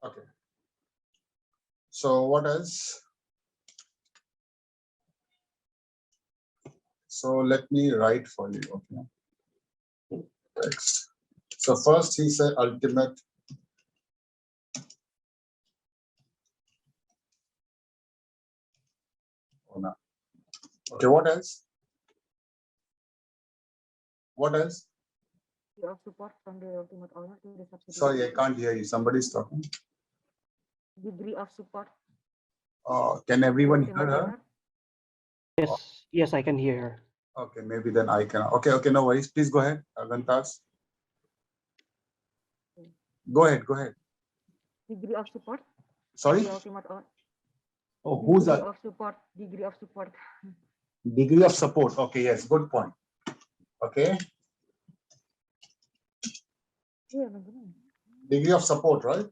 Okay. So what else? So let me write for you. Okay. Text. So first he said ultimate. Oh, no. Okay. What else? What else? Of support from the ultimate owner to the subsidiary. Sorry, I can't hear you. Somebody's talking. Degree of support. Can everyone hear her? Yes, yes, I can hear her. Okay, maybe then I can. Okay, okay, no worries. Please go ahead, Agantas. Go ahead, go ahead. Degree of support. Sorry? The ultimate owner. Oh, who's that? Degree of support. Degree of support. Degree of support. Okay, yes, good point. Okay. Yeah, Degree of support, right?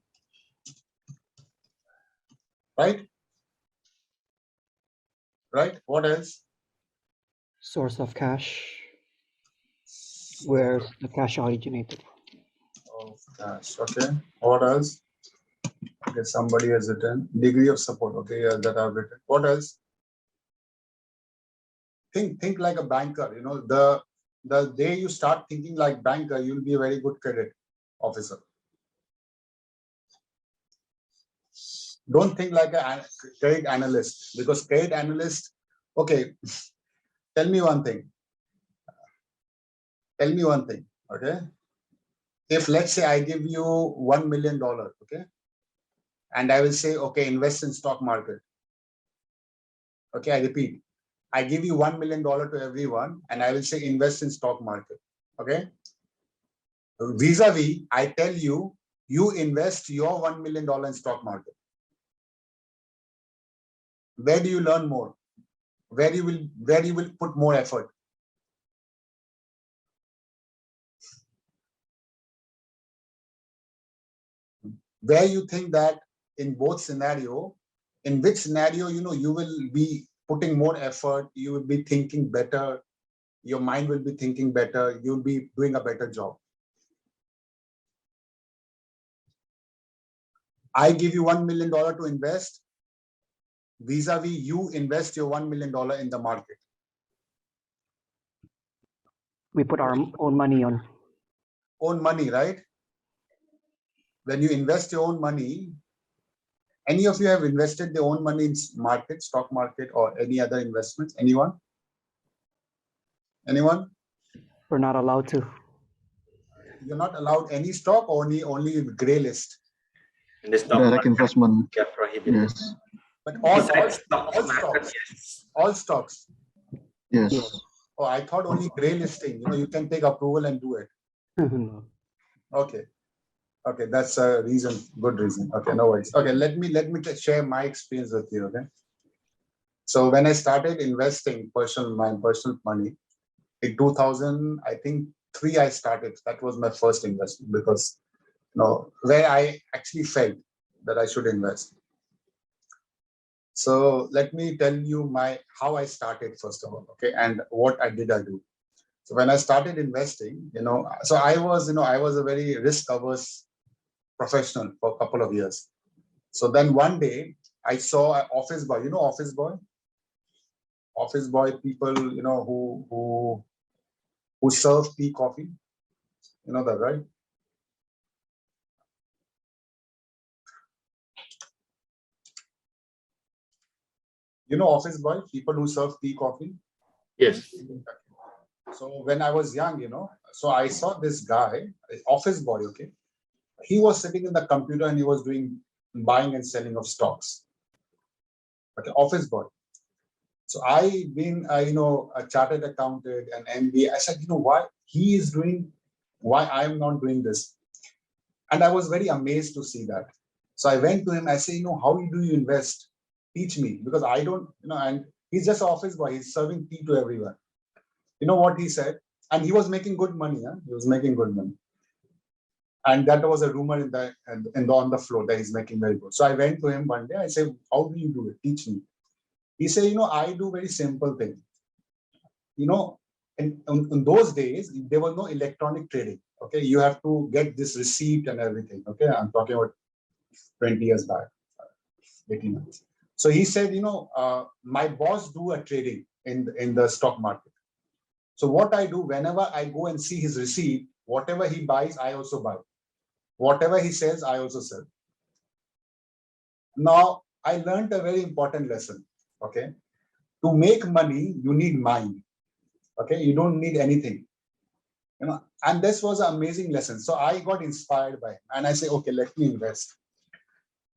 Right? Right? What else? Source of cash. Where's the cash originated? Of cash. Okay. What else? Okay, somebody has written degree of support. Okay, yeah, that I've written. What else? Think like a banker. You know, the day you start thinking like banker, you'll be a very good credit officer. Don't think like a credit analyst, because credit analyst. Okay, tell me one thing. Tell me one thing. Okay. If let's say I give you $1 million, okay, and I will say, okay, invest in stock market. Okay, I repeat, I give you $1 million to everyone, and I will say invest in stock market. Okay. Vis-a-vis, I tell you, you invest your $1 million in stock market. Where do you learn more? Where you will put more effort? Where you think that in both scenario, in which scenario, you know, you will be putting more effort, you will be thinking better, your mind will be thinking better, you'll be doing a better job. I give you $1 million to invest, vis-a-vis you invest your $1 million in the market. We put our own money on. Own money, right? When you invest your own money, any of you have invested their own money in market, stock market, or any other investments? Anyone? Anyone? We're not allowed to. You're not allowed any stock, only gray list. In the stock Direct market, investment. they are prohibited. Yes. But Besides stock market, yes. all stocks. Yes. Oh, I thought only gray listing. You know, you can take approval and do it. No. Okay. Okay, that's a reason, good reason. Okay, no worries. Okay, let me share my experience with you. Okay. So when I started investing my personal money in 2000, I think 3 I started. That was my first investment, because where I actually felt that I should invest. So let me tell you how I started first of all, okay, and what I do. So when I started investing, so I was a very risk averse professional for a couple of years. So then one day I saw an office boy, office boy people, who serve tea, coffee, you know that, right? Office boy, people who serve tea, coffee. Yes. So when I was young, so I saw this guy, office boy, okay. He was sitting in the computer and he was doing buying and selling of stocks. Okay, office boy. So I being, a chartered accountant and MBA, I said, why he is doing, why I am not doing this? And I was very amazed to see that. So I went to him, I say, how do you invest? Teach me, because I don't, and he's just an office boy. He's serving tea to everyone. You know what he said? And he was making good money. Huh? He was making good money. And that was a rumor on the floor that he's making very good. So I went to him one day. I said, how do you do it? Teach me. He said, I do very simple thing. In those days, there was no electronic trading. Okay, you have to get this receipt and everything. Okay, I'm talking about 20 years back, 18 months. So he said, my boss do a trading in the stock market. So what I do, whenever I go and see his receipt, whatever he buys, I also buy. Whatever he sells, I also sell. Now, I learned a very important lesson, okay? To make money, you need mind, okay? You don't need anything, and this was an amazing lesson. So I got inspired by him, and I say, okay, let me invest.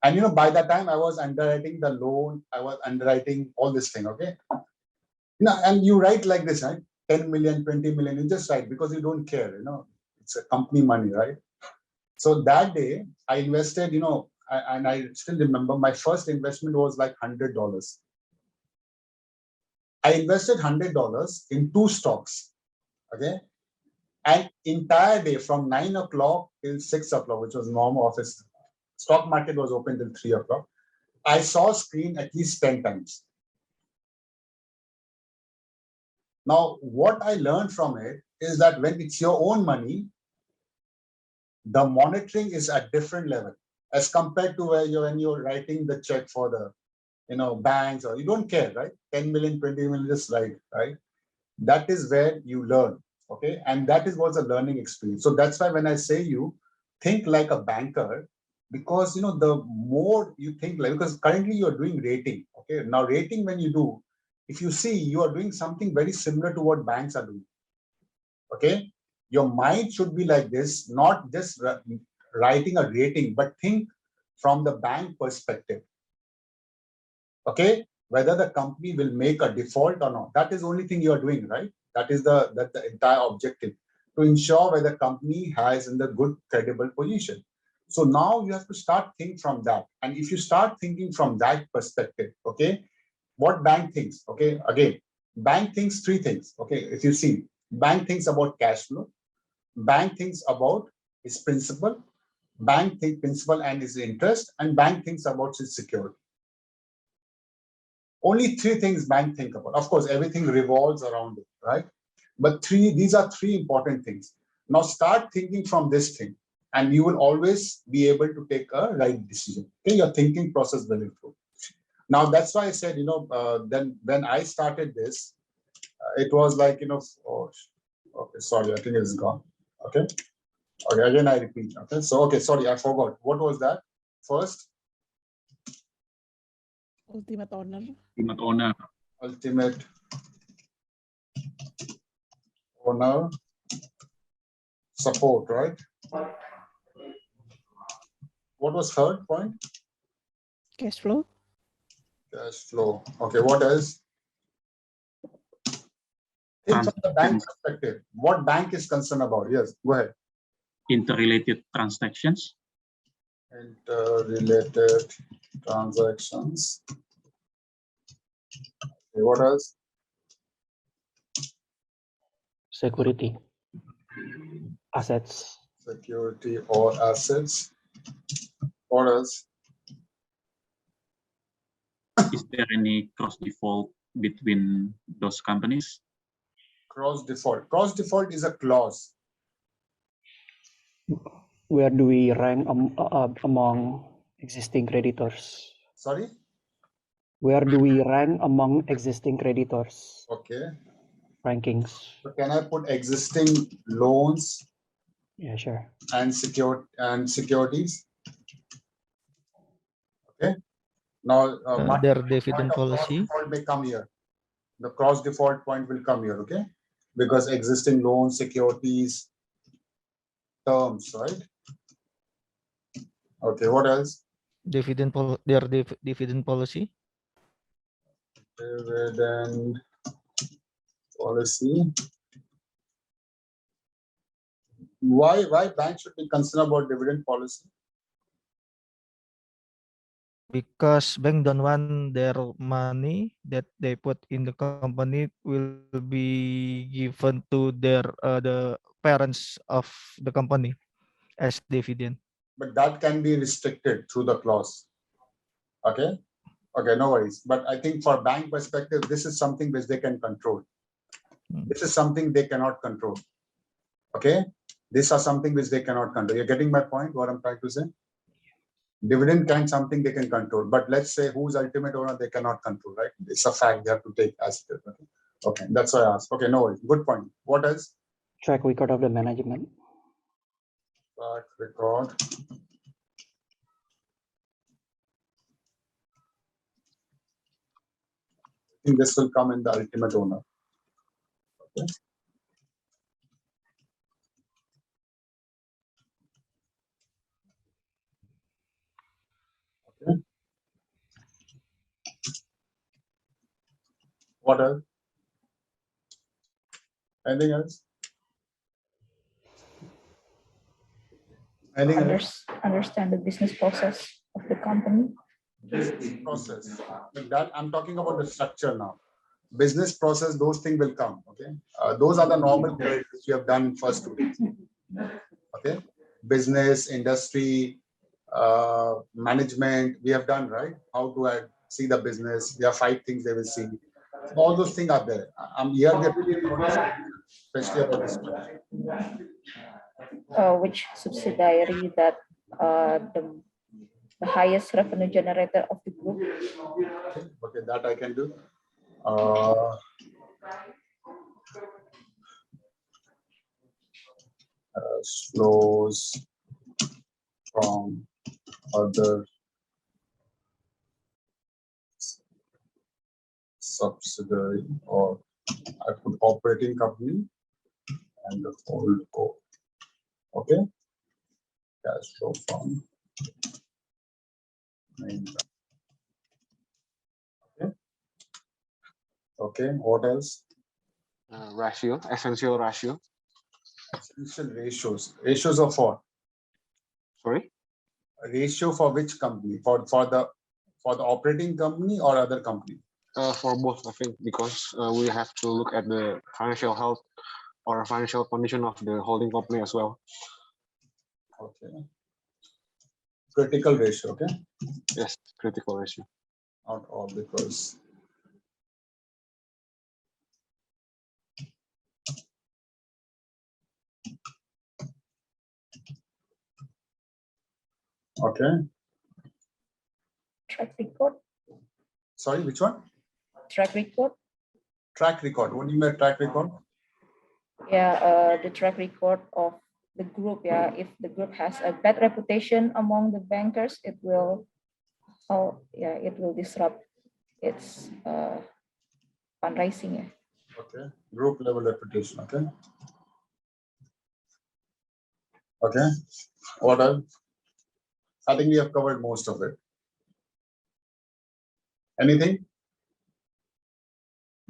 And, by that time, I was underwriting the loan, I was underwriting all this thing, okay? And you write like this, right? 10 million, 20 million, you just write because you don't care, it's a company money, right? So that day I invested, and I still remember my first investment was like $100. I invested $100 in 2 stocks, okay? And entire day from 9 o'clock till 6 o'clock, which was normal office, stock market was open till 3 o'clock. I saw screen at least 10 times. Now, what I learned from it is that when it's your own money, the monitoring is at different level as compared to when you're writing the check for the, banks, or you don't care, right? 10 million, 20 million, just write, right? That is where you learn, okay? And that is what's a learning experience. So that's why when I say you think like a banker, because, the more you think like, because currently you're doing rating, okay? Now rating, when you do, if you see, you are doing something very similar to what banks are doing, okay? Your mind should be like this, not just writing a rating, but think from the bank perspective, okay? Whether the company will make a default or not. That is the only thing you are doing, right? That is the entire objective, to ensure whether the company has in the good credible position. So now you have to start thinking from that. And if you start thinking from that perspective, okay, what bank thinks, okay, again, bank thinks 3 things, okay? If you see, bank thinks about cash flow, bank thinks about its principal, bank thinks principal and its interest, and bank thinks about its security. Only 3 things bank think about. Of course, everything revolves around it, right? But these are 3 important things. Now start thinking from this thing, and you will always be able to take a right decision. Okay, your thinking process will improve. Now that's why I said, then when I started this, it was like, oh, okay, sorry, I think it's gone. Okay. Okay, again I repeat. Okay, so okay, sorry, I forgot. What was that? First, Ultimate owner. Ultimate owner support, right? What was third point? Cash flow. Cash flow. Okay, what else? Think from the bank perspective. What bank is concerned about? Yes, go ahead. Interrelated transactions. Interrelated transactions. Okay, what else? Security. Assets. Security or assets. What else? Is there any cross default between those companies? Cross default. Cross default is a clause. Where do we rank among existing creditors? Sorry? Where do we rank among existing creditors? Okay. Rankings. So can I put existing loans Yeah, sure. and securities? Okay. Now Their dividend policy. default may come here. The cross default point will come here, okay? Because existing loans, securities, terms, right? Okay, what else? Their dividend policy. Dividend policy. Why banks should be concerned about dividend policy? Because bank don't want their money that they put in the company will be given to their the parents of the company as dividend. But that can be restricted through the clause. Okay. Okay, no worries. But I think for bank perspective, this is something which they can control. This is something they cannot control. Okay. These are something which they cannot control. You're getting my point, what I'm trying to say? Dividend can something they can control, but let's say who's ultimate owner they cannot control, right? It's a fact they have to take as it is. Okay, that's why I asked. Okay, no worries. Good point. What else? Track record of the management. Track record. I think this will come in the ultimate owner. Okay. Okay. What else? Anything else? Anything else? Understand the business process of the company. Business process. Like that, I'm talking about the structure now. Business process, those things will come. Okay. Those are the normal grades which we have done in first 2 days. Okay. Business, industry, management, we have done, right? How to see the business. There are 5 things they will see. All those things are there. I'm here, especially about this structure. Which subsidiary that the highest revenue generator of the group? Okay, that I can do. Flows from other subsidiary, or I put operating company and the whole co. Okay, cash flow from main bank. Okay. Okay, what else? Ratio, essential ratio. Essential ratios. Ratios of what? Sorry. A ratio for which company? For the operating company or other company? For both, I think, because we have to look at the financial health or financial condition of the holding company as well. Okay. Critical ratio, okay? Yes, critical ratio. Not all, because okay. Track record. Sorry, which one? Track record. Track record. What do you mean track record? Yeah, the track record of the group. Yeah, if the group has a bad reputation among the bankers, it will, it will disrupt its fundraising. Yeah. Okay. Group level reputation. Okay. Okay. What else? I think we have covered most of it. Anything?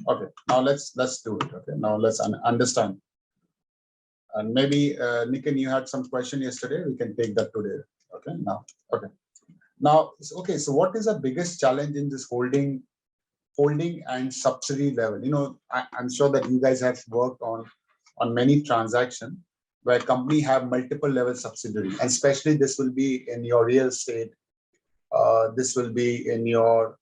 Okay. Now let's do it. Okay. Now let's understand. And maybe Nikin, you had some question yesterday. We can take that today. Okay. Now. Okay. Now. Okay. So what is the biggest challenge in this holding and subsidiary level? You know, I'm sure that you guys have worked on many transactions where company have multiple level subsidiary, and especially this will be in your real estate. This will be in your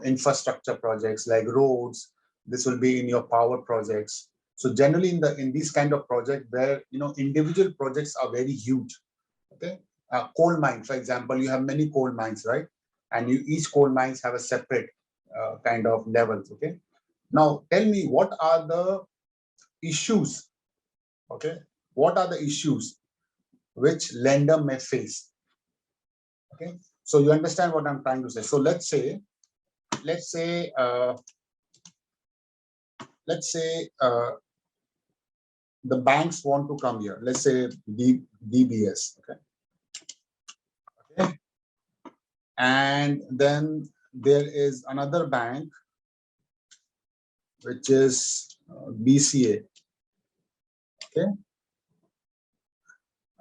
infrastructure projects like roads. This will be in your power projects. So generally in these kind of projects where individual projects are very huge. Okay, coal mine, for example, you have many coal mines, right? And each coal mines have a separate kind of levels. Okay, now tell me, what are the issues? Okay, what are the issues which lender may face? Okay, so you understand what I'm trying to say. So let's say the banks want to come here. Let's say DBS. Okay. Okay. And then there is another bank which is BCA. Okay.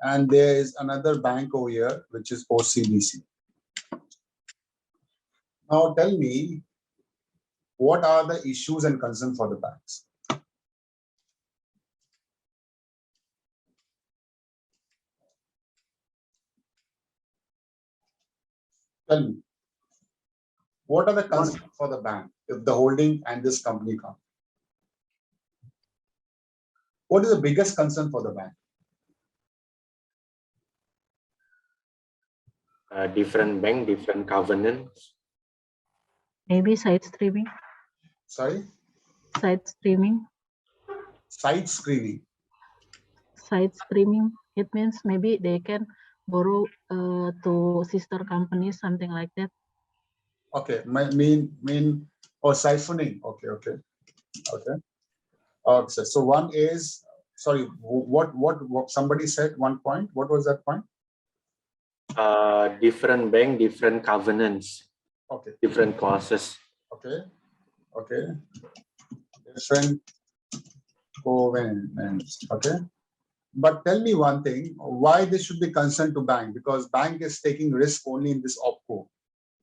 And there is another bank over here which is OCBC. Now tell me, what are the issues and concerns for the banks? Tell me, what are the concerns for the bank if the holding and this company come? What is the biggest concern for the bank? different bank, different governance. Maybe side streaming. Sorry, Side streaming. side screening. Side streaming. It means maybe they can borrow to sister companies, something like that. Okay, mean or siphoning. Okay, okay, okay. Okay, so one is, sorry, what somebody said one point. What was that point? Different bank, different governance, Okay, different clauses. okay, okay. Different covenants. Okay. But tell me one thing, why this should be concerned to bank? Because bank is taking risk only in this OPCO.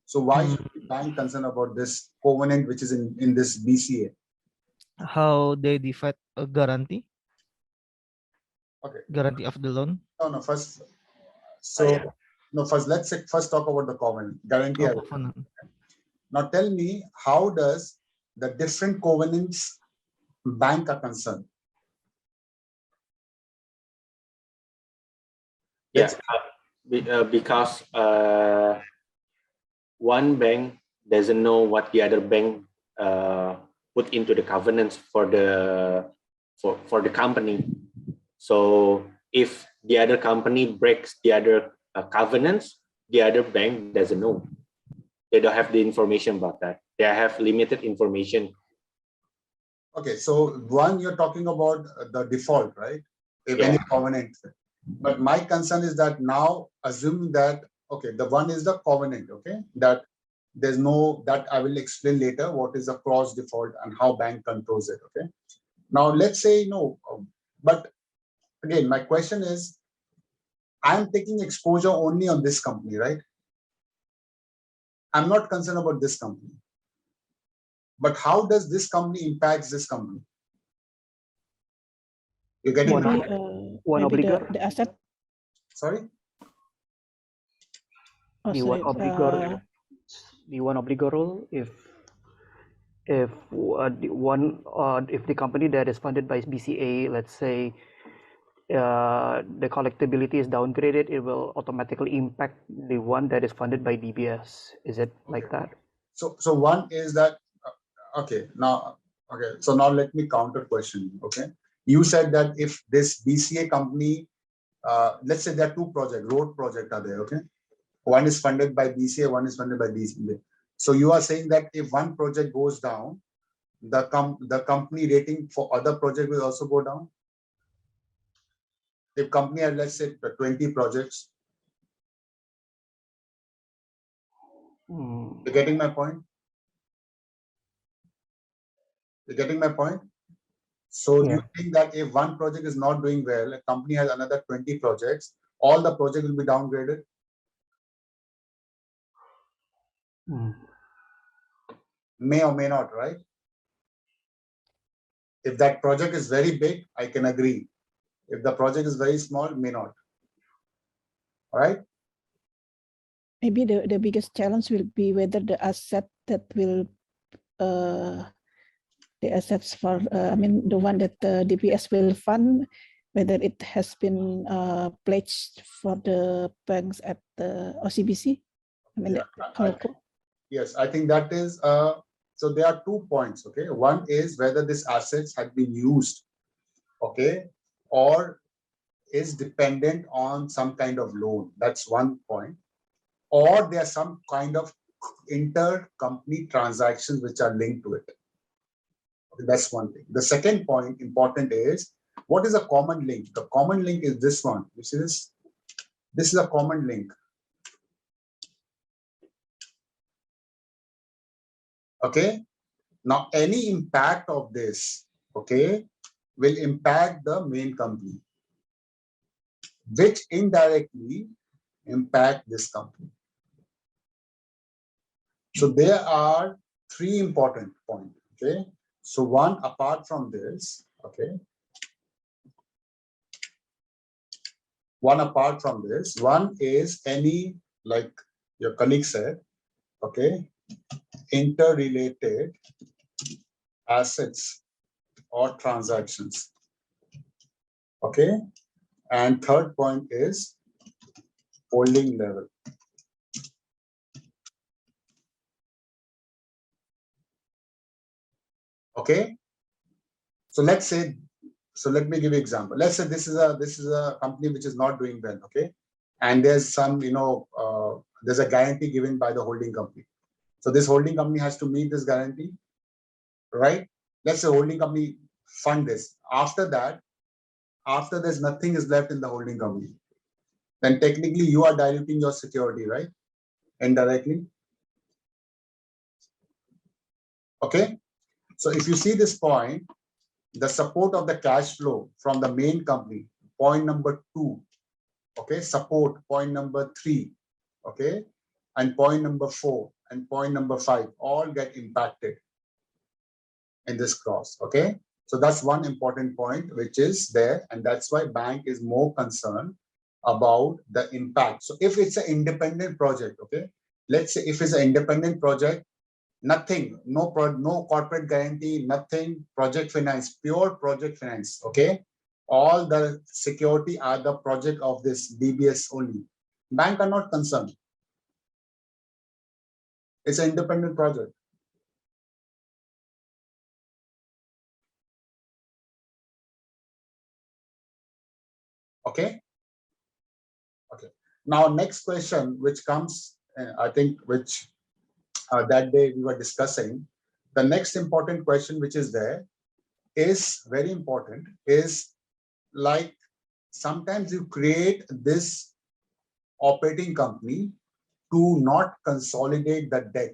So why should the bank concerned about this covenant which is in this BCA? How they define a guarantee? Okay. Guarantee of the loan? No, first. So Yeah. no, first let's first talk about the covenant guarantee. Oh, covenant. Now tell me, how does the different covenants bank are concerned? Yeah, because one bank doesn't know what the other bank put into the governance for the company. So if the other company breaks the other covenants, the other bank doesn't know. They don't have the information about that. They have limited information. Okay, so one, you're talking about the default, right? If any covenant. But my concern is that now, assuming that, okay, the one is the covenant, okay, that there's no, that I will explain later what is the cross default and how bank controls it, okay. Now let's say no, but again, my question is, I'm taking exposure only on this company, right? I'm not concerned about this company. But how does this company impacts this company? You're getting One, Maybe, one maybe obligor, the asset. sorry? Oh, the sorry. one obligor, the one obligor rule. If if the company that is funded by BCA, let's say, the collectability is downgraded, it will automatically impact the one that is funded by DBS. Is it like that? So one is that, okay, now, okay, so now let me counter question, okay? You said that if this BCA company, let's say there are two projects, road project are there, okay? One is funded by BCA, one is funded by DCA. So you are saying that if one project goes down, the company rating for other project will also go down? If company had, let's say, 20 projects, you're getting my point? You're getting my point? So Yeah. you think that if one project is not doing well, a company has another 20 projects, all the projects will be downgraded? May or may not, right? If that project is very big, I can agree. If the project is very small, may not. All right? Maybe the biggest challenge will be whether the asset that will the assets for I mean the one that the DPS will fund, whether it has been pledged for the banks at the OCBC. I mean, Yes, I think that is so there are 2 points. Okay, one is whether this assets had been used, okay, or is dependent on some kind of loan. That's one point. Or there are some kind of inter-company transactions which are linked to it. Okay, that's one thing. The second point important is, what is a common link? The common link is this one. You see this? This is a common link. Okay. Now, any impact of this, okay, will impact the main company, which indirectly impact this company. So there are 3 important points. Okay. So one, apart from this, okay. One apart from this, one is any, like your colleague said, okay, interrelated assets or transactions. Okay. And third point is holding level. Okay. So let's say, so let me give you an example. Let's say this is a company which is not doing well. Okay. And there's some, there's a guarantee given by the holding company. So this holding company has to meet this guarantee, right? Let's say holding company fund this. After that, after there's nothing is left in the holding company, then technically you are diluting your security, right? Indirectly. Okay. So if you see this point, the support of the cash flow from the main company, point number 2, okay, support point number 3, okay, and point number 4 and point number 5 all get impacted in this cross. Okay. So that's one important point which is there, and that's why bank is more concerned about the impact. So if it's an independent project, okay, let's say if it's an independent project, nothing, no corporate guarantee, nothing, project finance, pure project finance. Okay, all the security are the project of this DBS only. Bank are not concerned. It's an independent project. Okay. Okay. Now, next question, which comes, I think, which that day we were discussing. The next important question, which is there, is very important. Is like sometimes you create this operating company to not consolidate the debt.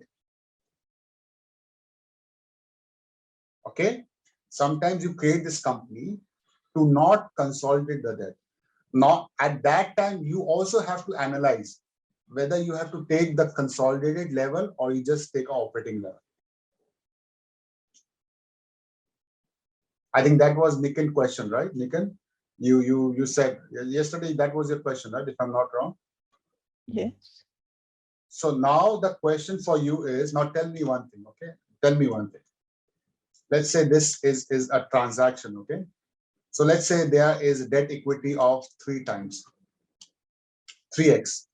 Okay. Sometimes you create this company to not consolidate the debt. Now, at that time, you also have to analyze whether you have to take the consolidated level or you just take an operating level. I think that was Nikin's question, right? Nikin, you said yesterday that was your question, right? If I'm not wrong. Yes. So now the question for you is, now tell me one thing, okay? Tell me one thing. Let's say this is a transaction, okay? So let's say there is debt equity of 3 times, 3x,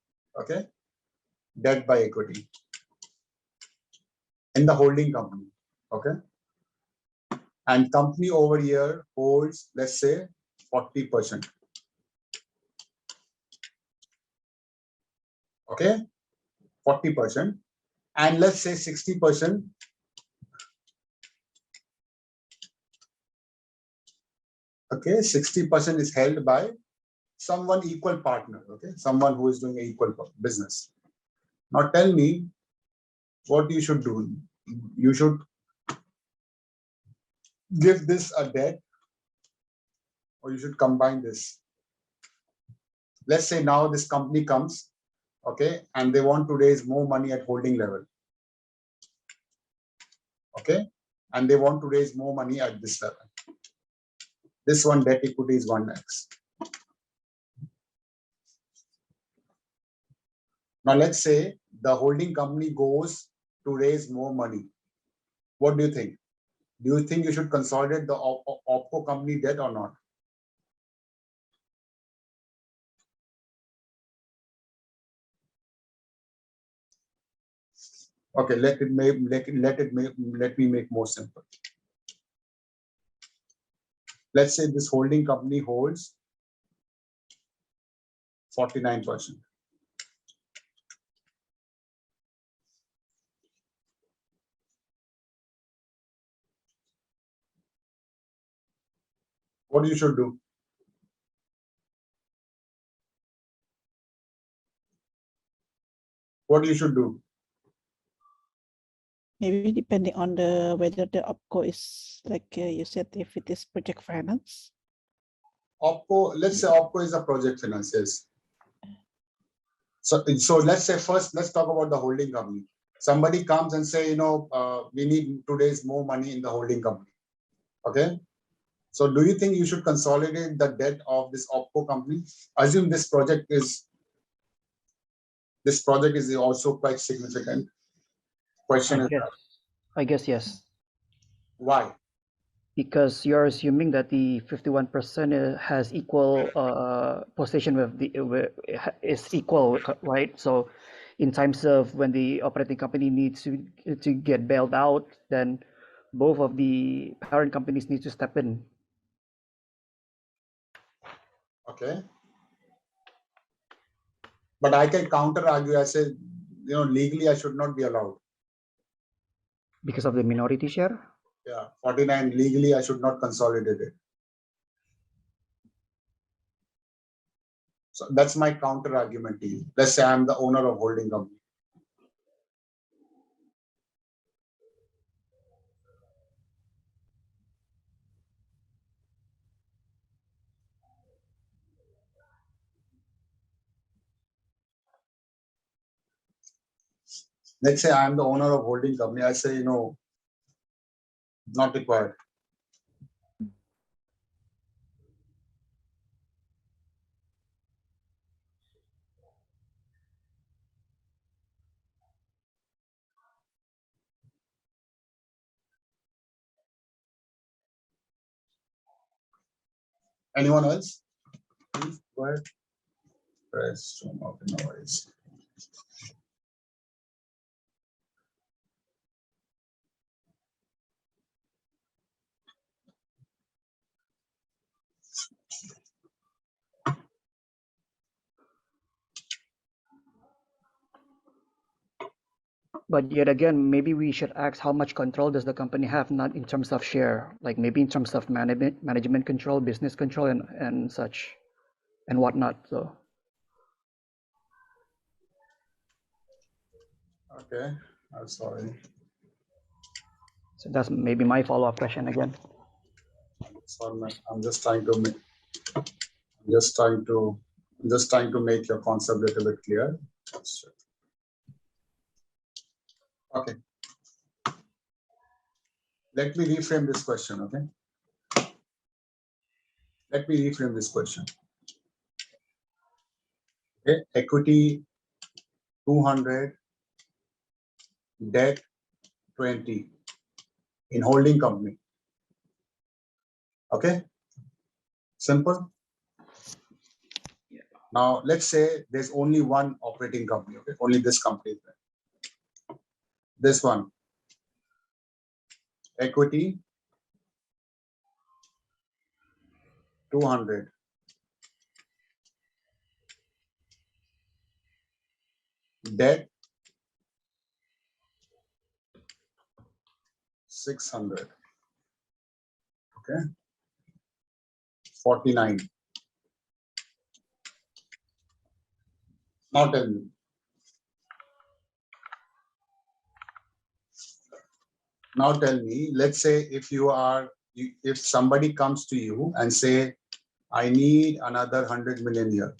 okay? Debt by equity in the holding company, okay? And company over here holds, let's say, 40%. Okay, 40%. And let's say 60%. Okay, 60% is held by someone equal partner, okay? Someone who is doing equal business. Now tell me what you should do. You should give this a debt, or you should combine this. Let's say now this company comes, okay, and they want to raise more money at holding level. Okay, and they want to raise more money at this level. This one debt equity is 1x. Now let's say the holding company goes to raise more money. What do you think? Do you think you should consolidate the OpCo company debt or not? Okay, let me make more simple. Let's say this holding company holds 49%. What you should do? What you should do? Maybe depending on the whether the OpCo is like you said, if it is project finance. OpCo, let's say OpCo is a project finance, yes. So let's say first, let's talk about the holding company. Somebody comes and say, we need to raise more money in the holding company. Okay. So do you think you should consolidate the debt of this OpCo company? Assume this project is also quite significant. Question is, I guess yes. why? Because you're assuming that the 51% has equal position with is equal, right? So in times of when the operating company needs to get bailed out, then both of the parent companies need to step in. Okay. But I can counter argue. I say, legally I should not be allowed. Because of the minority share? Yeah, 49 legally I should not consolidate it. So that's my counter argument to you. Let's say I'm the owner of holding company. Let's say I'm the owner of holding company. I say, not required. Anyone else? Please go ahead. Press noise. But yet again, maybe we should ask how much control does the company have, not in terms of share, like maybe in terms of management control, business control, and such, and whatnot. So Okay, I'm sorry. so that's maybe my follow-up question again. Sorry, I'm just trying to make. I'm just trying to make your concept a little bit clear. Okay. Let me reframe this question, okay? Let me reframe this question. Okay, equity 200, debt 20 in holding company. Okay, simple. Now let's say there's only one operating company. Okay, only this company is there. This one, equity 200, debt 600. Okay, 49. Now tell me. Now tell me, let's say if somebody comes to you and say, I need another 100 million here.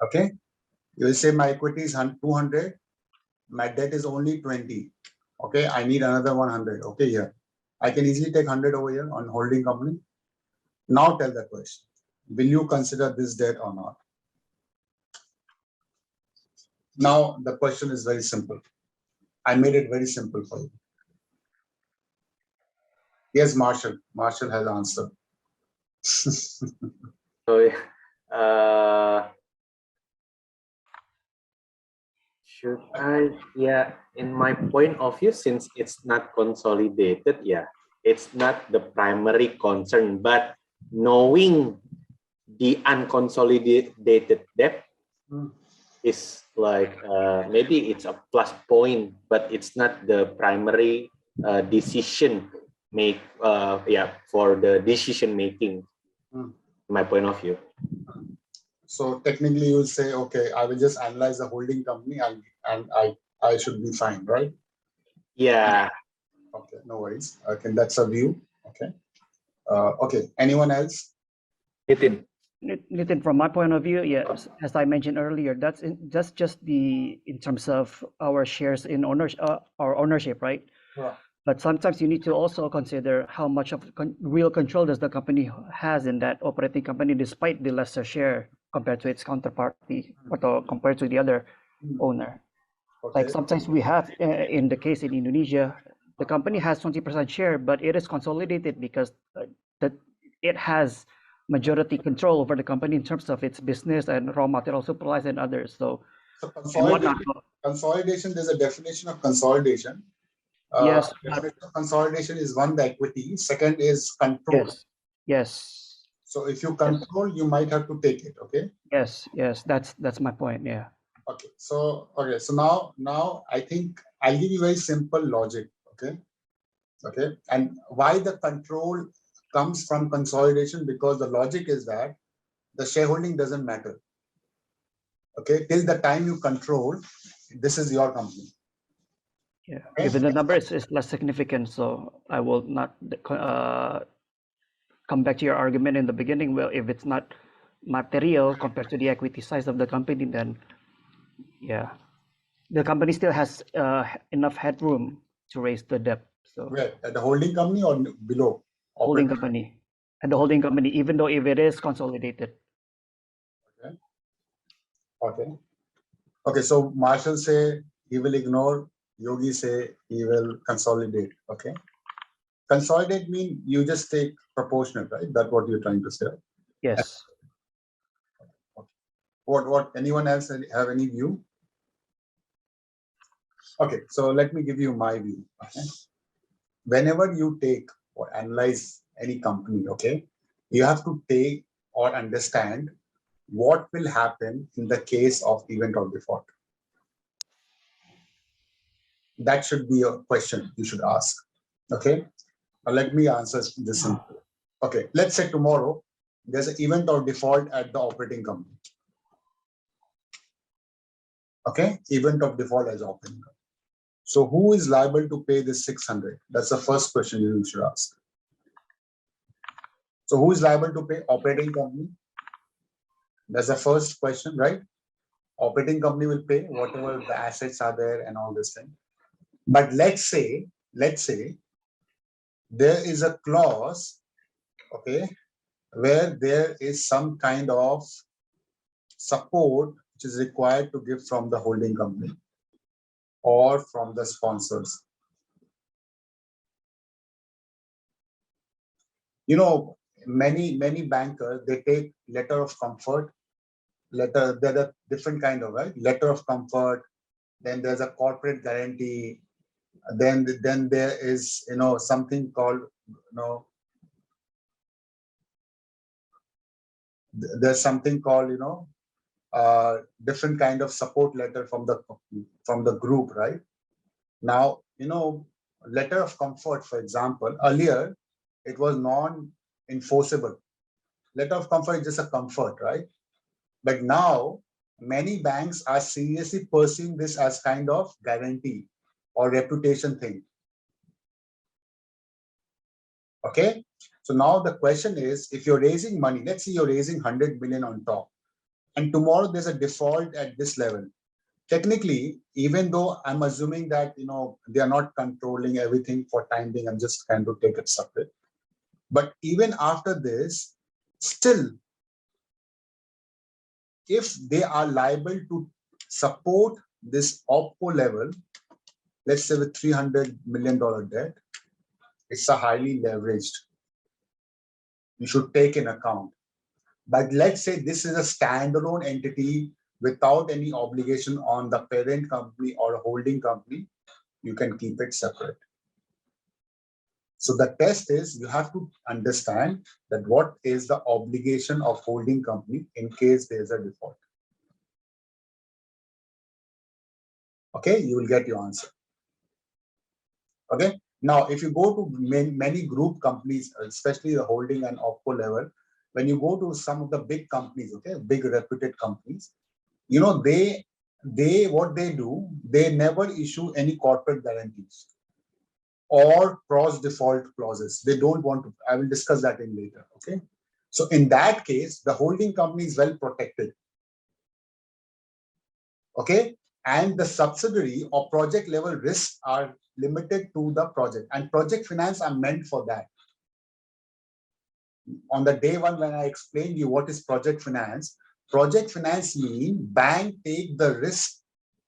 Okay, you will say my equity is 200, my debt is only 20. Okay, I need another 100. Okay, here. I can easily take 100 over here on holding company. Now tell the question. Will you consider this debt or not? Now the question is very simple. I made it very simple for you. Yes, Marshall. Marshall has answered. So, should I? Yeah, in my point of view, since it's not consolidated, yeah, it's not the primary concern. But knowing the unconsolidated debt is like maybe it's a plus point, but it's not the primary decision for the decision making. My point of view. So technically you will say, okay, I will just analyze the holding company and I should be fine, right? Yeah. Okay, no worries. Okay, that's a view. Okay. Okay, anyone else? Nitin, from my point of view, yes, as I mentioned earlier, that's just in terms of our shares in our ownership, right? Yeah. But sometimes you need to also consider how much of real control does the company has in that operating company, despite the lesser share compared to its counterparty or compared to the other owner. Okay. Like sometimes we have, in the case in Indonesia, the company has 20% share, but it is consolidated because that it has majority control over the company in terms of its business and raw material supplies and others. So consolidation, there's a definition of consolidation. Yes, but definition of consolidation is one, the equity. Second is control. yes, yes, So if you control, you might have to take it. Okay. yes. That's my point. Yeah. Okay. So now I think I'll give you very simple logic. Okay. Okay. And why the control comes from consolidation, because the logic is that the shareholding doesn't matter. Okay. Till the time you control, this is your company. Yeah. Okay? Even the number is less significant, so I will not come back to your argument in the beginning. Well, if it's not material compared to the equity size of the company, then yeah, the company still has enough headroom to raise the debt. So Where? At the holding company or below? holding Operating. company and the holding company, even though if it is consolidated. Okay. Okay. So Marshall say he will ignore. Yogi say he will consolidate. Okay. Consolidate mean you just take proportionate, right? That's what you're trying to say. Yes. What anyone else have any view? Okay, so let me give you my view. Okay. Whenever you take or analyze any company, okay, you have to take or understand what will happen in the case of event of default. That should be a question you should ask. Okay. Now let me answer this simple. Okay, let's say tomorrow there's an event of default at the operating company. Okay, event of default as operating company. So who is liable to pay this 600? That's the first question you should ask. So who is liable to pay? Operating company. That's the first question, right? Operating company will pay whatever the assets are there and all this thing. But let's say there is a clause, okay, where there is some kind of support which is required to give from the holding company or from the sponsors. You know, many bankers, they take letter of comfort, there are different kind of, right? Letter of comfort, then there's a corporate guarantee, then there is, you know, something called, you know, there's something called, you know, different kind of support letter from the group, right? Now, you know, letter of comfort, for example, earlier it was non-enforceable. Letter of comfort is just a comfort, right? But now many banks are seriously pursuing this as kind of guarantee or reputation thing. Okay. So now the question is, if you're raising money, let's say you're raising 100 million on top, and tomorrow there's a default at this level. Technically, even though I'm assuming that, you know, they are not controlling everything for time being, I'm just kind of take it separate. But even after this, still, if they are liable to support this OPCO level, let's say with $300 million debt, it's a highly leveraged. You should take in account. But let's say this is a standalone entity without any obligation on the parent company or a holding company, you can keep it separate. So the test is you have to understand that what is the obligation of holding company in case there's a default. Okay, you will get your answer. Okay. Now, if you go to many group companies, especially the holding and OPCO level, when you go to some of the big companies, okay, big reputed companies, you know, they what they do, they never issue any corporate guarantees or cross default clauses. They don't want to. I will discuss that in later. Okay. So in that case, the holding company is well protected. Okay. And the subsidiary or project level risks are limited to the project, and project finance are meant for that. On the day one, when I explained you what is project finance means bank take the risk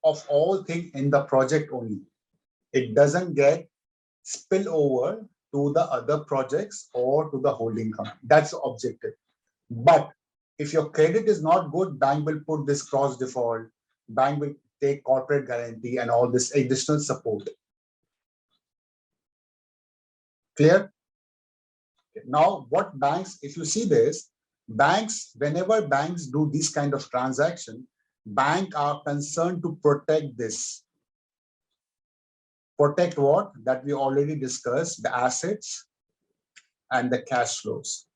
of all things in the project only. It doesn't get spill over to the other projects or to the holding company. That's the objective. But if your credit is not good, bank will put this cross default, bank will take corporate guarantee and all this additional support. Clear? Now, what banks, if you see this, banks, whenever banks do this kind of transaction, banks are concerned to protect this. Protect what? That we already discussed, the assets and the cash flows.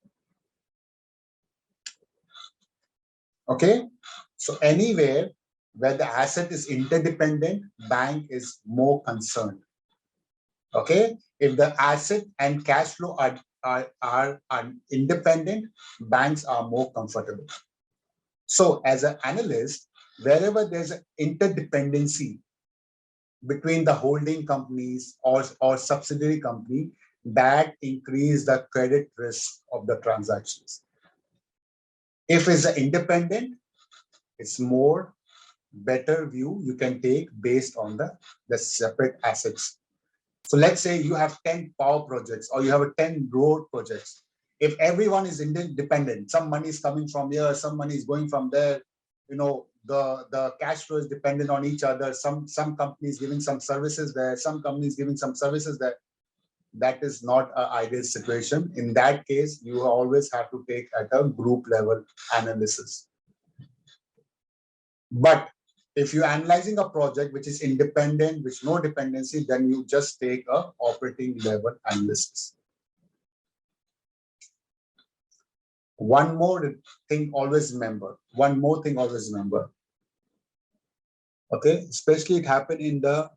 Okay, so anywhere where the asset is interdependent, bank is more concerned. Okay, if the asset and cash flow are independent, banks are more comfortable. So as an analyst, wherever there's an interdependency between the holding companies or subsidiary company, that increase the credit risk of the transactions. If it's an independent, it's more better view you can take based on the separate assets. So let's say you have 10 power projects or you have 10 road projects. If everyone is independent, some money is coming from here, some money is going from there, you know, the cash flow is dependent on each other. Some companies giving some services there, some companies giving some services there. That is not an ideal situation. In that case, you always have to take at a group level analysis. But if you're analyzing a project which is independent, which no dependency, then you just take a operating level analysis. One more thing always remember. One more thing always remember. Okay, especially it happened in the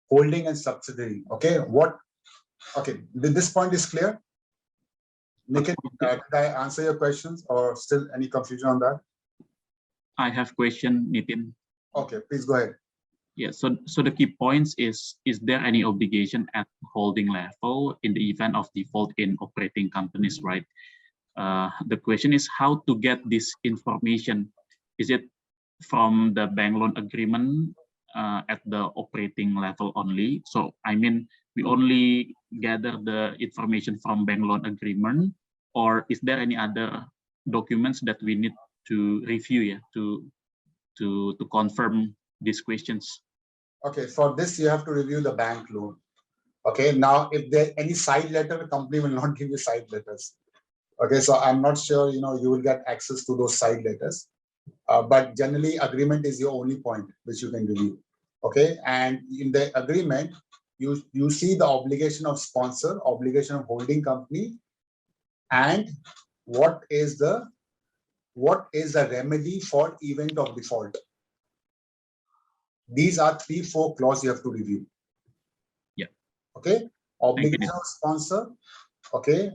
holding and subsidiary. Okay, what? Okay, this point is clear. Nikhil, did I answer your questions or still any confusion on that? I have question, Nitin. Okay, please go ahead. Yeah, so the key points is there any obligation at holding level in the event of default in operating companies, right? The question is how to get this information. Is it from the bank loan agreement at the operating level only? So I mean, we only gather the information from bank loan agreement, or is there any other documents that we need to review, to confirm these questions? Okay, for this you have to review the bank loan. Okay, now if there any side letter, the company will not give you side letters. Okay, so I'm not sure, you know, you will get access to those side letters. But generally agreement is your only point which you can review. Okay, and in the agreement, you see the obligation of sponsor, obligation of holding company, and what is the remedy for event of default. These are 3-4 clauses you have to review. Yeah. Okay, obligation of sponsor. Okay,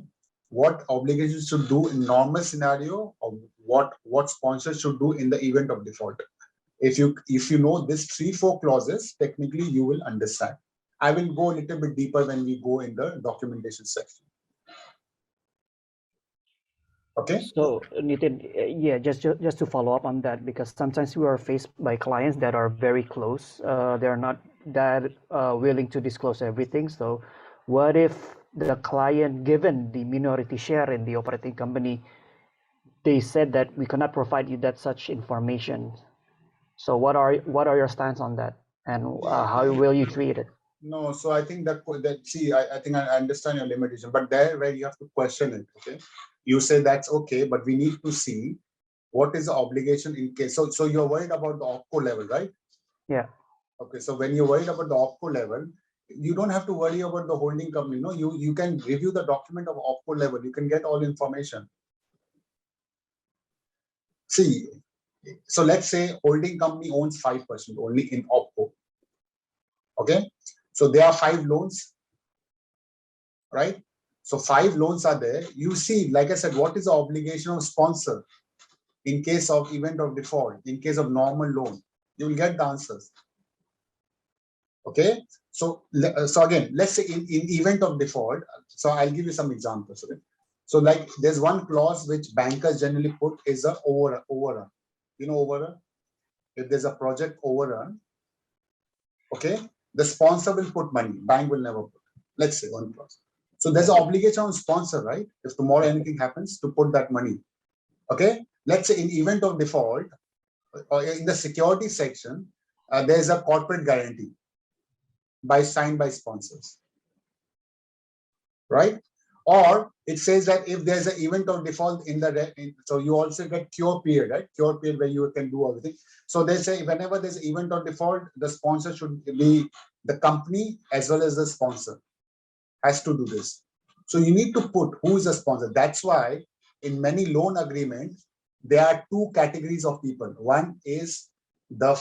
what obligations should do in normal scenario, or what sponsor should do in the event of default. If you know this 3-4 clauses, technically you will understand. I will go a little bit deeper when we go in the documentation section. Okay. So Nitin, yeah, just to follow up on that, because sometimes we are faced by clients that are very close. They're not that willing to disclose everything. So what if the client, given the minority share in the operating company, they said that we cannot provide you that such information? So what are your stance on that, and how will you treat it? No, so I think that see, I think I understand your limitation, but there where you have to question it. Okay, you say that's okay, but we need to see what is the obligation in case. So you're worried about the OpCo level, right? Yeah. Okay, so when you're worried about the OpCo level, you don't have to worry about the holding company. No, you can review the document of OpCo level. You can get all information. See, so let's say holding company owns 5% only in OpCo. Okay, so there are 5 loans, right? So 5 loans are there. You see, like I said, what is the obligation of sponsor in case of event of default, in case of normal loan? You will get the answers. Okay, so again, let's say in event of default, so I'll give you some examples. Okay? So like there's one clause which bankers generally put is a overrun. You know overrun? If there's a project overrun, okay, the sponsor will put money, bank will never put. Let's say one clause. So there's an obligation on sponsor, right? If tomorrow anything happens, to put that money. Okay, let's say in event of default, or in the security section, there's a corporate guarantee signed by sponsors. right? Or it says that if there's an event of default in the, so you also get cure period, right? Cure period where you can do everything. So they say whenever there's an event of default, the sponsor should be the company as well as the sponsor has to do this. So you need to put who is a sponsor. That's why in many loan agreements, there are two categories of people. One is the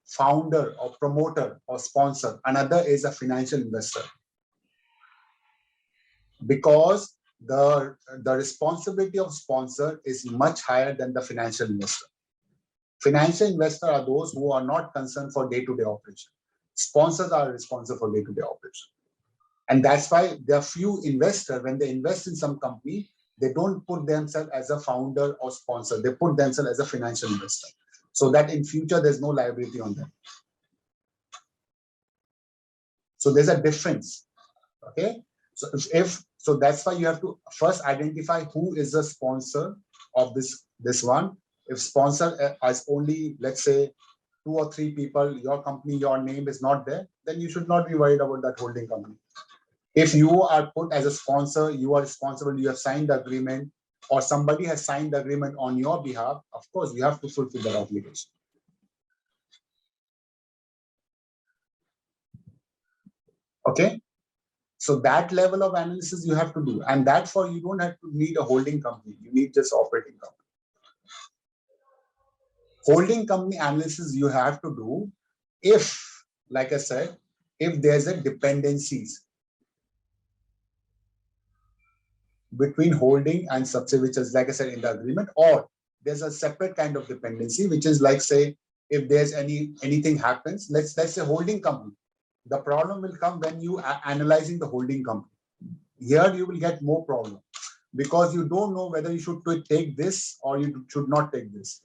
founder or promoter or sponsor. Another is a financial investor. Because the responsibility of sponsor is much higher than the financial investor. Financial investors are those who are not concerned for day-to-day operation. Sponsors are responsible for day-to-day operation. And that's why there are few investors, when they invest in some company, they don't put themselves as a founder or sponsor. They put themselves as a financial investor. So that in future, there's no liability on them. So there's a difference, okay? So that's why you have to first identify who is the sponsor of this one. If sponsor is only, let's say, 2 or 3 people, your company, your name is not there, then you should not be worried about that holding company. If you are put as a sponsor, you are responsible, you have signed the agreement, or somebody has signed the agreement on your behalf, of course, you have to fulfill that obligation. Okay? So that level of analysis you have to do. And that for you don't have to need a holding company. You need just operating company. Holding company analysis you have to do if, like I said, if there's a dependencies between holding and subsidiary, which is, like I said, in the agreement, or there's a separate kind of dependency, which is like, say, if there's anything happens, let's say holding company. The problem will come when you are analyzing the holding company. Here you will get more problem because you don't know whether you should take this or you should not take this.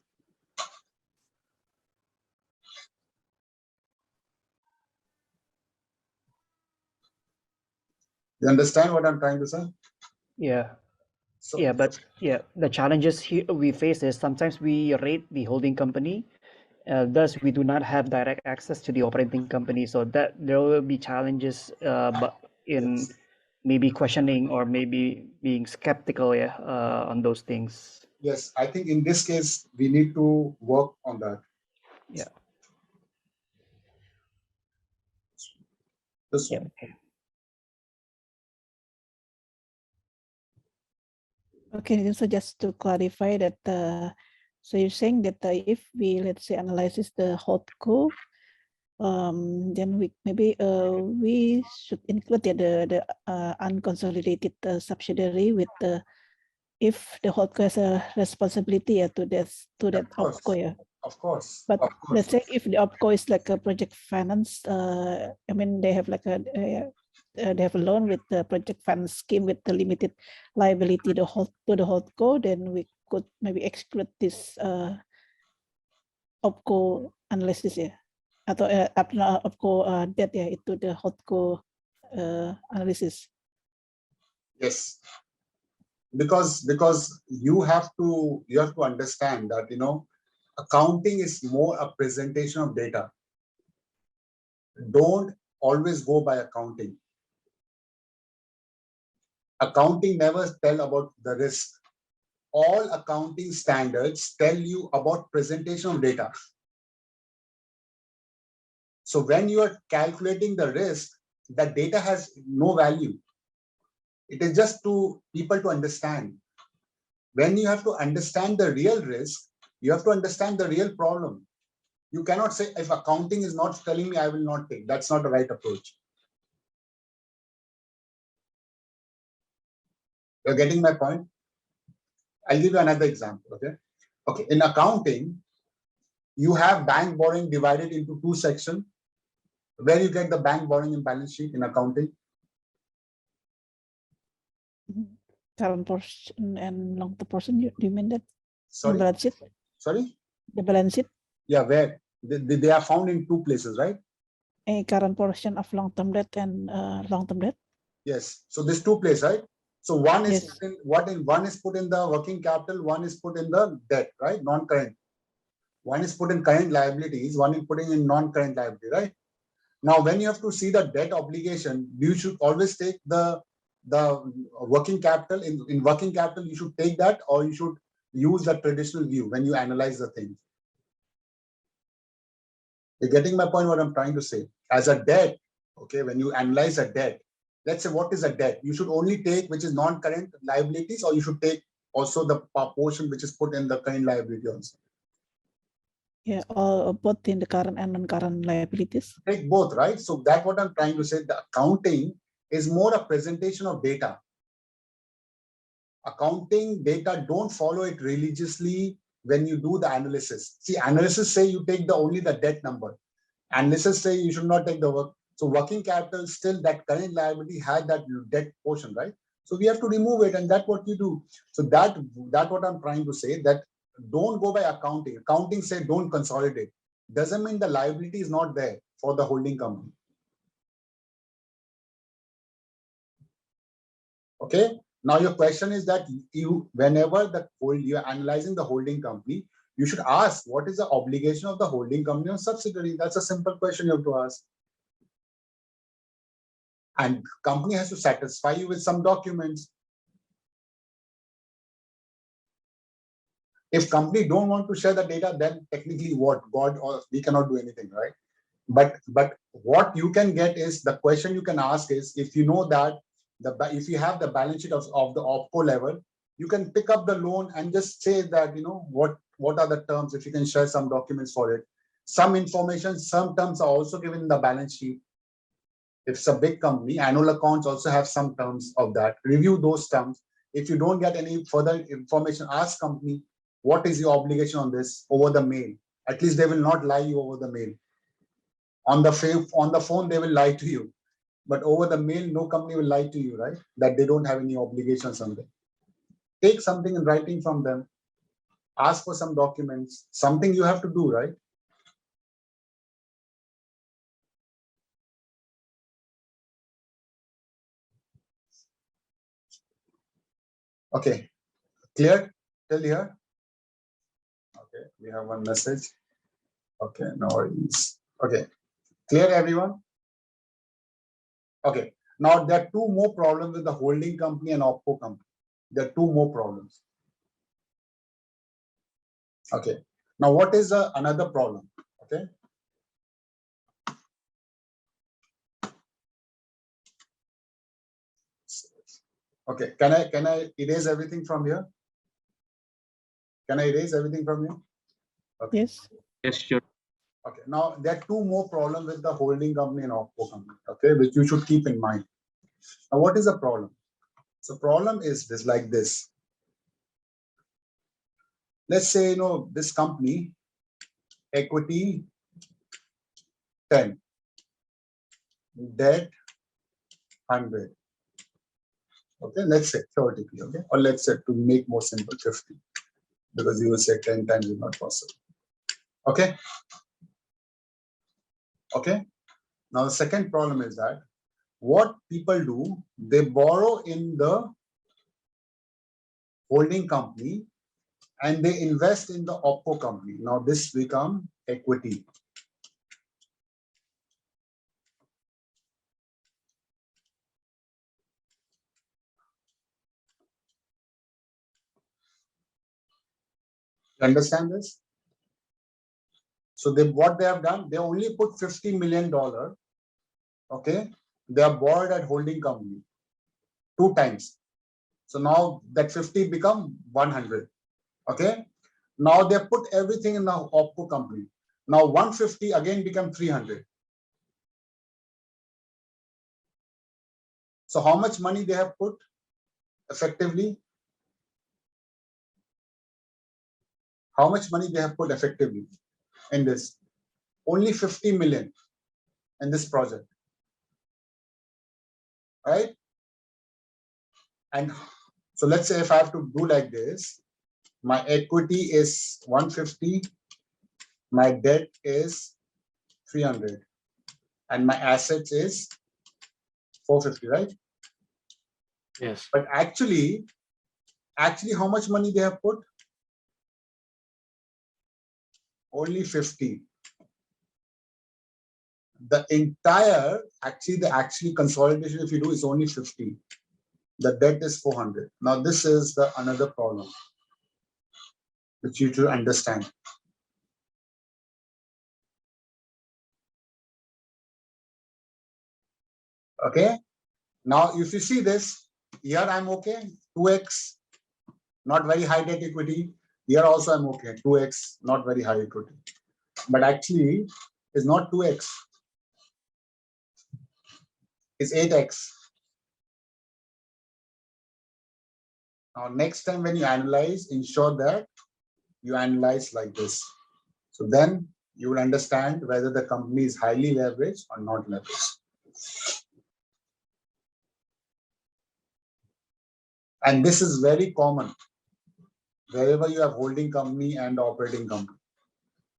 You understand what I'm trying to say? Yeah. So, Yeah, but yeah, the challenges here we face is sometimes we rate the holding company, thus we do not have direct access to the operating company. So that there will be challenges, but in maybe questioning or maybe being skeptical, yeah, on those things. yes, I think in this case we need to work on that. Yeah. This Yeah. one. Okay, so just to clarify that, so you're saying that if we, let's say, analysis the holdco, then we maybe we should include the unconsolidated subsidiary with the, if the holdco has a responsibility to that opco, yeah. Of course. But Of course. let's say if the opco is like a project finance, I mean they have like they have a loan with the project finance scheme with the limited liability to the holdco, then we could maybe exclude this opco analysis ya, atau opco debt ya itu the holdco analysis. Yes. Because you have to understand that, you know, accounting is more a presentation of data. Don't always go by accounting. Accounting never tell about the risk. All accounting standards tell you about presentation of data. So when you are calculating the risk, the data has no value. It is just to people to understand. When you have to understand the real risk, you have to understand the real problem. You cannot say, if accounting is not telling me, I will not take. That's not the right approach. You're getting my point? I'll give you another example, okay? Okay, in accounting, you have bank borrowing divided into 2 sections. Where you get the bank borrowing in balance sheet in accounting? Current portion and long-term portion, do you mean that? Sorry? Balance sheet? Sorry? The balance sheet? Yeah, where? They are found in 2 places, right? A current portion of long-term debt and long-term debt. Yes. So there's 2 places, right? So one is Yes. one is put in the working capital, one is put in the debt, right? Non-current. One is put in current liabilities, one is putting in non-current liability, right? Now, when you have to see the debt obligation, you should always take the the working capital. In working capital, you should take that, or you should use the traditional view when you analyze the thing. You're getting my point, what I'm trying to say? As a debt, okay, when you analyze a debt, let's say what is a debt? You should only take which is non-current liabilities, or you should take also the portion which is put in the current liability also. Yeah, or both in the current and non-current liabilities. Take both, right? So that's what I'm trying to say. The accounting is more a presentation of data. Accounting data, don't follow it religiously when you do the analysis. See, analysis say you take only the debt number. Analysis say you should not take the work. So working capital, still that current liability had that debt portion, right? So we have to remove it, and that's what you do. So that's what I'm trying to say, that don't go by accounting. Accounting say don't consolidate. Doesn't mean the liability is not there for the holding company. Okay. Now your question is that whenever you're analyzing the holding company, you should ask what is the obligation of the holding company or subsidiary. That's a simple question you have to ask. And company has to satisfy you with some documents. If company don't want to share the data, then technically what? God, or we cannot do anything, right? But what you can get is, the question you can ask is, if you know that if you have the balance sheet of the OpCo level, you can pick up the loan and just say that, what are the terms, if you can share some documents for it. Some information, some terms are also given in the balance sheet. If it's a big company, annual accounts also have some terms of that. Review those terms. If you don't get any further information, ask company, what is your obligation on this over the mail? At least they will not lie you over the mail. On the phone, they will lie to you. But over the mail, no company will lie to you, right? That they don't have any obligations on them. Take something in writing from them. Ask for some documents. Something you have to do, right? Okay. Clear till here? Okay. We have one message. Okay. No worries. Okay. Clear, everyone? Okay. Now, there are two more problems with the holding company and OpCo company. There are two more problems. Okay. Now, what is another problem? Okay. Okay. Can I erase everything from here? Can I erase everything from here? Okay. Yes. Yes, sure. Okay. Now, there are two more problems with the holding company and OpCo company. Okay, which you should keep in mind. Now, what is the problem? So, problem is this, like this. Let's say, this company, equity 10, debt 100. Okay, let's say theoretically, okay, or let's say, to make more simple, 50, because you will say 10 times is not possible. Okay. Okay. Now the second problem is that what people do, they borrow in the holding company and they invest in the OpCo company. Now this become equity. You understand this? So what they have done, they only put $50 million. Okay, they are borrowed at holding company 2 times. So now that 50 become 100. Okay, now they put everything in the OpCo company. Now 150 again become 300. So how much money they have put effectively? How much money they have put effectively in this? Only 50 million in this project, right? And so let's say if I have to do like this, my equity is 150, my debt is 300, and my assets is 450, right? Yes. But actually, how much money they have put? Only 50. The entire, the consolidation, if you do, is only 50. The debt is 400. Now this is the another problem which you should understand. Okay. Now if you see this, here I'm okay, 2x, not very high debt equity. Here also I'm okay, 2x, not very high equity. But actually it's not 2x, it's 8x. Now next time when you analyze, ensure that you analyze like this. So then you will understand whether the company is highly leveraged or not leveraged. And this is very common wherever you have holding company and operating company.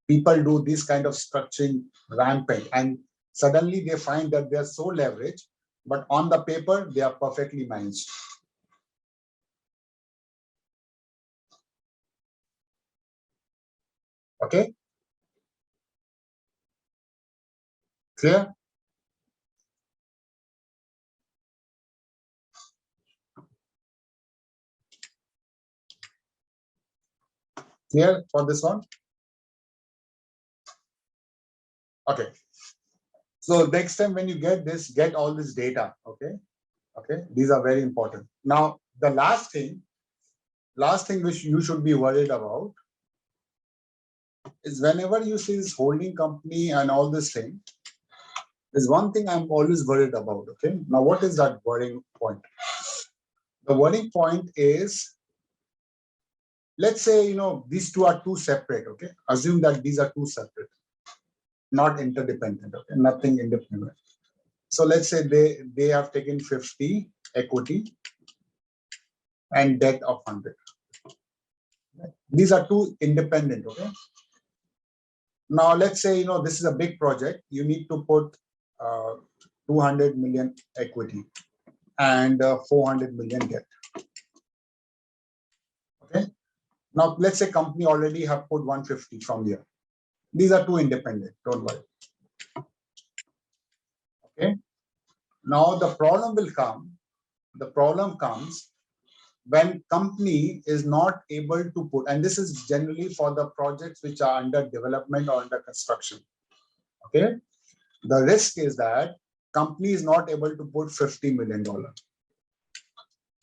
People do this kind of structuring rampant, and suddenly they find that they are so leveraged, but on the paper they are perfectly managed. Okay, clear? Clear for this one? Okay. So next time when you get this, get all this data. Okay. Okay. These are very important. Now, the last thing which you should be worried about is whenever you see this holding company and all this thing, there's one thing I'm always worried about. Okay. Now, what is that worrying point? The worrying point is, let's say, these two are two separate. Okay. Assume that these are two separate, not interdependent. Okay. Nothing independent. So let's say they have taken 50 equity and debt of 100. These are two independent. Okay. Now let's say this is a big project. You need to put 200 million equity and 400 million debt. Okay. Now let's say company already have put 150 from here. These are two independent. Don't worry. Okay. Now the problem will come. The problem comes when company is not able to put, and this is generally for the projects which are under development or under construction. Okay. The risk is that company is not able to put $50 million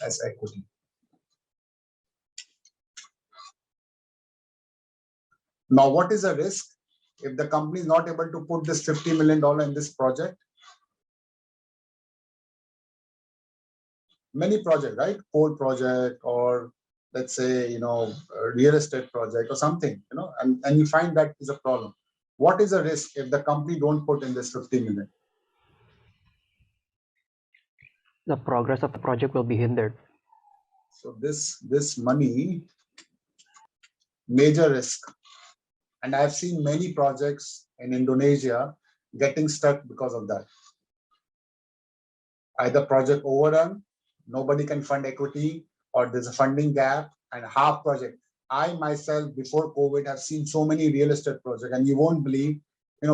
as equity. Now, what is the risk if the company is not able to put this $50 million in this project? Many projects, right? Coal project, or let's say, real estate project or something, and you find that is a problem. What is the risk if the company don't put in this 50 million? The progress of the project will be hindered. So this money, major risk. And I've seen many projects in Indonesia getting stuck because of that. Either project overrun, nobody can fund equity, or there's a funding gap and half project. I myself, before COVID, have seen so many real estate projects, and you won't believe,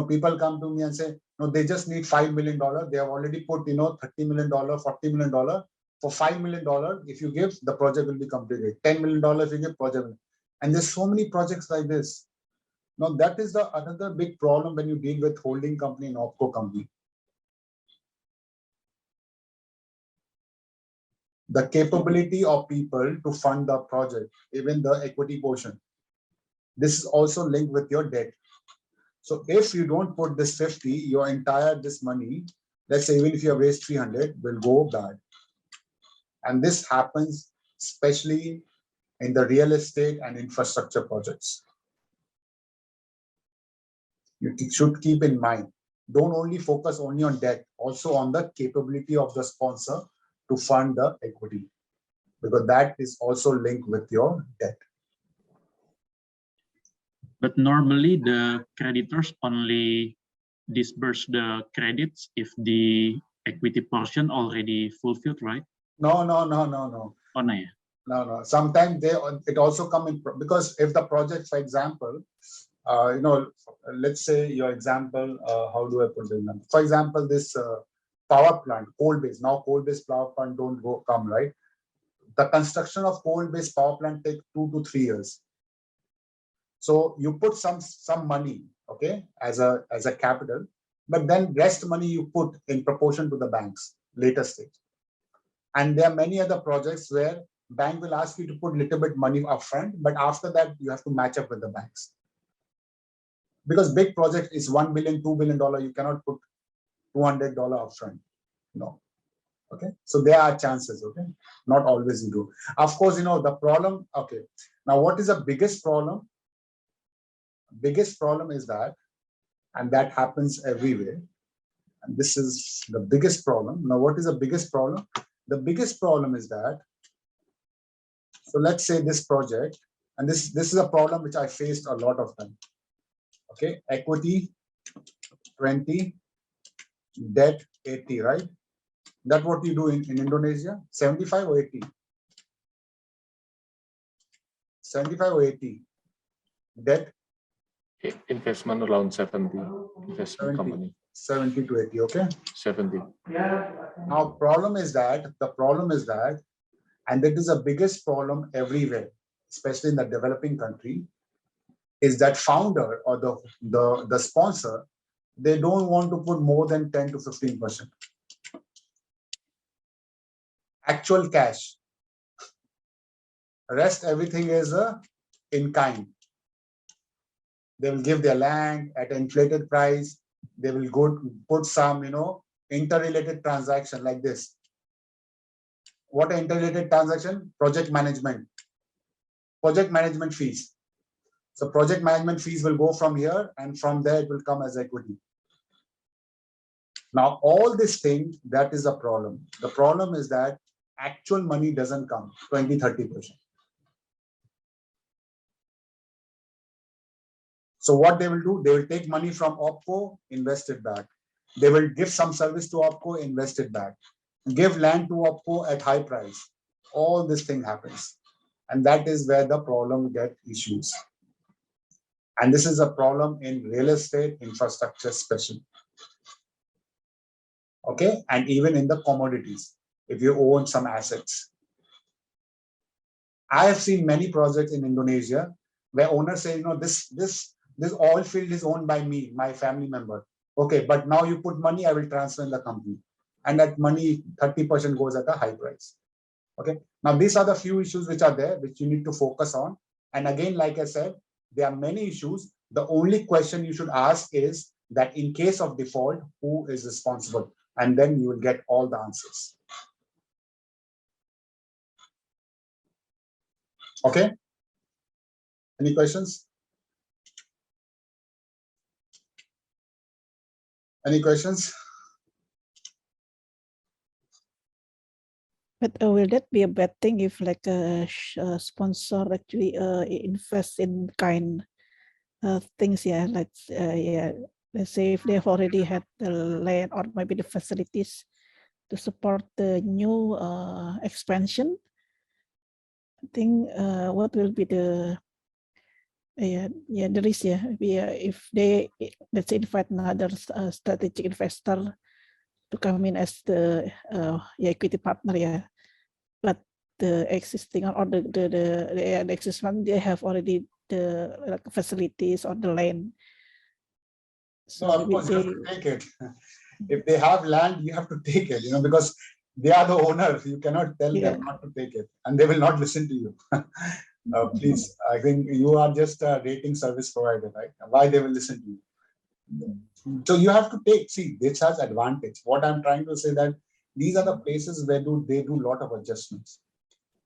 people come to me and say, no, they just need $5 million. They have already put, $30 million, $40 million. For $5 million, if you give, the project will be completed. $10 million if you give, project. And there's so many projects like this. Now, that is the another big problem when you deal with holding company and opco company. The capability of people to fund the project, even the equity portion. This is also linked with your debt. So if you don't put this 50, your entire this money, let's say even if you have raised 300, will go bad. And this happens especially in the real estate and infrastructure projects. You should keep in mind, don't only focus only on debt, also on the capability of the sponsor to fund the equity, because that is also linked with your debt. But normally the creditors only disburse the credits if the equity portion already fulfilled, right? No. Oh, no, yeah. No. Sometimes it also come in, because if the project, for example, let's say your example, how do I put it? For example, this power plant, coal-based. Now coal-based power plant don't come, right? The construction of coal-based power plant takes 2 to 3 years. So you put some money, okay, as a capital, but then rest money you put in proportion to the bank's later stage. And there are many other projects where bank will ask you to put little bit money upfront, but after that you have to match up with the banks. Because big project is $1 billion, $2 billion, you cannot put $200 upfront. No. Okay. So there are chances. Okay. Not always you do. Of course, the problem. Okay. Now, what is the biggest problem? Biggest problem is that, and that happens everywhere. And this is the biggest problem. Now, what is the biggest problem? The biggest problem is that, so let's say this project, and this is a problem which I faced a lot of time. Okay, equity 20, debt 80, right? That's what you do in Indonesia, 75 or 80? 75 or 80? Debt? Investment around 70, investment 70. company. 70 to 80, okay? 70. Now, the problem is that, and that is the biggest problem everywhere, especially in the developing country, is that founder or the sponsor, they don't want to put more than 10 to 15%. Actual cash. Rest everything is in kind. They will give their land at an inflated price. They will go put some, interrelated transaction like this. What an interrelated transaction? Project management. Project management fees. So project management fees will go from here, and from there it will come as equity. Now, all this thing, that is the problem. The problem is that actual money doesn't come, 20, 30%. So what they will do, they will take money from OPCO, invest it back. They will give some service to OPCO, invest it back. Give land to OPCO at high price. All this thing happens. And that is where the problem get issues. And this is a problem in real estate, infrastructure especially. Okay, and even in the commodities, if you own some assets. I have seen many projects in Indonesia where owners say, this oil field is owned by me, my family member. Okay, but now you put money, I will transfer in the company. And that money, 30% goes at a high price. Okay, now these are the few issues which are there, which you need to focus on. And again, like I said, there are many issues. The only question you should ask is that in case of default, who is responsible? And then you will get all the answers. Okay? Any questions? Any questions? But will that be a bad thing if like a sponsor actually invest in kind things? Yeah, like let's say if they've already had the land or maybe the facilities to support the new expansion. I think what will be the the risk? If they, let's say, invite another strategic investor to come in as the equity partner, but the existing or the existing one, they have already the facilities or the land. So no, of course you have to take it. If they have land, you have to take it, because they are the owner. You cannot tell them not to take it, and they will not listen to you. Please, I think you are just a rating service provider, right? Why they will listen to you? So you have to take, see, this has advantage. What I'm trying to say that these are the places where they do a lot of adjustments.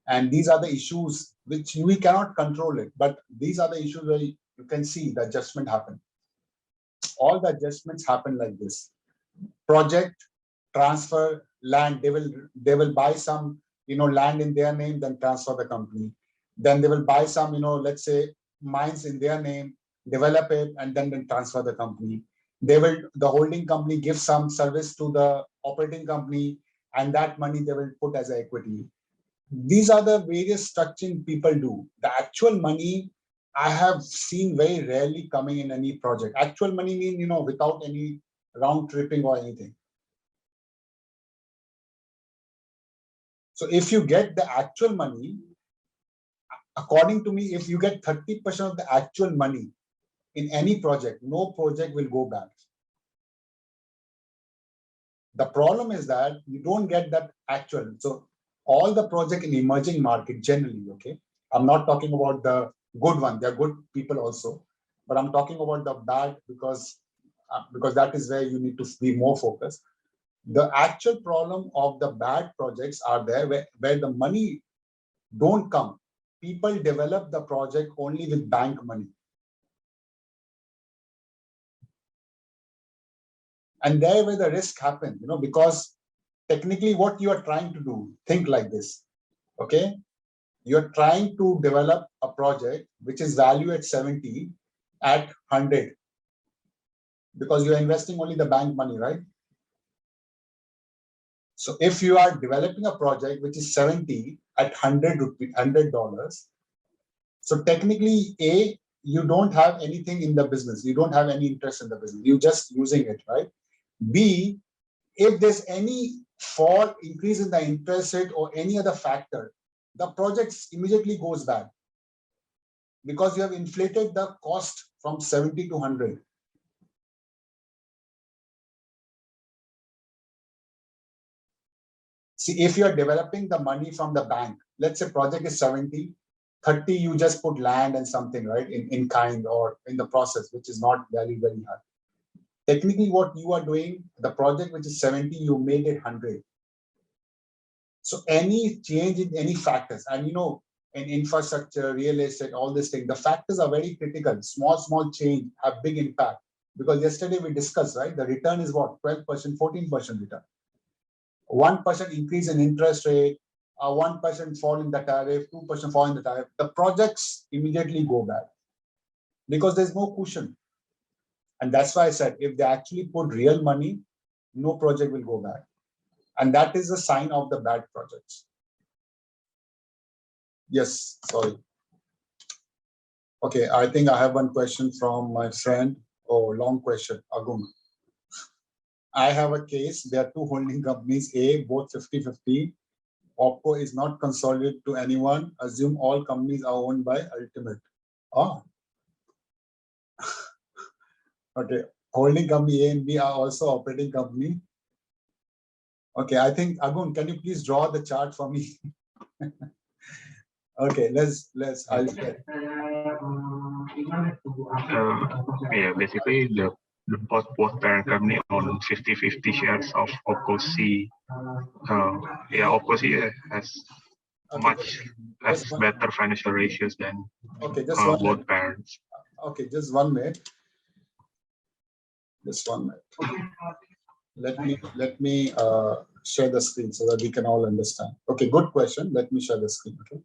And these are the issues which we cannot control it, but these are the issues where you can see the adjustment happen. All the adjustments happen like this. Project, transfer, land, they will buy some, land in their name, then transfer the company. Then they will buy some, let's say mines in their name, develop it, and then transfer the company. The holding company gives some service to the operating company, and that money they will put as equity. These are the various structuring people do. The actual money I have seen very rarely coming in any project. Actual money mean, without any round tripping or anything. So if you get the actual money, according to me, if you get 30% of the actual money in any project, no project will go bad. The problem is that you don't get that actual. So all the project in emerging market generally, okay, I'm not talking about the good one. They're good people also, but I'm talking about the bad because that is where you need to be more focused. The actual problem of the bad projects are there where the money don't come. People develop the project only with bank money. And there where the risk happens, because technically what you are trying to do, think like this, okay? You're trying to develop a project which is valued at 70 at 100 because you're investing only the bank money, right? So if you are developing a project which is 70 at $100, so technically you don't have anything in the business. You don't have any interest in the business. You're just using it, right? B, if there's any fall, increase in the interest rate or any other factor, the project immediately goes bad because you have inflated the cost from 70 to 100. See, if you are developing the money from the bank, let's say project is 70, 30, you just put land and something, right, in kind or in the process, which is not very, very high. Technically, what you are doing, the project which is 70, you made it 100. So any change in any factors, and in infrastructure, real estate, all these things, the factors are very critical. Small change have big impact. Because yesterday we discussed, right, the return is what, 12%, 14% return. 1% increase in interest rate, 1% fall in the tariff, 2% fall in the tariff, the projects immediately go bad because there's no cushion. And that's why I said, if they actually put real money, no project will go bad. And that is a sign of the bad projects. Yes, sorry. Okay, I think I have one question from my friend. Oh, long question, Agum. I have a case. There are two holding companies, A, both 50-50. OPCO is not consolidated to anyone. Assume all companies are owned by Ultimate. Ah. Okay. Holding company A and B are also operating company. Okay, I think, Agun, can you please draw the chart for me? Okay, I'll share. Yeah, basically both parent company own 50-50 shares of OPCO C. Yeah, OPCO C has better financial ratios than both parents. Okay, just 1 minute. Just 1 minute. Let me share the screen so that we can all understand. Okay, good question. Let me share the screen. Okay.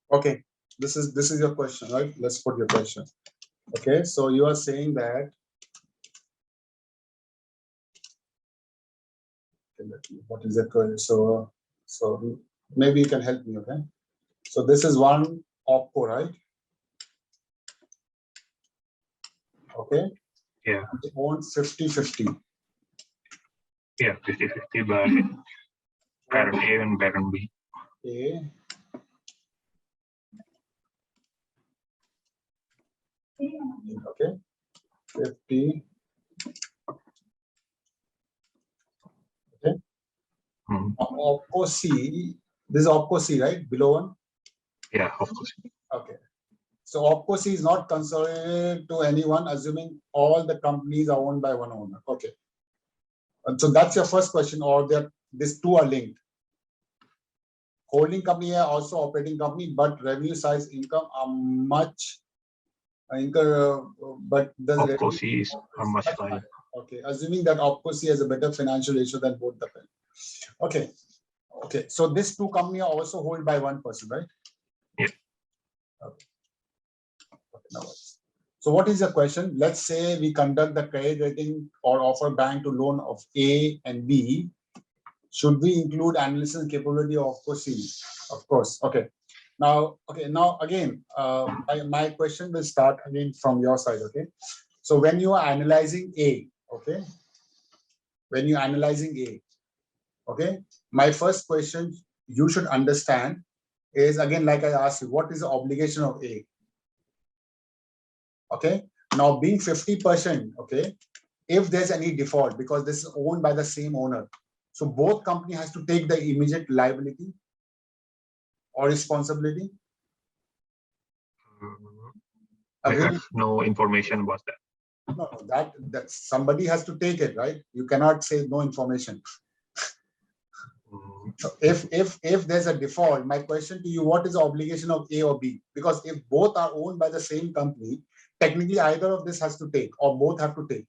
Okay, this is your question, right? Let's put your question. Okay, so you are saying that. What is it? So maybe you can help me. Okay, so this is one OPCO, right? Okay. Yeah. It owns 50-50. Yeah, 50-50 by parent A and parent B. A. Okay. 50. Okay. OPCO C. This is OPCO C, right? Below one. Yeah, of course. Okay. So OPCO C is not consolidated to anyone, assuming all the companies are owned by one owner. Okay. And so that's your first question, or these two are linked. Holding company are also operating company, but revenue size income are much. But the OPCO C is much higher. Okay, assuming that OPCO C has a better financial ratio than both the parent. Okay. Okay. So these two companies are also held by one person, right? Yeah. Okay. No worries. So what is the question? Let's say we conduct the credit rating or offer bank to loan of A and B. Should we include analysis capability? Of course, of course. Okay. Now, again, my question will start again from your side. Okay. So when you are analyzing A, okay, when you're analyzing A, okay, my first question you should understand is, again, like I asked you, what is the obligation of A? Okay. Now, being 50%, okay, if there's any default, because this is owned by the same owner, so both company has to take the immediate liability or responsibility. I Agree? have no information about that. No, that somebody has to take it, right? You cannot say no information. So if there's a default, my question to you, what is the obligation of A or B? Because if both are owned by the same company, technically either of this has to take, or both have to take.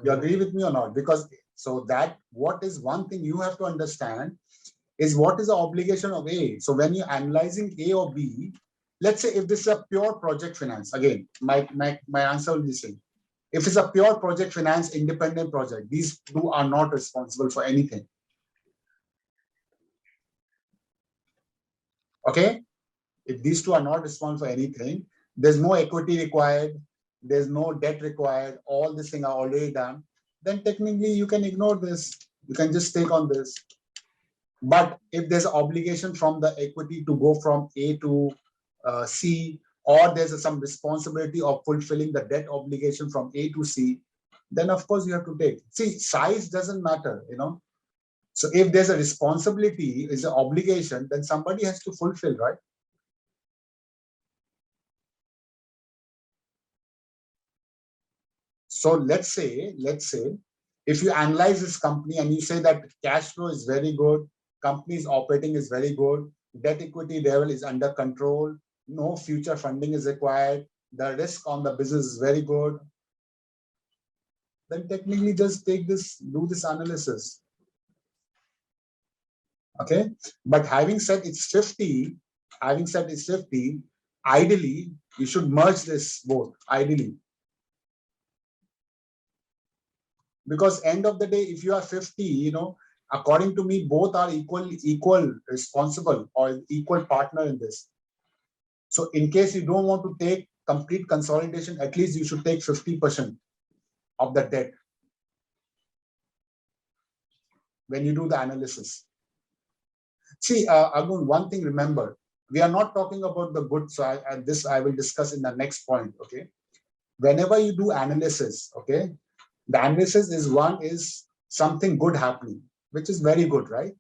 You agree with me or not? Because so that what is one thing you have to understand is what is the obligation of A. So when you're analyzing A or B, let's say if this is a pure project finance, again, my answer will be same. If it's a pure project finance independent project, these two are not responsible for anything. Okay? If these two are not responsible for anything, there's no equity required, there's no debt required, all these things are already done, then technically you can ignore this. You can just take on this. But if there's obligation from the equity to go from A to C, or there's some responsibility of fulfilling the debt obligation from A to C, then of course you have to take. See, size doesn't matter, you know. So if there's a responsibility, is an obligation, then somebody has to fulfill, right? So let's say, if you analyze this company and you say that cash flow is very good, company's operating is very good, debt equity level is under control, no future funding is required, the risk on the business is very good, then technically just take this, do this analysis. Okay. But having said it's 50, ideally, you should merge this both, ideally. Because end of the day, if you are 50, you know, according to me, both are equal responsible or equal partner in this. So in case you don't want to take complete consolidation, at least you should take 50% of the debt when you do the analysis. See, Argun, one thing remember, we are not talking about the good side, and this I will discuss in the next point, okay? Whenever you do analysis, okay, the analysis is something good happening, which is very good, right?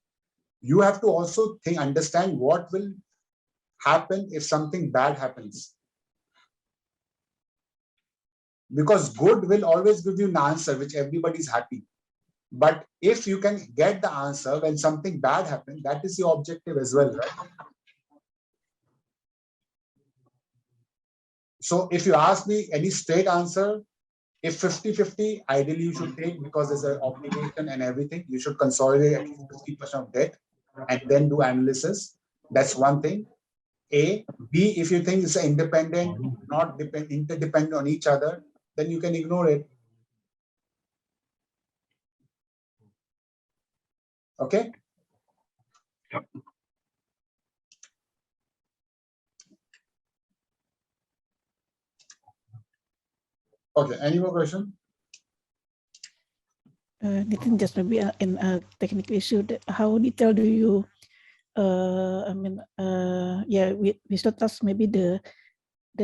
You have to also understand what will happen if something bad happens. Because good will always give you an answer which everybody's happy. But if you can get the answer when something bad happens, that is your objective as well, right? So if you ask me any straight answer, if 50-50, ideally you should take, because there's an obligation and everything, you should consolidate at least 50% of debt and then do analysis. That's one thing. A. B, if you think it's independent, not interdependent on each other, then you can ignore it. Okay? Yep. Okay, any more question? Nitin, just maybe in a technical issue, how detailed do you, yeah, we should touch maybe the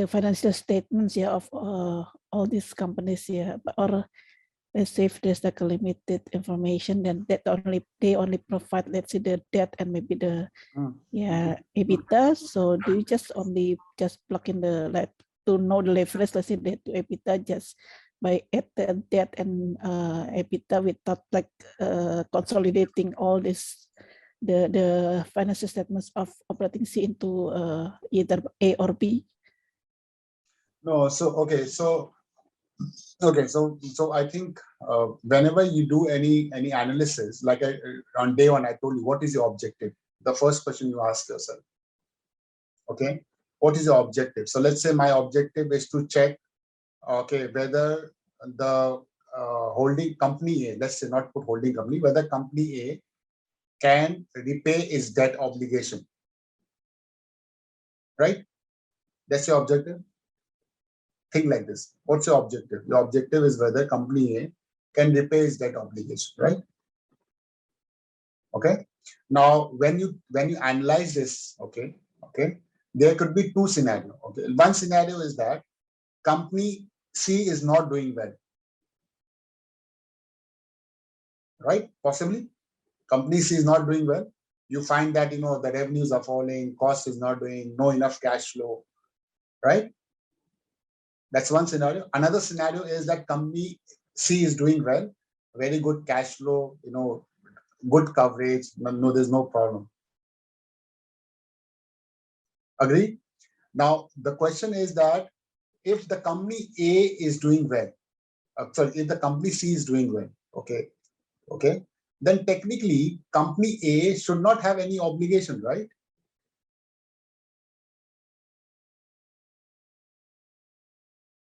financial statements, yeah, of all these companies, yeah, or let's say if there's like a limited information, then they only provide, let's say, the debt and maybe the EBITDA. So do you just plug in the, like, to know the leverage, let's say, debt to EBITDA, just by add the debt and EBITDA without like consolidating all this, the financial statements of operating C into either A or B? No, so I think whenever you do any analysis, like on day one, I told you, what is your objective? The first question you ask yourself. Okay, what is your objective? So let's say my objective is to check okay, whether the holding company A, let's say not put holding company, whether company A can repay its debt obligation, right? That's your objective. Think like this. What's your objective? Your objective is whether company A can repay its debt obligation, right? Okay. Now, when you analyze this, okay, there could be two scenarios. Okay, one scenario is that company C is not doing well, right? Possibly, company C is not doing well. You find that the revenues are falling, cost is not doing, no enough cash flow, right? That's one scenario. Another scenario is that company C is doing well, very good cash flow, good coverage. No, there's no problem. Agree? Now, the question is that if the company A is doing well, sorry, if the company C is doing well, okay, then technically company A should not have any obligation, right?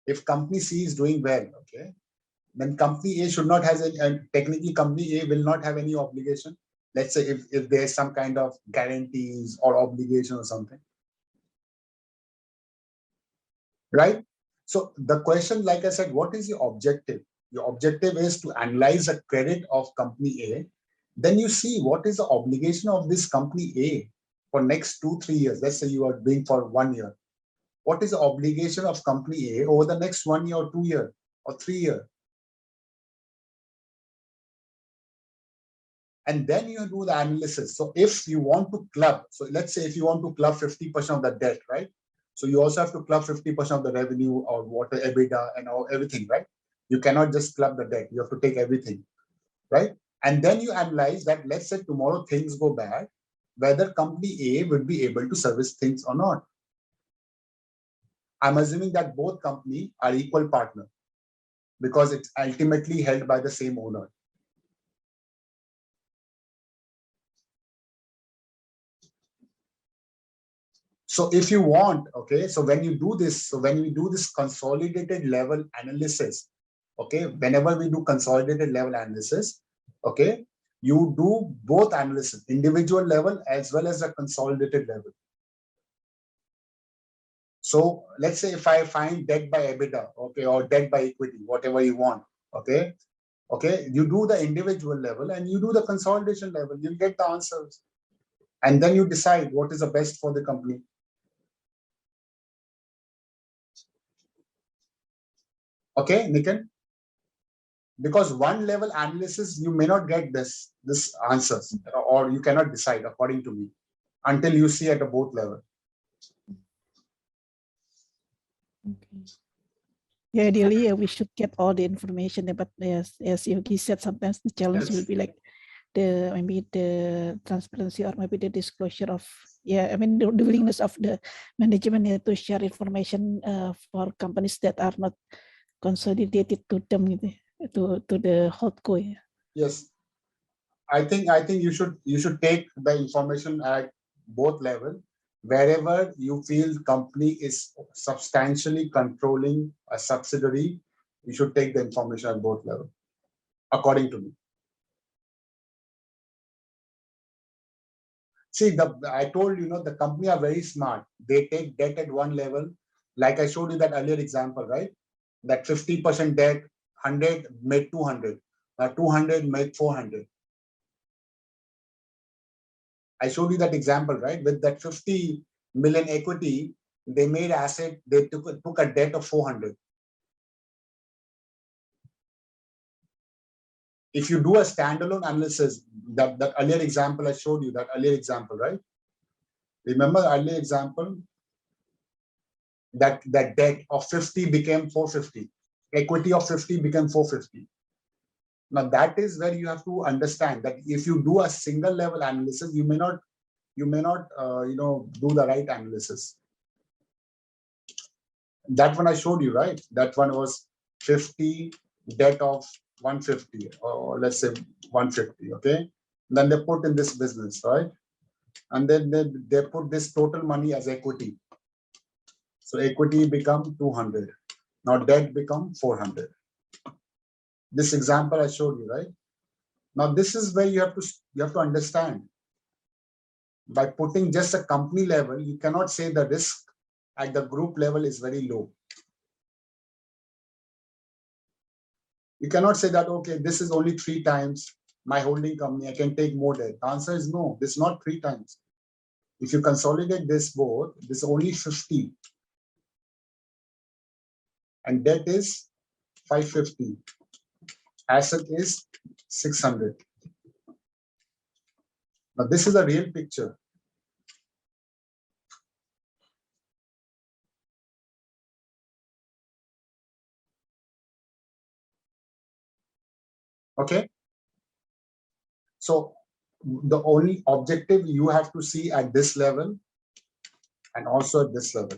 If company C is doing well, okay, then company A should not have any, and technically company A will not have any obligation. Let's say if there's some kind of guarantees or obligation or something, right? So the question, like I said, what is your objective? Your objective is to analyze the credit of company A. Then you see what is the obligation of this company A for next 2-3 years. Let's say you are doing for 1 year. What is the obligation of company A over the next 1 year or 2 year or 3 year? And then you do the analysis. So if you want to club, so let's say if you want to club 50% of the debt, right? So you also have to club 50% of the revenue or water, EBITDA and all everything, right? You cannot just club the debt. You have to take everything, right? And then you analyze that, let's say tomorrow things go bad, whether company A would be able to service things or not. I'm assuming that both companies are equal partner because it's ultimately held by the same owner. So if you want, okay, so when you do this, so when we do this consolidated level analysis, okay, whenever we do consolidated level analysis, okay, you do both analysis, individual level as well as a consolidated level. So let's say if I find debt by EBITDA, okay, or debt by equity, whatever you want, okay, you do the individual level and you do the consolidation level, you'll get the answers. And then you decide what is the best for the company. Okay, Nikan? Because one level analysis, you may not get this answers, or you cannot decide according to me until you see at a both level. Okay. Yeah, ideally, we should get all the information. But yes, as Yogi said, sometimes the challenge will be like maybe the transparency or maybe the disclosure of the willingness of the management to share information for companies that are not consolidated to them, to the holdco. Yeah. Yes, I think you should take the information at both level. Wherever you feel company is substantially controlling a subsidiary, you should take the information at both level, according to me. See, I told you, the company are very smart. They take debt at one level. Like I showed you that earlier example, right? That 50% debt, 100 made 200. 200 made 400. I showed you that example, right? With that 50 million equity, they made asset, they took a debt of 400. If you do a standalone analysis, that earlier example I showed you, that earlier example, right? Remember the earlier example? That debt of 50 became 450. Equity of 50 became 450. Now that is where you have to understand that if you do a single level analysis, you may not do the right analysis. That one I showed you, right? That one was 50 debt of 150, or let's say 150. Okay, then they put in this business, right? And then they put this total money as equity. So equity become 200. Now debt become 400. This example I showed you, right? Now this is where you have to understand. By putting just a company level, you cannot say the risk at the group level is very low. You cannot say that, okay, this is only 3 times my holding company, I can take more debt. The answer is no, this is not 3 times. If you consolidate this both, this is only 50. And debt is 550. Asset is 600. Now this is a real picture. Okay. So the only objective you have to see at this level and also at this level.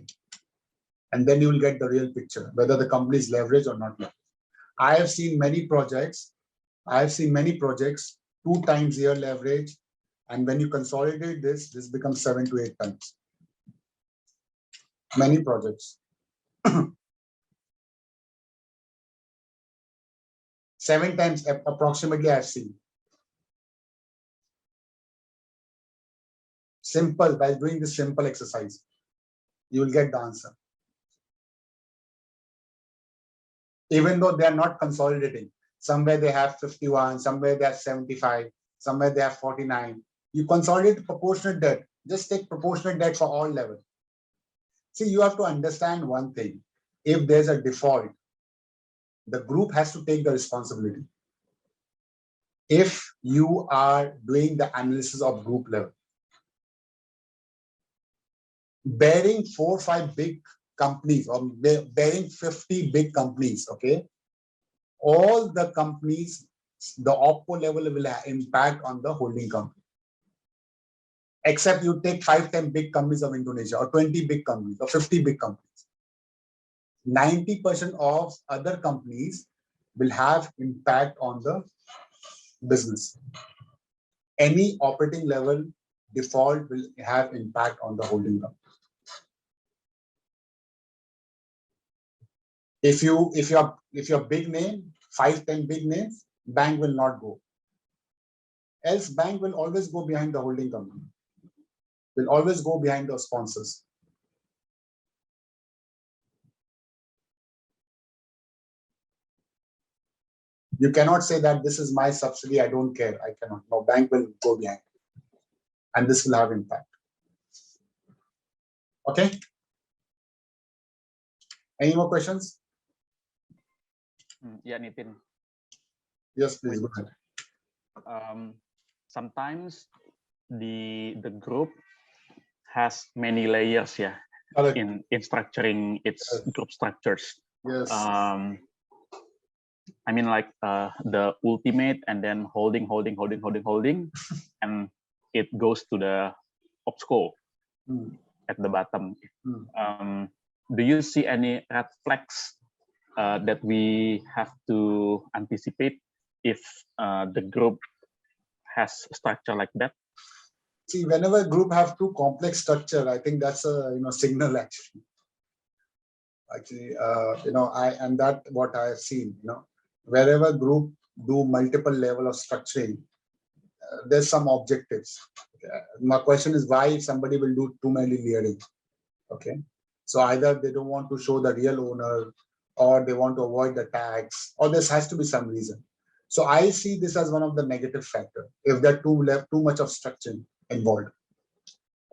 And then you will get the real picture, whether the company is leveraged or not leveraged. I have seen many projects. 2 times year leverage. And when you consolidate this becomes 7 to 8 times. Many projects. 7 times approximately I've seen. Simple, by doing this simple exercise, you will get the answer. Even though they are not consolidating, somewhere they have 51, somewhere they have 75, somewhere they have 49. You consolidate proportionate debt. Just take proportionate debt for all levels. See, you have to understand one thing. If there's a default, the group has to take the responsibility. If you are doing the analysis of group level, bearing 4 or 5 big companies or bearing 50 big companies, okay, all the companies, the OpCo level will impact on the holding company. Except you take 5, 10 big companies of Indonesia or 20 big companies or 50 big companies. 90% of other companies will have impact on the business. Any operating level default will have impact on the holding company. If you're big name, 5, 10 big names, bank will not go. Else bank will always go behind the holding company. Will always go behind the sponsors. You cannot say that this is my subsidy, I don't care, I cannot. No, bank will go behind. And this will have impact. Okay? Any more questions? Yeah, Nitin. Yes, please go ahead. Sometimes the group has many layers, yeah, in structuring its group structures. Yes. I mean, like the ultimate and then holding, and it goes to the OpCo at the bottom. Do you see any red flags that we have to anticipate if the group has a structure like that? See, whenever a group have too complex structure, I think that's a signal actually. And that what I have seen. Wherever group do multiple level of structuring, there's some objectives. My question is why somebody will do too many layering. Okay, so either they don't want to show the real owner, or they want to avoid the tax, or this has to be some reason. So I see this as one of the negative factor if there too much of structuring involved.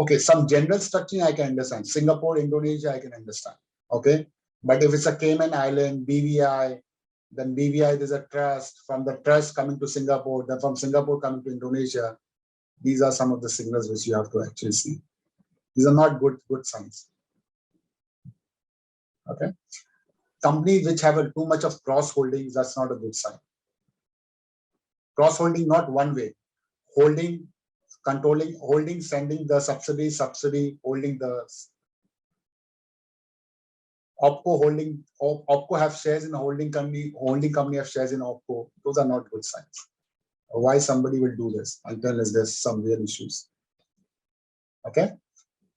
Okay, some general structuring I can understand. Singapore, Indonesia, I can understand. Okay, but if it's a Cayman Island, BVI, then BVI there's a trust, from the trust coming to Singapore, then from Singapore coming to Indonesia. These are some of the signals which you have to actually see. These are not good signs. Okay, companies which have too much of cross holdings, that's not a good sign. Cross holding, not one way, holding, controlling, holding, sending the subsidy, holding the OpCo holding, OpCo have shares in a holding company have shares in OpCo. Those are not good signs. Why somebody will do this unless there's some real issues. Okay.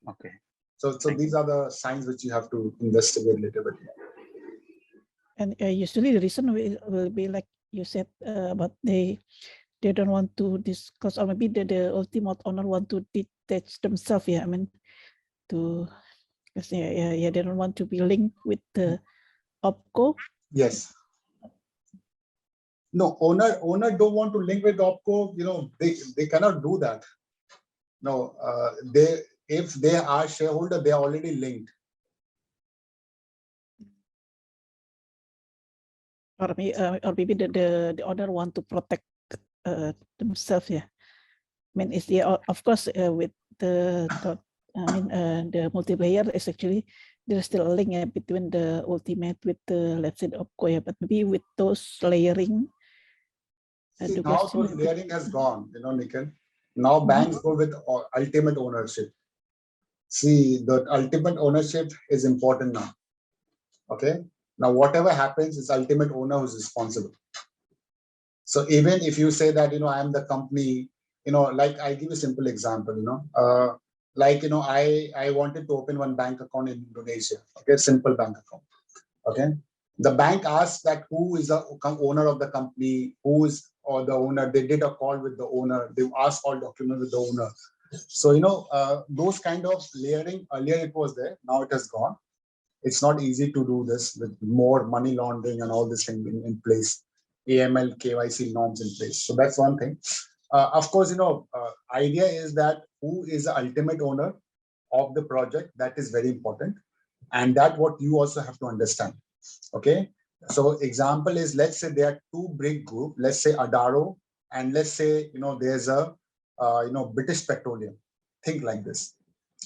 Okay. So these are the signs which you have to investigate a little bit. And usually the reason will be like you said, but they don't want to discuss, or maybe the ultimate owner want to detach themselves. Yeah, I mean, to because they don't want to be linked with the OPCO. Yes. No, owner don't want to link with OPCO. They cannot do that. No, if they are shareholder, they are already linked. Or maybe the owner want to protect themselves. Yeah, I mean, it's of course with the multiplayer is actually there's still a link between the ultimate with the, let's say, the OPCO. Yeah, but maybe with those layering. See, now those layering has gone. Nikhil. Now banks go with ultimate ownership. See, the ultimate ownership is important now. Okay. Now, whatever happens, is ultimate owner who's responsible. So even if you say that, I am the company, like I give you a simple example, I wanted to open one bank account in Indonesia. Okay, simple bank account. Okay. The bank asked that who is the owner of the company, who is or the owner. They did a call with the owner. They asked all documents with the owner. So, those kind of layering, earlier it was there, now it has gone. It's not easy to do this with more money laundering and all this thing in place, AML, KYC norms in place. So that's one thing. Of course, idea is that who is the ultimate owner of the project, that is very important. And that what you also have to understand. Okay. So example is, let's say there are two big group, let's say Adaro, and let's say, there's a, British Petroleum. Think like this.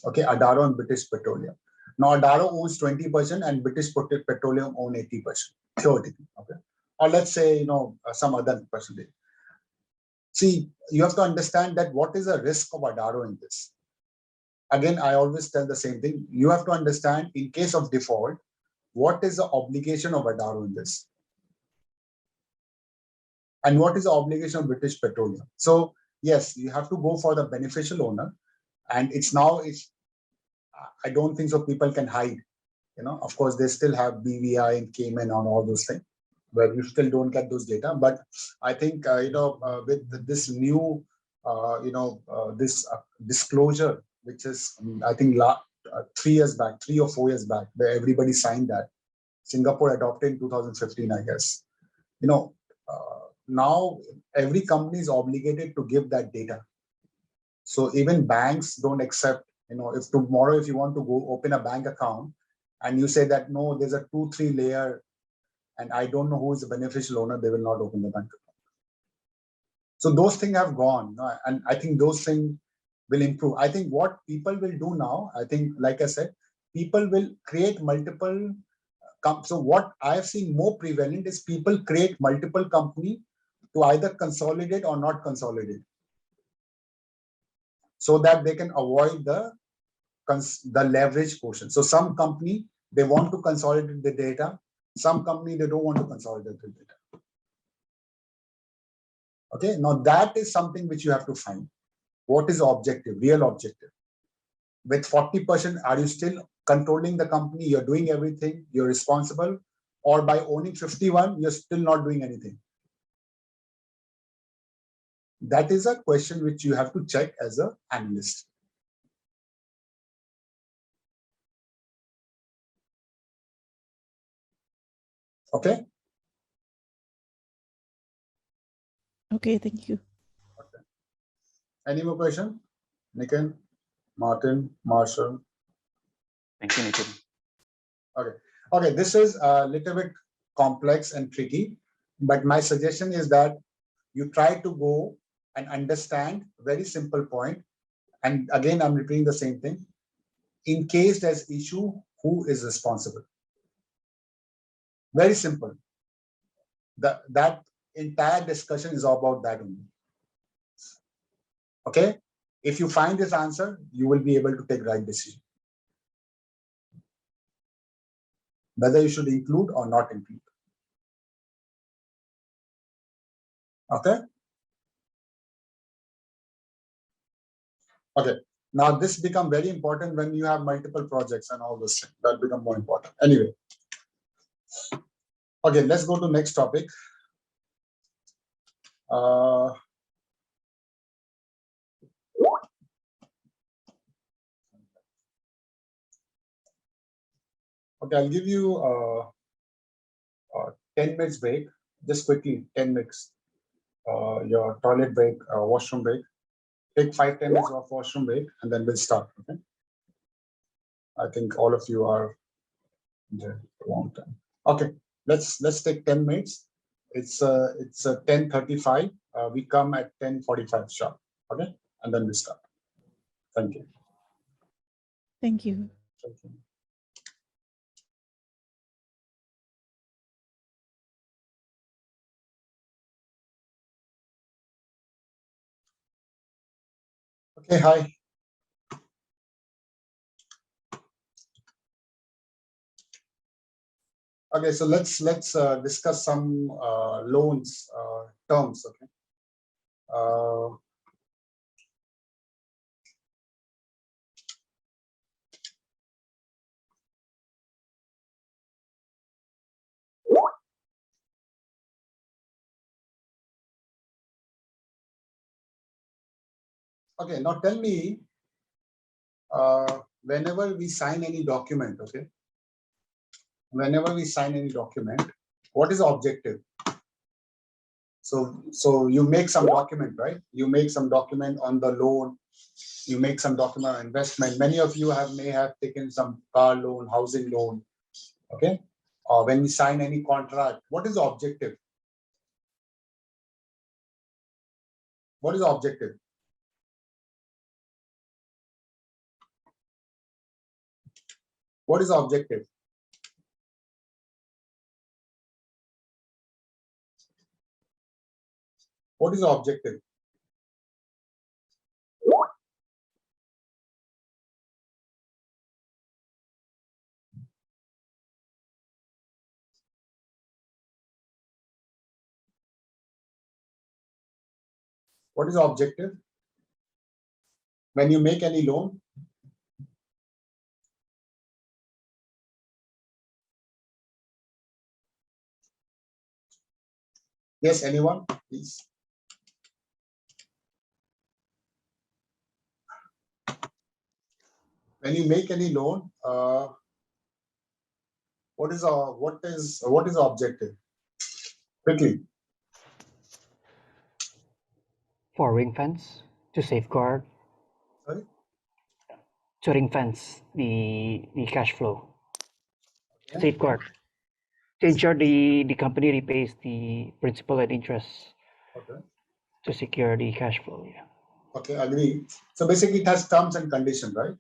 Okay. Adaro and British Petroleum. Now Adaro owns 20% and British Petroleum own 80%, theoretically. Okay. Or let's say, some other percentage. See, you have to understand that what is the risk of Adaro in this. Again, I always tell the same thing. You have to understand, in case of default, what is the obligation of Adaro in this? And what is the obligation of British Petroleum? So yes, you have to go for the beneficial owner. And I don't think so people can hide. Of course, they still have BVI and Cayman and all those things, where you still don't get those data. But I think, with this new, this disclosure, which is, I think, 3 or 4 years back, where everybody signed that. Singapore adopted in 2015, I guess. Now every company is obligated to give that data. So even banks don't accept, if tomorrow, if you want to go open a bank account and you say that, no, there's a 2-3 layer and I don't know who is the beneficial owner, they will not open the bank account. So those things have gone, and I think those things will improve. I think what people will do now, I think, like I said, people will create multiple. So what I have seen more prevalent is people create multiple companies to either consolidate or not consolidate, so that they can avoid the leverage portion. So some company, they want to consolidate the data. Some company, they don't want to consolidate the data. Okay, now that is something which you have to find. What is the objective, real objective? With 40%, are you still controlling the company? You're doing everything, you're responsible, or by owning 51, you're still not doing anything? That is a question which you have to check as an analyst. Okay. Okay, thank you. Okay. Any more question? Nikhil, Martin, Marshall. Thank you, Nikhil. Okay. Okay. This is a little bit complex and tricky, but my suggestion is that you try to go and understand very simple point. And again, I'm repeating the same thing. In case there's issue, who is responsible? Very simple. That entire discussion is about that only. Okay. If you find this answer, you will be able to take right decision, whether you should include or not include. Okay. Okay. Now this become very important when you have multiple projects and all those things. That become more important. Anyway. Okay, let's go to next topic. Okay, I'll give you 10 minutes break, just quickly, 10 minutes. Your toilet break, washroom break. Take 5-10 minutes of washroom break, and then we'll start. Okay. I think all of you are there for a long time. Okay, let's take 10 minutes. It's 10:35. We come at 10:45 sharp. Okay, and then we start. Thank you. Thank you. Thank you. Okay, hi. Okay, so let's discuss some loans terms. Okay. Okay, now tell me, whenever we sign any document, okay, whenever we sign any document, what is the objective? So you make some document, right? You make some document on the loan, you make some document on investment. Many of you may have taken some car loan, housing loan, okay? Or when we sign any contract, what is the objective? What is the objective? What is the objective? What is the objective? What is the objective? When you make any loan, yes, anyone, please. When you make any loan, what is the objective? Quickly. For ring fence to safeguard. Sorry? To ring fence the cash flow. To safeguard. To ensure the company repays the principal and interest. Okay. To secure the cash flow. Yeah. Okay, agree. So basically, it has terms and conditions, right?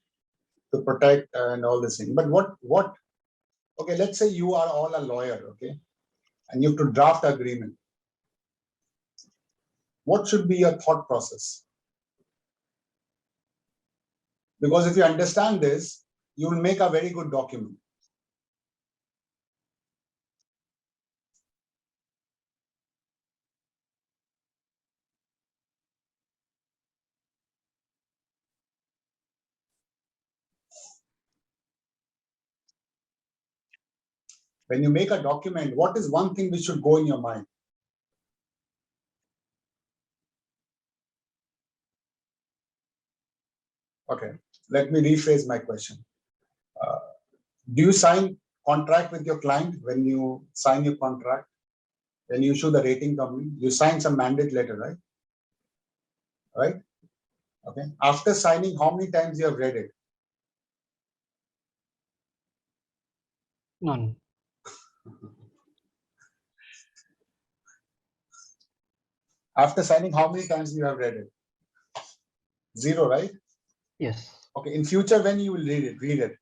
To protect and all this thing. But what? Okay, let's say you are all a lawyer, okay, and you have to draft agreement. What should be your thought process? Because if you understand this, you will make a very good document. When you make a document, what is one thing which should go in your mind? Okay, let me rephrase my question. Do you sign contract with your client? When you sign your contract, when you issue the rating company, you sign some mandate letter, right? Right? Okay. After signing, how many times you have read it? None. After signing, how many times you have read it? 0, right? Yes. Okay. In future, when you will read it?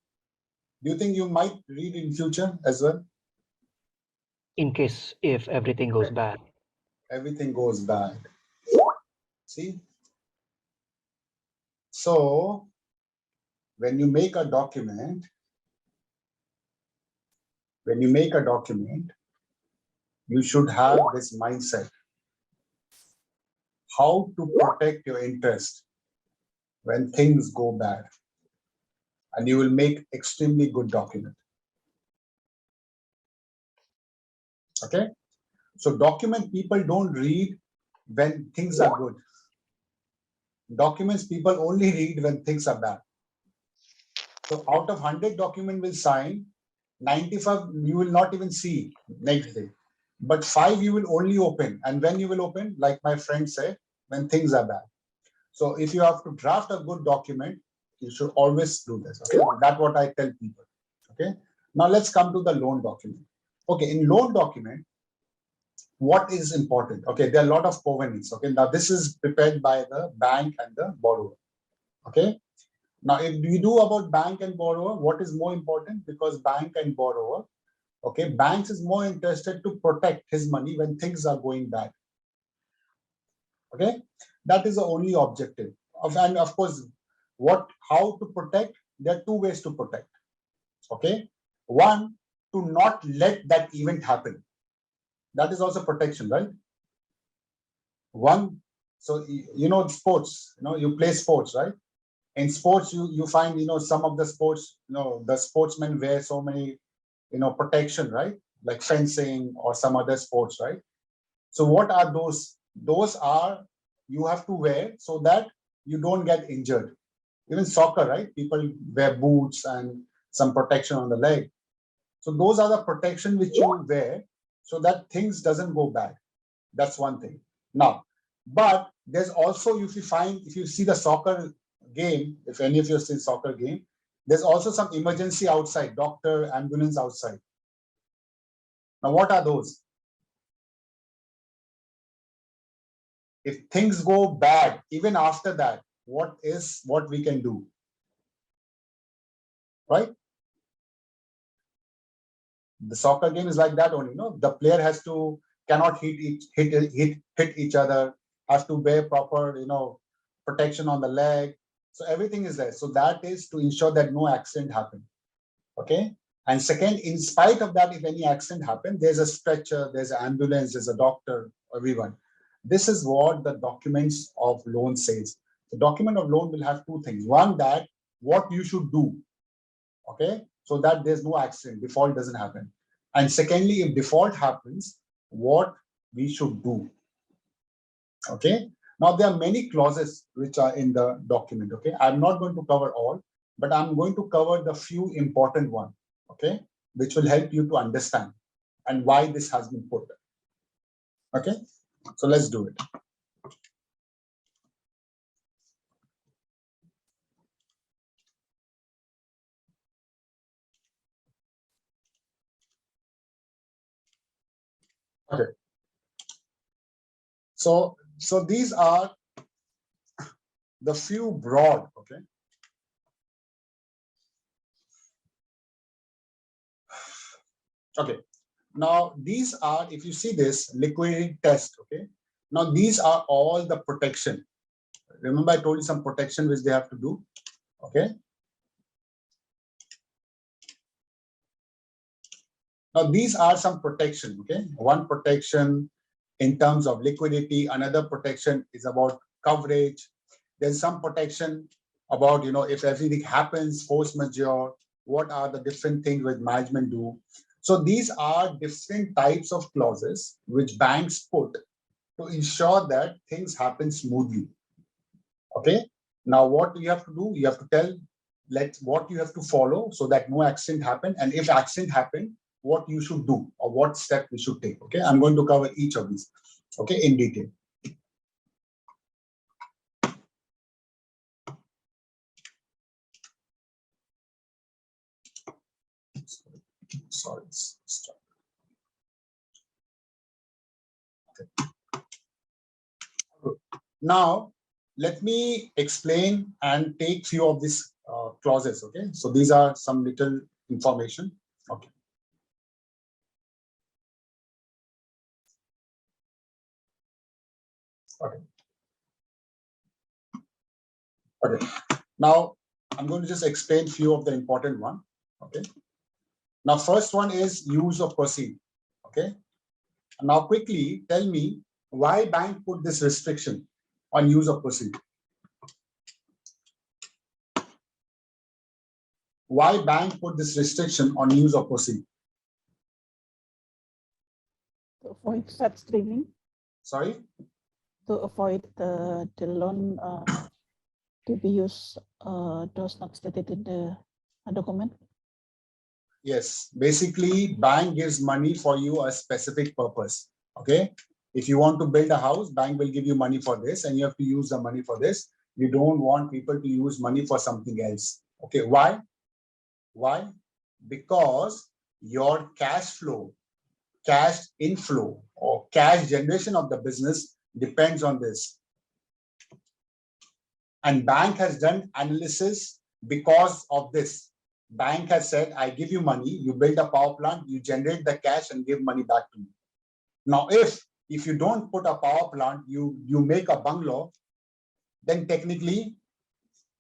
Do you think you might read in future as well? In case if everything goes bad. Everything goes bad. See? So, when you make a document, you should have this mindset. How to protect your interest when things go bad. And you will make extremely good document. Okay. So document people don't read when things are good. Documents people only read when things are bad. So out of 100 document will sign, 95 you will not even see next day. But 5 you will only open. And when you will open, like my friend said, when things are bad. So if you have to draft a good document, you should always do this. Okay, that's what I tell people. Okay, now let's come to the loan document. Okay, in loan document, what is important? Okay, there are a lot of covenants. Okay, now this is prepared by the bank and the borrower. Okay, now if we do about bank and borrower, what is more important? Because bank and borrower, okay, banks is more interested to protect his money when things are going bad. Okay, that is the only objective. And of course, how to protect? There are two ways to protect. Okay, one, to not let that event happen. That is also protection, right? One, so sports, you play sports, right? In sports, you find some of the sports, the sportsmen wear so many protection, right? Like fencing or some other sports, right? So what are those? Those are you have to wear so that you don't get injured. Even soccer, right? People wear boots and some protection on the leg. So those are the protection which you wear so that things doesn't go bad. That's one thing. Now, but there's also, if you see the soccer game, if any of you have seen soccer game, there's also some emergency outside, doctor, ambulance outside. Now, what are those? If things go bad, even after that, what we can do? Right? The soccer game is like that only, the player cannot hit each other, has to wear proper, protection on the leg. So everything is there. So that is to ensure that no accident happen. Okay. And second, in spite of that, if any accident happen, there's a stretcher, there's an ambulance, there's a doctor, everyone. This is what the documents of loan says. The document of loan will have two things. One, that what you should do. Okay, so that there's no accident, default doesn't happen. And secondly, if default happens, what we should do. Okay, now there are many clauses which are in the document. Okay, I'm not going to cover all, but I'm going to cover the few important ones. Okay, which will help you to understand and why this has been put. Okay, so let's do it. Okay, so these are the few broad. Okay, okay. Now, these are, if you see this, liquidity test, okay? Now, these are all the protection. Remember, I told you some protection which they have to do, okay? Now, these are some protection, okay? One protection in terms of liquidity, another protection is about coverage. There's some protection about, if everything happens, force majeure, what are the different things which management do. So these are different types of clauses which banks put to ensure that things happen smoothly. Okay. Now, what you have to do, you have to tell what you have to follow so that no accident happen. And if accident happen, what you should do or what step we should take. Okay. I'm going to cover each of these, okay, in detail. Sorry. Stop. Okay. Now, let me explain and take few of these clauses. Okay. So these are some little information. Okay. Okay. Okay. Now, I'm going to just explain few of the important one. Okay. Now, first one is use of proceed. Okay. Now, quickly tell me why bank put this restriction on use of proceed. Why bank put this restriction on use of proceed? to avoid such streaming, Sorry? to avoid the loan to be used those not stated in the document. Yes, basically bank gives money for you a specific purpose. Okay. If you want to build a house, bank will give you money for this and you have to use the money for this. You don't want people to use money for something else. Okay. Why? Why? Because your cash flow, cash inflow or cash generation of the business depends on this. And bank has done analysis because of this. Bank has said, I give you money, you build a power plant, you generate the cash and give money back to me. Now, if you don't put a power plant, you make a bungalow, then technically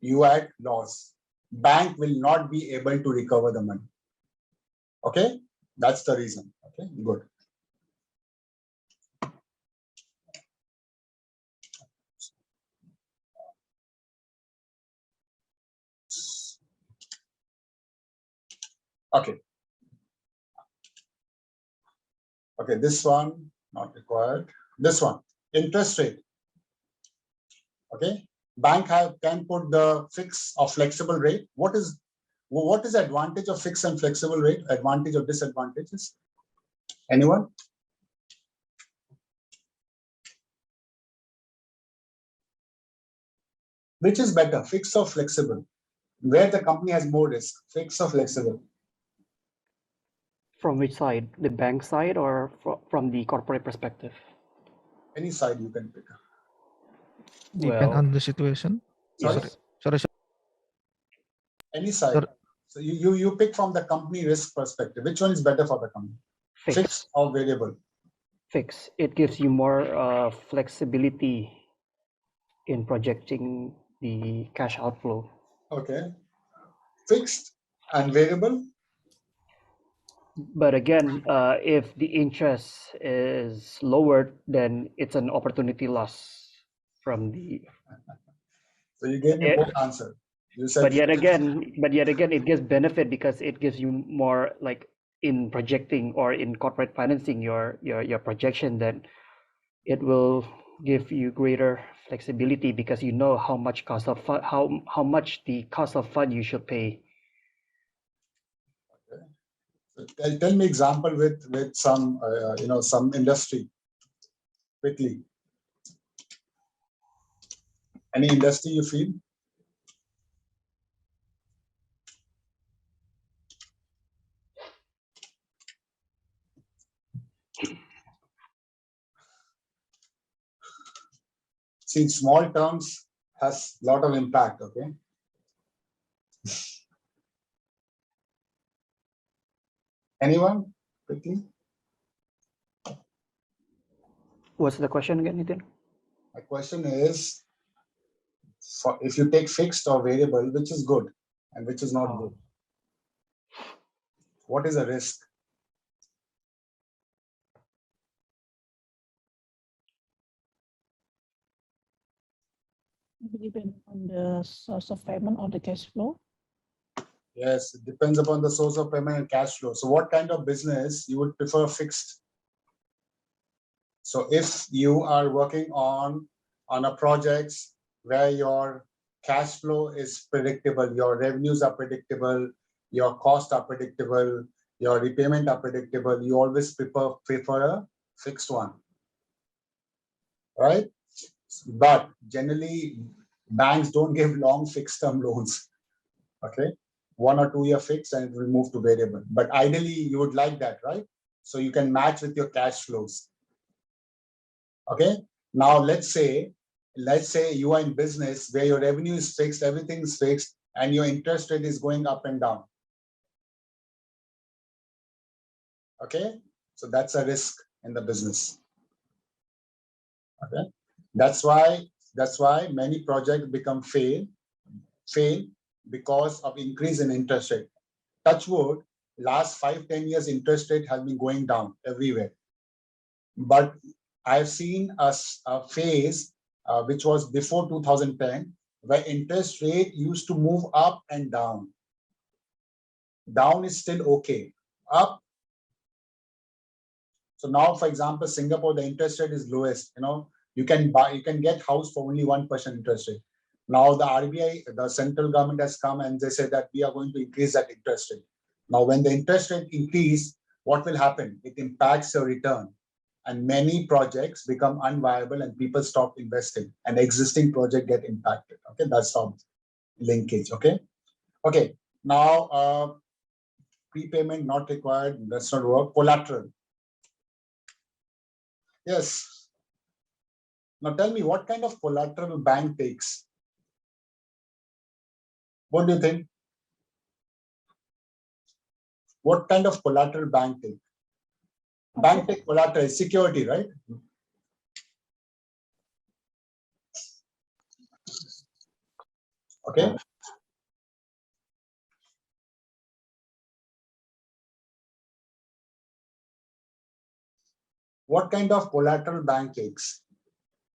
you are at loss. Bank will not be able to recover the money. Okay, that's the reason. Okay, good. Okay. Okay, this one not required. This one, interest rate. Okay, bank can put the fixed or flexible rate. What is the advantage of fixed and flexible rate? Advantage or disadvantages? Anyone? Which is better, fixed or flexible? Where the company has more risk, fixed or flexible? From which side? The bank side or from the corporate perspective? Any side you can pick. Depend Well, on the situation. Sorry? Sorry. Any side. Sir. So you pick from the company risk perspective. Which one is better for the company? Fixed or variable? Fixed. It gives you more flexibility in projecting the cash outflow. Okay. Fixed and variable? But again, if the interest is lowered, then it's an opportunity loss from the. So you gave me both answer. You said. But yet again, it gives benefit because it gives you more like in projecting or in corporate financing your projection. That it will give you greater flexibility because you know how much cost of fund, how much the cost of fund you should pay. Tell me example with some some industry quickly. Any industry you feel? See, small terms has a lot of impact. Okay. Anyone quickly? What's the question again, Nitin? My question is, if you take fixed or variable, which is good and which is not good? What is the risk? Depend on the source of payment or the cash flow. Yes, it depends upon the source of payment and cash flow. So what kind of business you would prefer fixed? So if you are working on a project where your cash flow is predictable, your revenues are predictable, your costs are predictable, your repayment are predictable, you always prefer a fixed one, right? But generally, banks don't give long fixed term loans. Okay, 1 or 2 year fixed and it will move to variable. But ideally, you would like that, right? So you can match with your cash flows. Okay. Now let's say you are in business where your revenue is fixed, everything is fixed, and your interest rate is going up and down. Okay, so that's a risk in the business. Okay, that's why many projects become fail because of increase in interest rate. Touch wood, last 5-10 years interest rate has been going down everywhere. But I've seen a phase which was before 2010 where interest rate used to move up and down. Down is still okay. Up, So now, for example, Singapore, the interest rate is lowest. You can get house for only 1% interest rate. Now the RBI, the central government has come and they said that we are going to increase that interest rate. Now, when the interest rate increase, what will happen? It impacts your return, and many projects become unviable and people stop investing, and existing project get impacted. Okay, that's how linkage. Okay. Now, prepayment not required. That's not work. Collateral. Yes. Now tell me, what kind of collateral bank takes? What do you think? What kind of collateral bank take? Bank take collateral, security, right? Okay. What kind of collateral bank takes?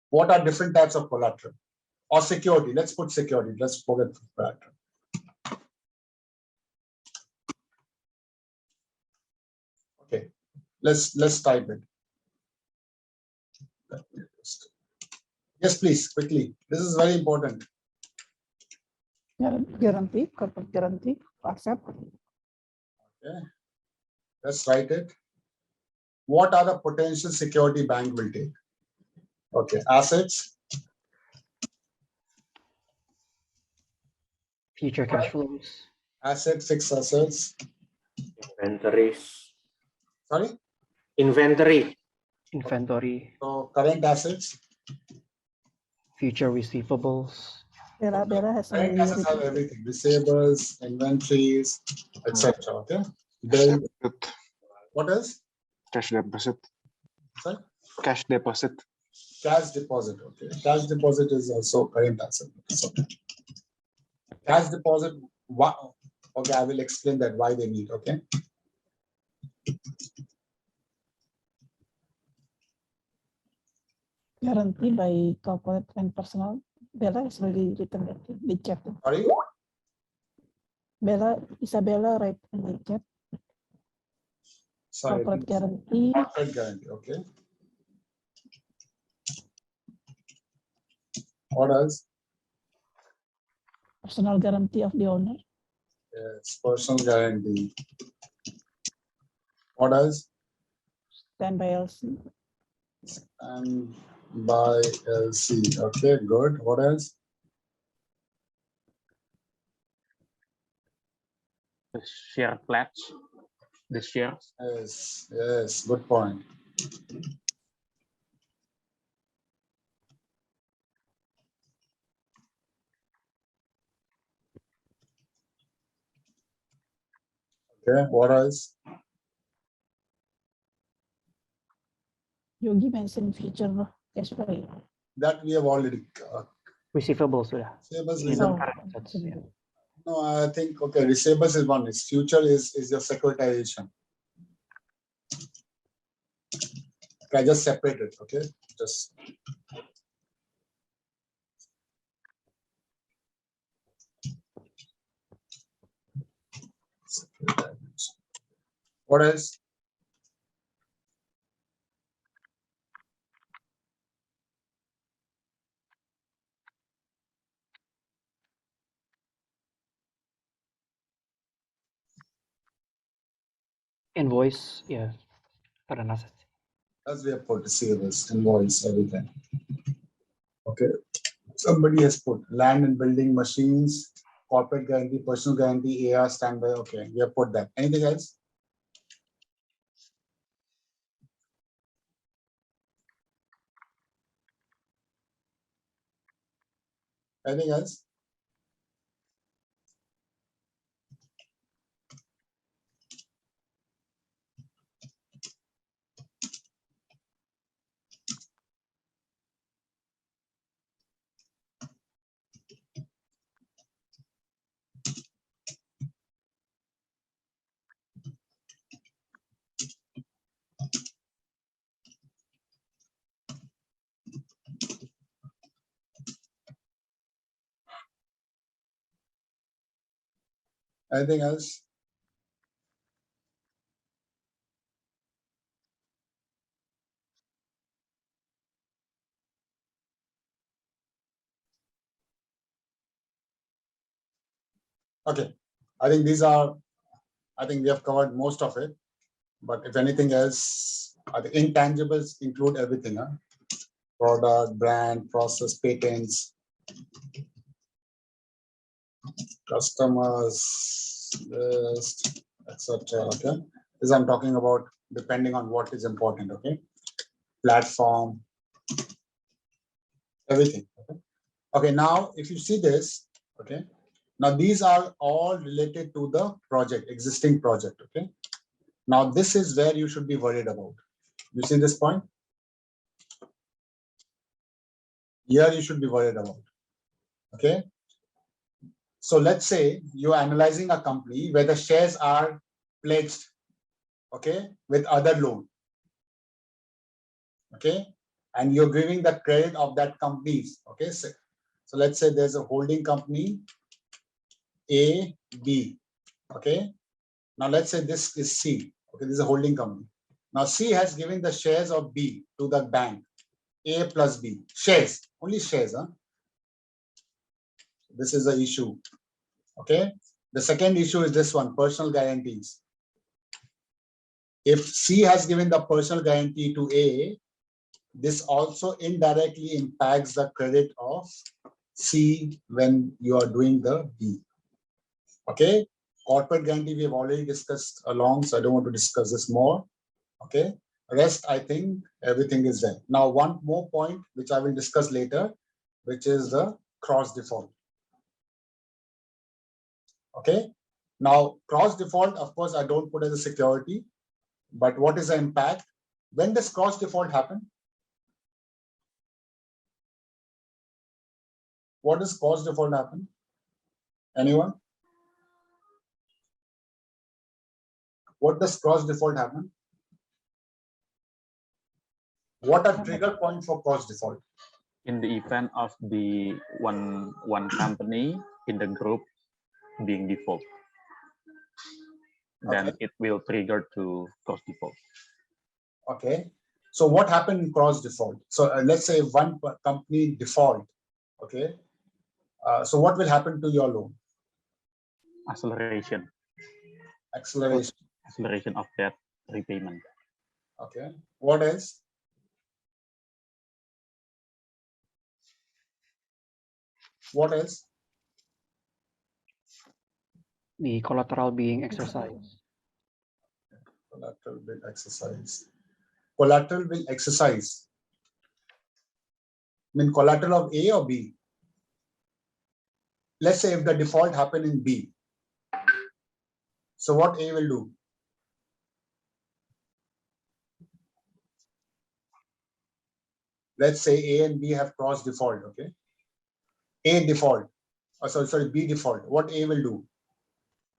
What are different types of collateral or security? Let's put security. Let's forget collateral. Okay, let's type it. Yes, please, quickly. This is very important. Guarantee, corporate guarantee, accept. Okay, let's write it. What are the potential security bank will take? Okay, assets. Future cash flows. Asset, fixed assets. Inventories. Sorry? Inventory. Inventory. So current assets. Future receivables. Bella has Current assets have everything. Receivables, inventories, etc. Okay. Then what else? Cash deposit. Sorry? Cash deposit. Cash deposit. Okay. Cash deposit is also current asset. So, cash deposit. Wow. Okay, I will explain that why they need. Okay. Guarantee by corporate and personal. Bella is really written that in the chat. Sorry. Isabella write in the chat. Sorry. Corporate guarantee. Corporate guarantee. Okay. What else? Personal guarantee of the owner. Yes, personal guarantee. What else? Standby LC. And by LC. Okay, good. What else? The share pledge. The shares. Yes, good point. Okay, what else? Yogi mentioned future cash flow. That we have already. Receivables. Yeah. Receivables In is the a- current assets, yeah. No, I think okay. Receivables is one. Is future is your securitization. Okay, just separate it. Okay, just. What else? Invoice. Yeah. Current assets. As we have put receivables, invoice, everything. Okay. Somebody has put land and building, machines, corporate guarantee, personal guarantee, AR, standby. Okay, we have put that. Anything else? Anything else? Anything else? Okay, I think these are, I think we have covered most of it. But if anything else, the intangibles include everything, huh? Product, brand, process, patents, customers, list, etc. Okay, this I'm talking about depending on what is important. Okay, platform, everything. Okay, okay. Now, if you see this, okay, now these are all related to the project, existing project. Okay, now this is where you should be worried about. You see this point? Here you should be worried about. Okay. So let's say you're analyzing a company where the shares are pledged, okay, with other loan. Okay. And you're giving the credit of that companies. Okay. So let's say there's a holding company A, B. Okay. Now let's say this is C. Okay. This is a holding company. Now C has given the shares of B to the bank. A plus B. Shares. Only shares. Huh? This is the issue. Okay. The second issue is this one, personal guarantees. If C has given the personal guarantee to A, this also indirectly impacts the credit of C when you are doing the B. Okay. Corporate guarantee we have already discussed along, so I don't want to discuss this more. Okay. Rest, I think everything is there. Now, one more point, which I will discuss later, which is the cross default. Okay. Now, cross default, of course, I don't put as a security, but what is the impact? When does cross default happen? What does cross default happen? Anyone? What does cross default happen? What are trigger points for cross default? In the event of the one company in the group being default, then Okay. it will trigger to cross default. Okay. So what happened in cross default? So let's say one company default. Okay. So what will happen to your loan? Acceleration. Acceleration. Acceleration of debt repayment. Okay. What else? What else? The collateral being exercised. Collateral will exercise. Collateral will exercise. I mean, collateral of A or B? Let's say if the default happened in B. So what A will do? Let's say A and B have cross default. Okay. A default. Oh, sorry, B default. What A will do?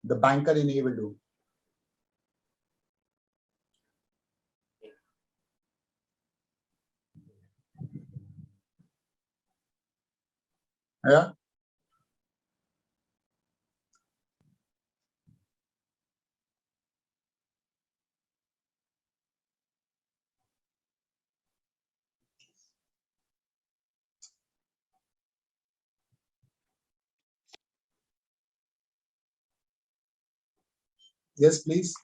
The banker in A will do. Yeah. Yes, please.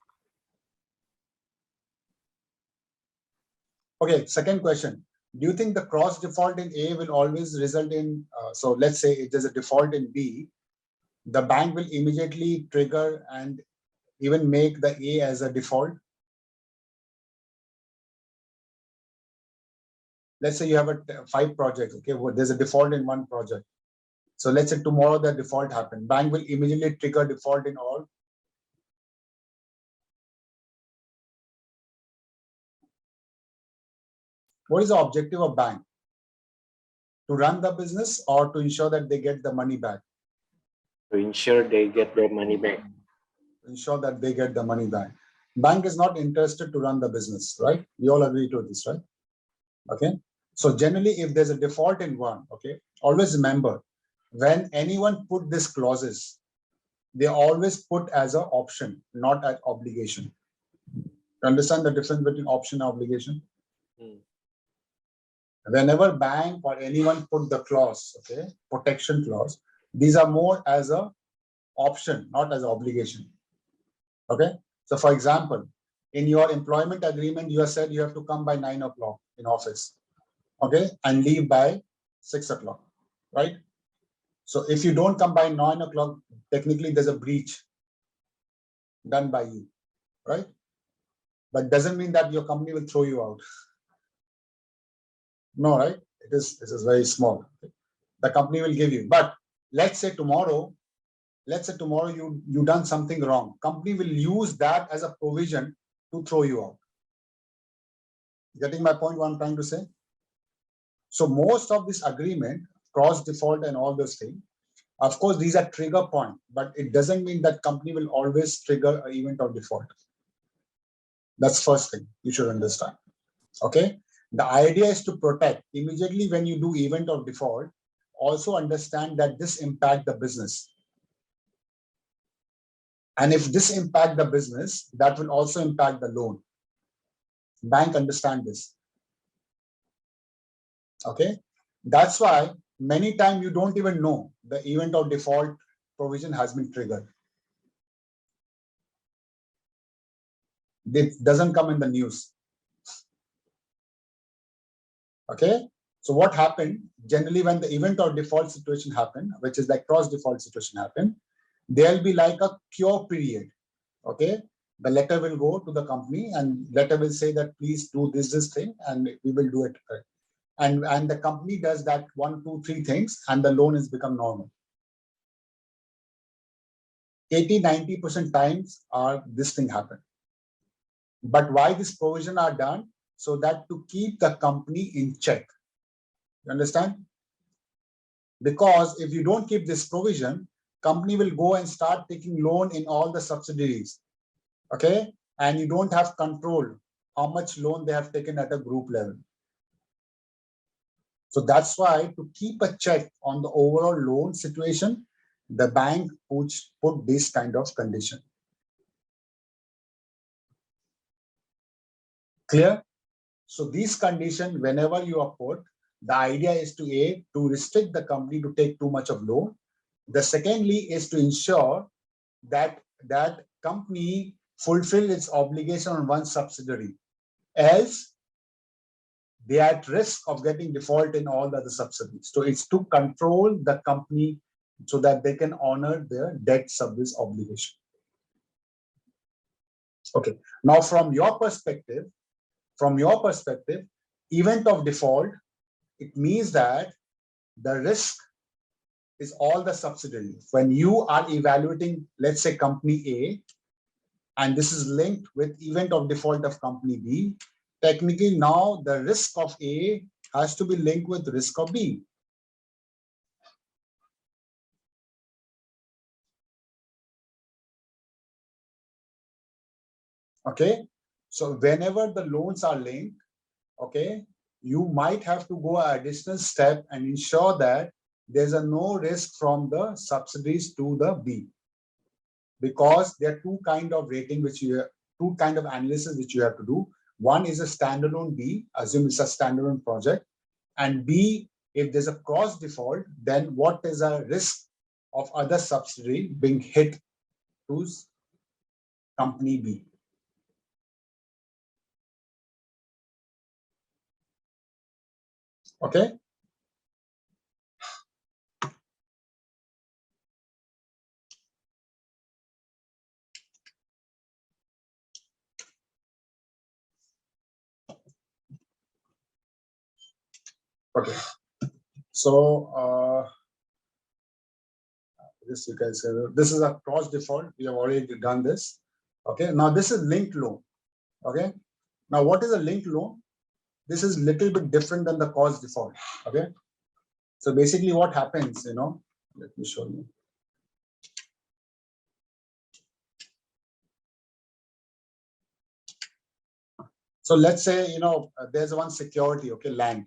Okay, second question. Do you think the cross default in A will always result in, so let's say if there's a default in B, the bank will immediately trigger and even make the A as a default? Let's say you have 5 projects, okay, well, there's a default in one project. So let's say tomorrow the default happened. Bank will immediately trigger default in all. What is the objective of bank? To run the business or to ensure that they get the money back? To ensure they get their money back. Ensure that they get the money back. Bank is not interested to run the business, right? We all agree to this, right? Okay. So generally, if there's a default in one, okay, always remember when anyone put these clauses, they always put as an option, not an obligation. Understand the difference between option and obligation? Whenever bank or anyone put the clause, okay, protection clause, these are more as a option, not as obligation. Okay. So for example, in your employment agreement, you have said you have to come by 9 o'clock in office. Okay. And leave by 6 o'clock. Right. So if you don't come by 9 o'clock, technically there's a breach done by you. Right. But doesn't mean that your company will throw you out. No, right? It is very small. The company will give you. But let's say tomorrow you done something wrong. Company will use that as a provision to throw you out. Getting my point, what I'm trying to say? So most of this agreement, cross default and all those things, of course, these are trigger point, but it doesn't mean that company will always trigger an event of default. That's first thing you should understand. Okay. The idea is to protect immediately when you do event of default, also understand that this impact the business. And if this impact the business, that will also impact the loan. Bank understand this. Okay. That's why many times you don't even know the event of default provision has been triggered. It doesn't come in the news. Okay. So what happened generally when the event of default situation happened, which is like cross default situation happened, there'll be like a cure period. Okay. The letter will go to the company and letter will say that please do this thing and we will do it. And the company does that 1, 2, 3 things and the loan has become normal. 80–90% times this thing happen. But why this provision are done? So that to keep the company in check. You understand? Because if you don't keep this provision, company will go and start taking loan in all the subsidiaries. Okay. And you don't have control how much loan they have taken at a group level. So that's why to keep a check on the overall loan situation, the bank put this kind of condition. Clear? So these conditions, whenever you are put, the idea is to restrict the company to take too much of loan. The secondly is to ensure that that company fulfill its obligation on one subsidiary. Else, they are at risk of getting default in all the other subsidiaries. So it's to control the company so that they can honor their debt service obligation. Okay. Now, from your perspective, event of default, it means that the risk is all the subsidiaries. When you are evaluating, let's say company A, and this is linked with event of default of company B, technically now the risk of A has to be linked with risk of B. Okay. So whenever the loans are linked, okay, you might have to go an additional step and ensure that there's no risk from the subsidiaries to the B. Because there are two kind of rating two kind of analysis which you have to do. One is a standalone B, assume it's a standalone project, and B, if there's a cross default, then what is a risk of other subsidiary being hit to company B. Okay. Okay. So this you can say this is a cross default. We have already done this. Okay. Now this is linked loan. Okay. Now what is a linked loan? This is little bit different than the cross default. Okay. So basically what happens, let me show you. So let's say, there's one security, okay, land,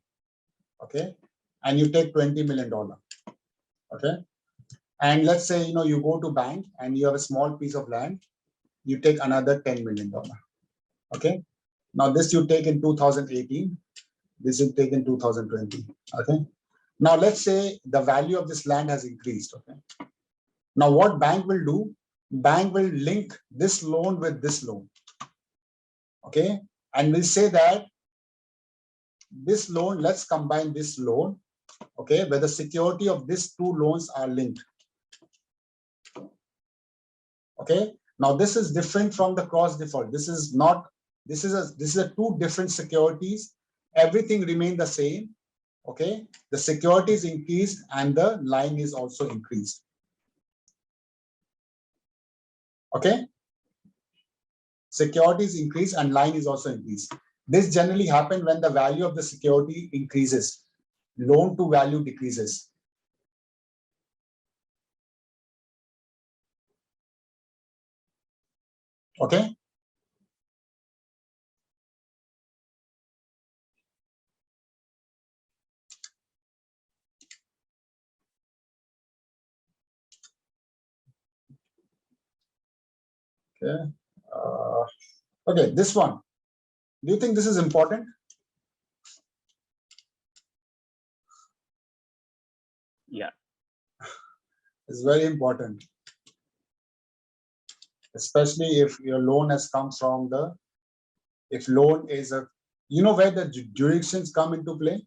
okay, and you take $20 million, okay, and let's say, you go to bank and you have a small piece of land, you take another $10 million, okay. Now this you take in 2018, this you take in 2020, okay. Now let's say the value of this land has increased, okay. Now what bank will do? Bank will link this loan with this loan. Okay, and we'll say that this loan, let's combine this loan, okay, where the security of these two loans are linked. Okay, now this is different from the cross default. This is not, this is a two different securities. Everything remain the same. Okay, the security is increased and the line is also increased. Okay, security is increased and line is also increased. This generally happens when the value of the security increases, loan to value decreases. Okay. Okay. Okay, this one. Do you think this is important? Yeah. It's very important, especially if your loan has come from the, if loan is a, you know where the jurisdictions come into play?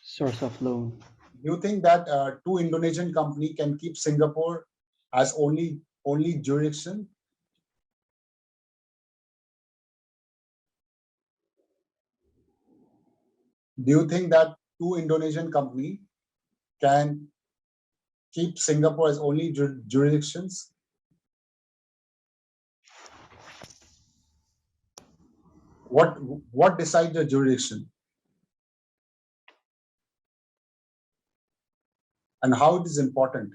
Source of loan. Do you think that two Indonesian company can keep Singapore as only jurisdiction? Do you think that two Indonesian company can keep Singapore as only jurisdictions? What decides the jurisdiction? And how it is important?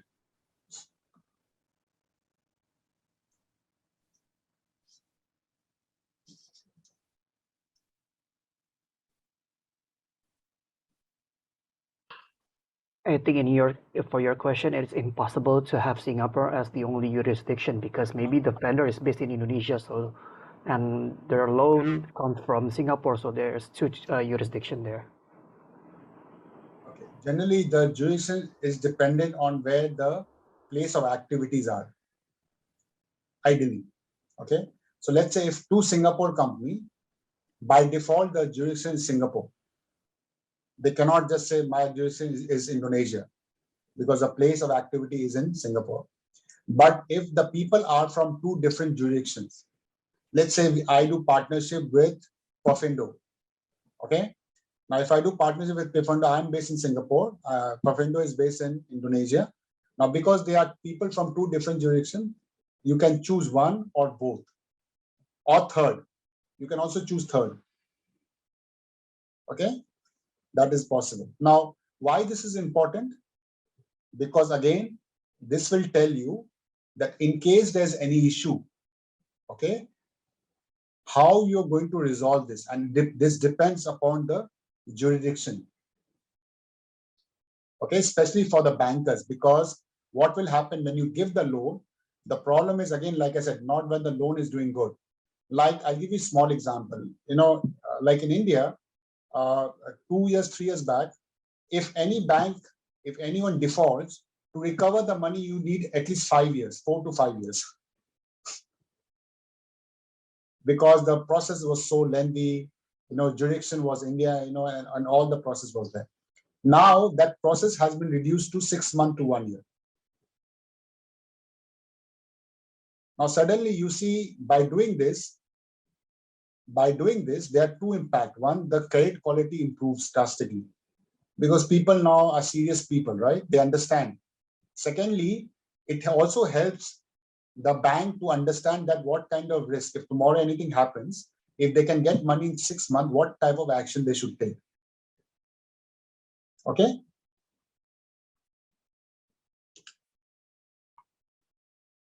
I think for your question, it's impossible to have Singapore as the only jurisdiction because maybe the vendor is based in Indonesia, so and their loan comes from Singapore, so there's two jurisdiction there. Okay. Generally, the jurisdiction is dependent on where the place of activities are. Ideally, okay. So let's say if two Singapore company, by default the jurisdiction is Singapore. They cannot just say my jurisdiction is Indonesia because the place of activity is in Singapore. But if the people are from two different jurisdictions, let's say I do partnership with Profindo, okay? Now, if I do partnership with Profindo, I'm based in Singapore, Profindo is based in Indonesia. Now, because they are people from two different jurisdictions, you can choose one or both, or third. You can also choose third, okay? That is possible. Now, why this is important? Because again, this will tell you that in case there's any issue, okay, how you're going to resolve this. And this depends upon the jurisdiction, okay, especially for the bankers, because what will happen when you give the loan, the problem is, again, like I said, not when the loan is doing good. Like, I'll give you a small example, like in India, 2 years, 3 years back, if any bank, if anyone defaults, to recover the money, you need at least 5 years, 4 to 5 years. Because the process was so lengthy, jurisdiction was India, and all the process was there. Now that process has been reduced to 6 months to 1 year. Now suddenly you see, by doing this, there are two impacts. One, the credit quality improves drastically because people now are serious people, right? They understand. Secondly, it also helps the bank to understand that what kind of risk, if tomorrow anything happens, if they can get money in 6 months, what type of action they should take. Okay.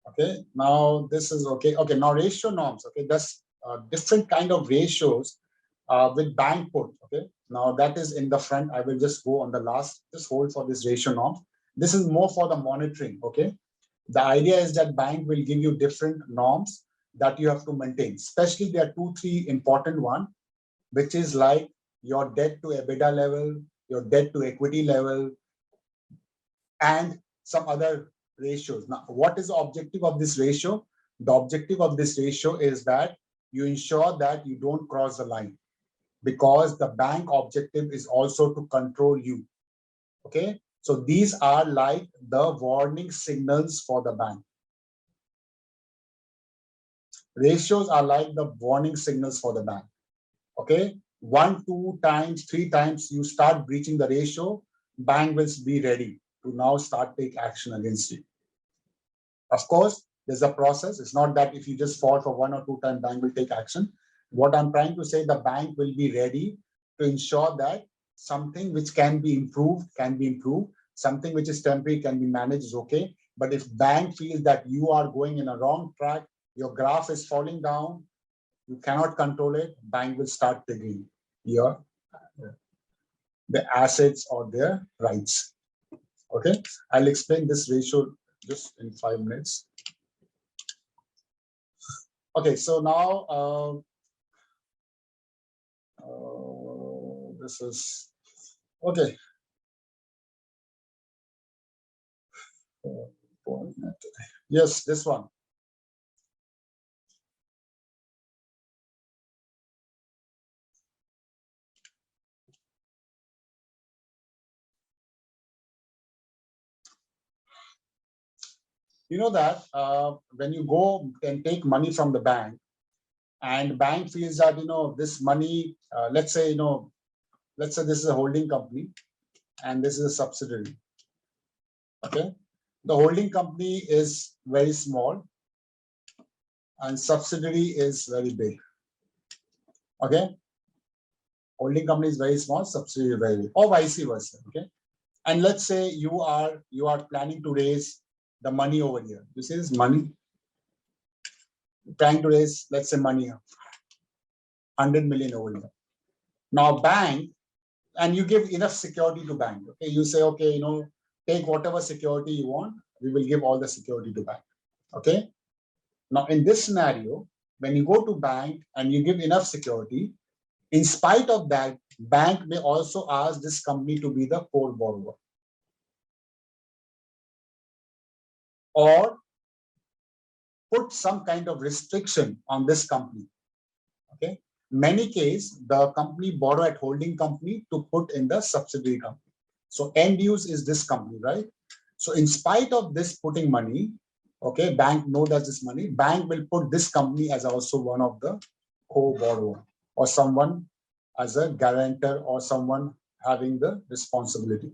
Okay, now this is okay. Okay, now ratio norms. Okay, that's different kind of ratios with bank put. Okay, now that is in the front. I will just go on the last. Just hold for this ratio norm. This is more for the monitoring. Okay, the idea is that bank will give you different norms that you have to maintain. Especially there are 2, 3 important one, which is like your debt to EBITDA level, your debt to equity level, and some other ratios. Now, what is the objective of this ratio? The objective of this ratio is that you ensure that you don't cross the line, because the bank objective is also to control you. Okay, so these are like the warning signals for the bank. Ratios are like the warning signals for the bank. Okay, 1, 2 times, 3 times you start breaching the ratio, bank will be ready to now start take action against you. Of course, there's a process. It's not that if you just fall for 1 or 2 times, bank will take action. What I'm trying to say, the bank will be ready to ensure that something which can be improved, something which is temporary can be managed, is okay. But if bank feels that you are going in a wrong track, your graph is falling down, you cannot control it, bank will start taking your the assets or their rights. Okay, I'll explain this ratio just in 5 minutes. Okay, so now this is okay. Yes, this one. You know that when you go and take money from the bank, and bank feels that this money, let's say this is a holding company and this is a subsidiary. Okay, the holding company is very small and subsidiary is very big. Okay, holding company is very small, subsidiary very big, or vice versa. Okay, and let's say you are planning to raise the money over here. This is money. Trying to raise, let's say, money 100 million over here. Now bank, and you give enough security to bank. Okay, you say, okay, take whatever security you want. We will give all the security to bank. Okay. Now in this scenario, when you go to bank and you give enough security, in spite of that, bank may also ask this company to be the core borrower, or put some kind of restriction on this company. Okay. Many cases, the company borrow at holding company to put in the subsidiary company. So end use is this company, right? So in spite of this putting money, okay, bank know that this money, bank will put this company as also one of the co-borrower, or someone as a guarantor, or someone having the responsibility.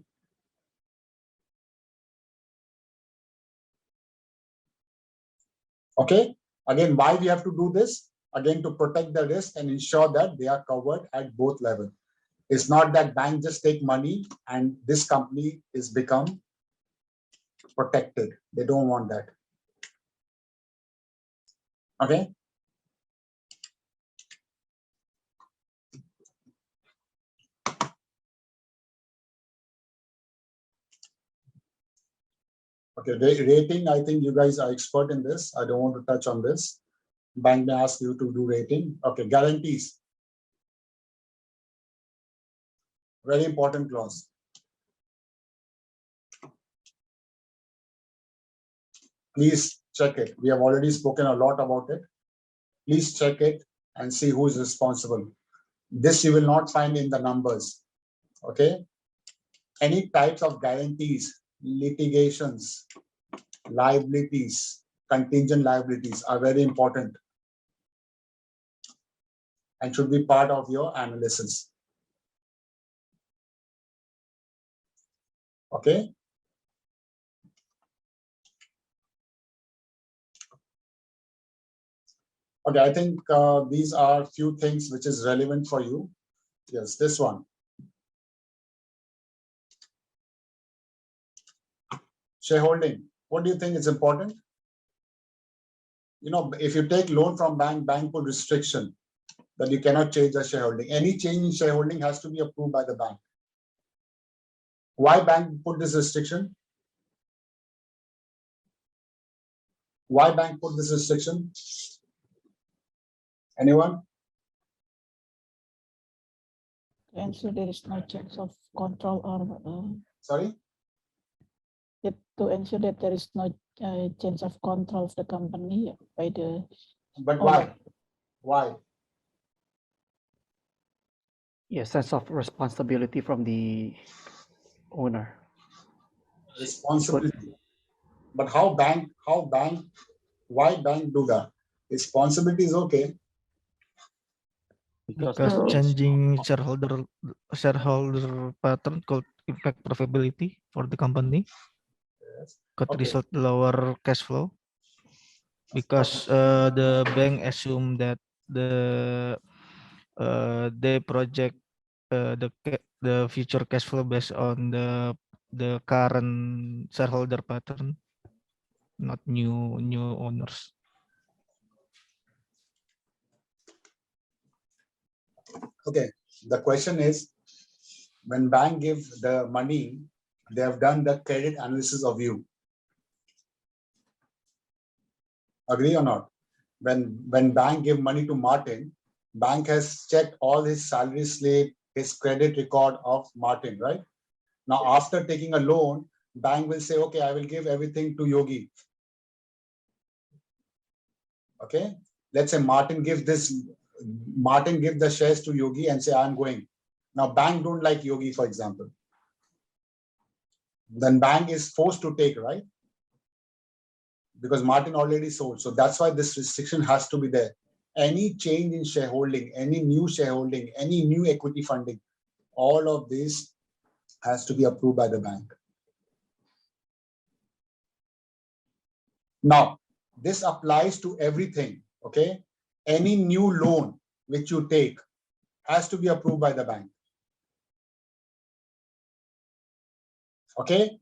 Okay, again, why we have to do this? Again, to protect the risk and ensure that they are covered at both levels. It's not that bank just take money and this company is become protected. They don't want that. Okay. Okay, rating, I think you guys are expert in this. I don't want to touch on this. Bank may ask you to do rating. Okay, guarantees. Very important clause. Please check it. We have already spoken a lot about it. Please check it and see who is responsible. This you will not find in the numbers. Okay. Any types of guarantees, litigations, liabilities, contingent liabilities are very important and should be part of your analysis. Okay. Okay, I think these are few things which is relevant for you. Yes, this one. Shareholding. What do you think is important? If you take loan from bank put restriction that you cannot change the shareholding. Any change in shareholding has to be approved by the bank. Why bank put this restriction? Why bank put this restriction? Anyone? To ensure there is no change of control or Sorry? to ensure that there is no change of control of the company by the But owner. Why? Yeah, sense of responsibility from the owner. Responsibility. But why bank do that? Responsibility is okay. Because So- changing shareholder pattern could impact profitability for the company. Yes. Could Okay. result lower cash flow because the bank assume that they project the future cash flow based on the current shareholder pattern, not new owners. Okay. The question is, when bank give the money, they have done the credit analysis of you. Agree or not? When bank give money to Martin, bank has checked all his salary slip, his credit record of Martin, right? Now, after taking a loan, bank will say, okay, I will give everything to Yogi. Okay. Let's say Martin give the shares to Yogi and say, I'm going. Now, bank don't like Yogi, for example. Then bank is forced to take, right? Because Martin already sold. So that's why this restriction has to be there. Any change in shareholding, any new shareholding, any new equity funding, all of this has to be approved by the bank. Now, this applies to everything, okay? Any new loan which you take has to be approved by the bank. Okay?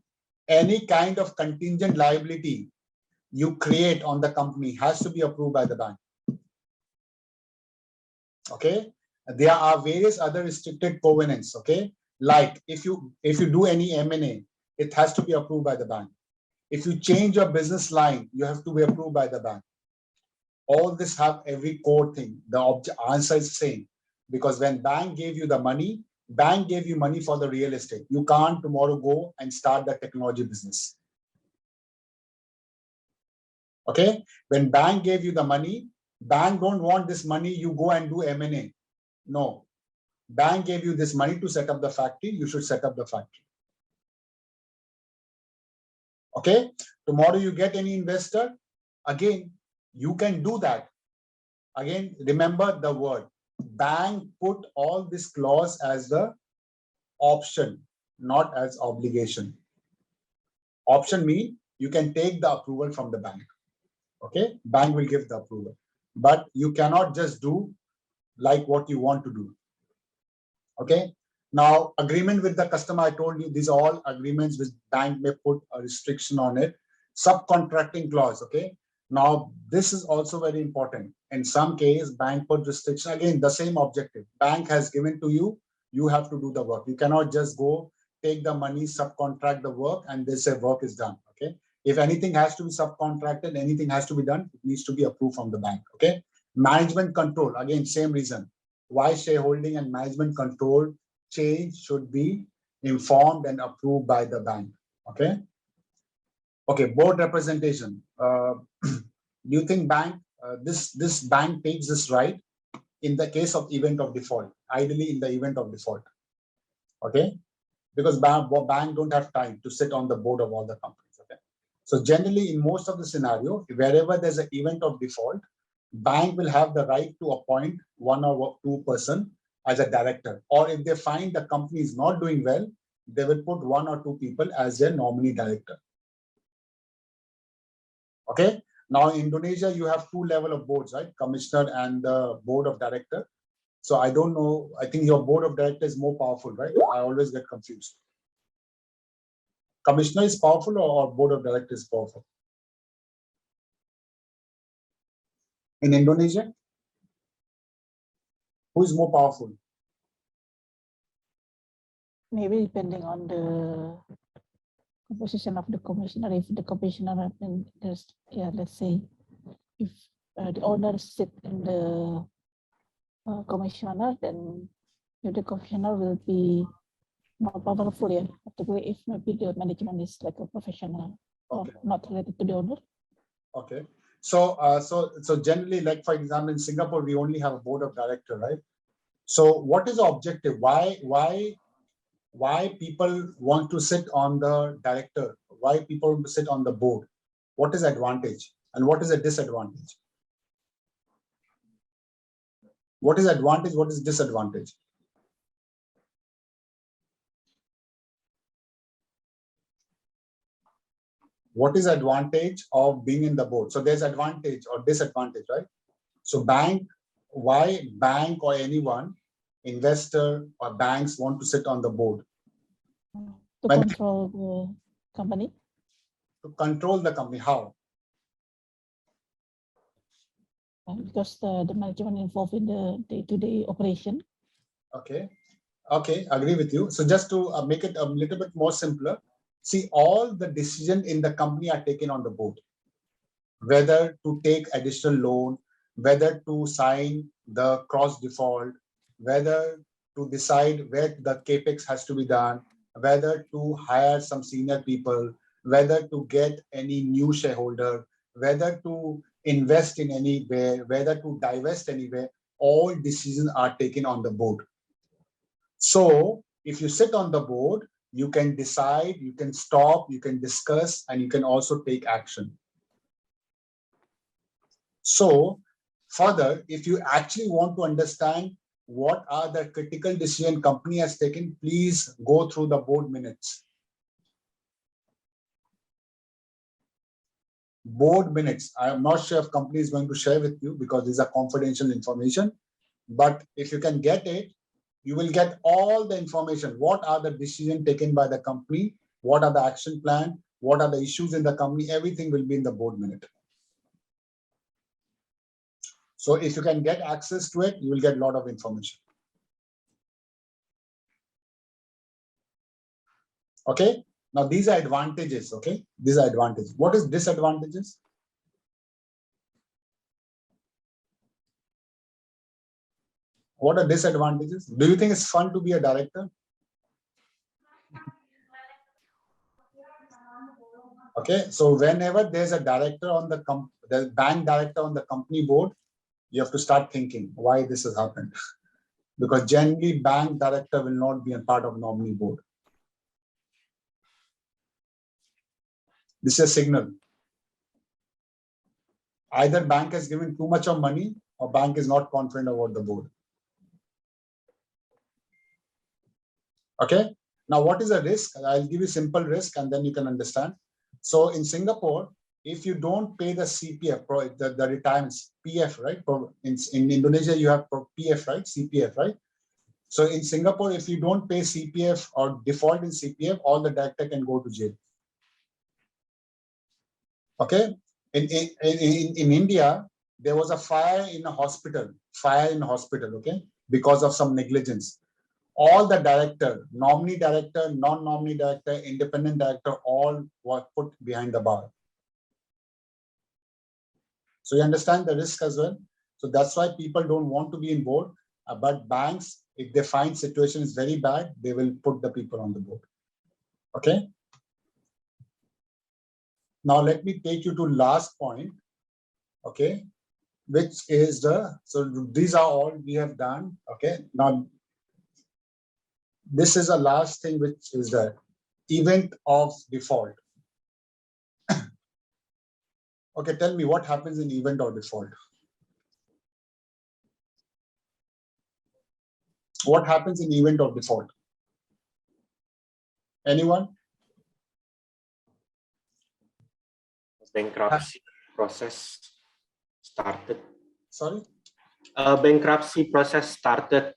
Any kind of contingent liability you create on the company has to be approved by the bank. Okay? There are various other restricted covenants, okay? Like if you do any M&A, it has to be approved by the bank. If you change your business line, you have to be approved by the bank. All this have every core thing. The answer is same. Because when bank gave you the money, bank gave you money for the real estate. You can't tomorrow go and start the technology business. Okay? When bank gave you the money, bank don't want this money, you go and do M&A. No. Bank gave you this money to set up the factory, you should set up the factory. Okay? Tomorrow you get any investor, again, you can do that. Again, remember the word. Bank put all this clause as the option, not as obligation. Option means you can take the approval from the bank. Okay? Bank will give the approval. But you cannot just do like what you want to do. Okay? Now, agreement with the customer, I told you, these are all agreements which bank may put a restriction on it. Subcontracting clause, okay? Now, this is also very important. In some case, bank put restriction, again, the same objective. Bank has given to you, you have to do the work. You cannot just go, take the money, subcontract the work, and they say work is done, okay? If anything has to be subcontracted, anything has to be done, it needs to be approved from the bank, okay? Management control, again, same reason. Why shareholding and management control change should be informed and approved by the bank, okay? Okay, board representation. Do you think bank, this bank takes this right in the case of event of default, ideally in the event of default, okay? Because bank don't have time to sit on the board of all the companies, okay? So generally in most of the scenario, wherever there's an event of default, bank will have the right to appoint one or two person as a director, or if they find the company is not doing well, they will put one or two people as their nominee director. Okay. Now in Indonesia, you have two level of boards, right? Commissioner and the board of director. So I don't know. I think your board of director is more powerful, right? I always get confused. Commissioner is powerful or board of director is powerful? In Indonesia, who is more powerful? Maybe depending on the composition of the commissioner. If the commissioner, then there's, yeah, let's say, if the owner sit in the commissioner, then if the professional will be more powerful, yeah, particularly if maybe the management is like a professional or Okay. not related to the owner. Okay. So, so generally, like for example, in Singapore, we only have a board of director, right? So, what is the objective? Why people want to sit on the director? Why people want to sit on the board? What is the advantage and what is the disadvantage? What is advantage? What is disadvantage? What is advantage of being in the board? So there's advantage or disadvantage, right? So why bank or anyone, investor or banks want to sit on the board? To When- control the company. To control the company, how? Because the management involved in the day-to-day operation. Okay, okay, agree with you. So just to make it a little bit more simpler, see, all the decisions in the company are taken on the board. Whether to take additional loan, whether to sign the cross default, whether to decide where the capex has to be done, whether to hire some senior people, whether to get any new shareholder, whether to invest in anywhere, whether to divest anywhere, all decisions are taken on the board. So if you sit on the board, you can decide, you can stop, you can discuss, and you can also take action. So further, if you actually want to understand what are the critical decision company has taken, please go through the board minutes. Board minutes. I am not sure if company is going to share with you because these are confidential information. But if you can get it, you will get all the information. What are the decisions taken by the company? What are the action plan? What are the issues in the company? Everything will be in the board minute. So if you can get access to it, you will get a lot of information. Okay. Now these are advantages. Okay. These are advantages. What is disadvantages? What are disadvantages? Do you think it's fun to be a director? Okay. So whenever there's a director on the bank director on the company board, you have to start thinking why this has happened. Because generally bank director will not be a part of nominee board. This is a signal. Either bank has given too much of money or bank is not confident about the board. Okay. Now, what is a risk? I'll give you simple risk and then you can understand. So in Singapore, if you don't pay the CPF, the retirements, PF, right? In Indonesia, you have PF, right? CPF, right? So in Singapore, if you don't pay CPF or default in CPF, all the director can go to jail. Okay. In India, there was a fire in a hospital, okay, because of some negligence. All the director, nominee director, non-nominee director, independent director, all were put behind the bar. So you understand the risk as well. So that's why people don't want to be in board. But banks, if they find situation is very bad, they will put the people on the board. Okay. Now let me take you to last point. Okay, which is so these are all we have done. Okay. Now this is the last thing, which is the event of default. Okay, tell me what happens in event of default. What happens in event of default? Anyone? Bankruptcy process started. Sorry? Bankruptcy process started.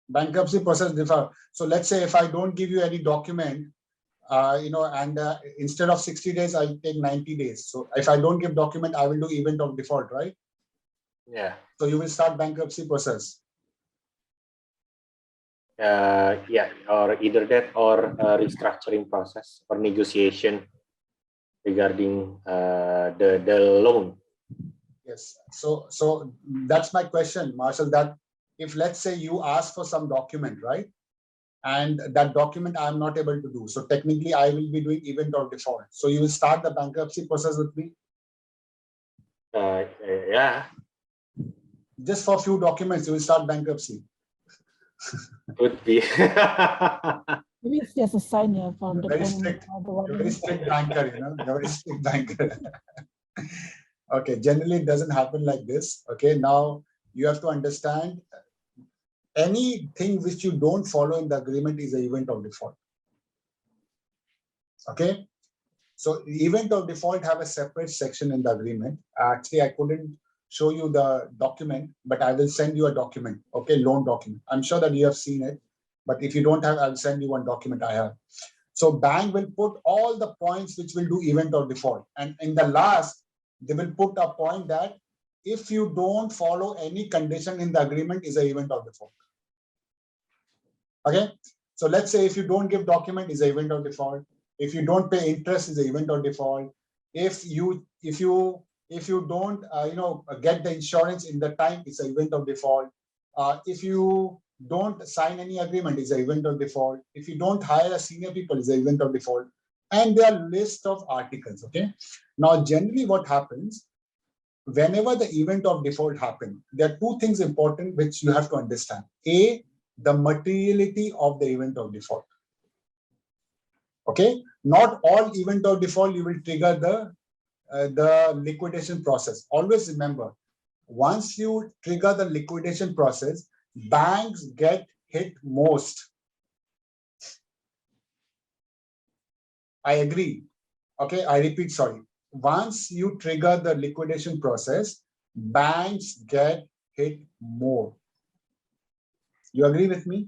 Bankruptcy process default. So let's say if I don't give you any document, and instead of 60 days, I take 90 days. So if I don't give document, I will do event of default, right? Yeah. So you will start bankruptcy process. Yeah, or either that or restructuring process or negotiation regarding the loan. Yes. So that's my question, Marshall. That if let's say you ask for some document, right? And that document I'm not able to do. So technically I will be doing event of default. So you will start the bankruptcy process with me? Yeah, Just for a few documents, you will start bankruptcy. could be. Maybe it's just a sign here for the Very payment. strict, very strict banker, you know, very strict banker. Okay, generally it doesn't happen like this. Okay, now you have to understand anything which you don't follow in the agreement is an event of default. Okay, so event of default have a separate section in the agreement. Actually, I couldn't show you the document, but I will send you a document. Okay, loan document. I'm sure that you have seen it, but if you don't have, I'll send you one document I have. So bank will put all the points which will do event of default, and in the last they will put a point that if you don't follow any condition in the agreement is an event of default. Okay, so let's say if you don't give document is an event of default. If you don't pay interest is an event of default. If you don't get the insurance in the time, it's an event of default. If you don't sign any agreement, it's an event of default. If you don't hire a senior people, it's an event of default. And there are list of articles. Okay, now generally what happens whenever the event of default happens, there are two things important which you have to understand. A, the materiality of the event of default. Okay, not all event of default you will trigger the liquidation process. Always remember, once you trigger the liquidation process, banks get hit most. I agree. Okay, I repeat, sorry. Once you trigger the liquidation process, banks get hit more. You agree with me?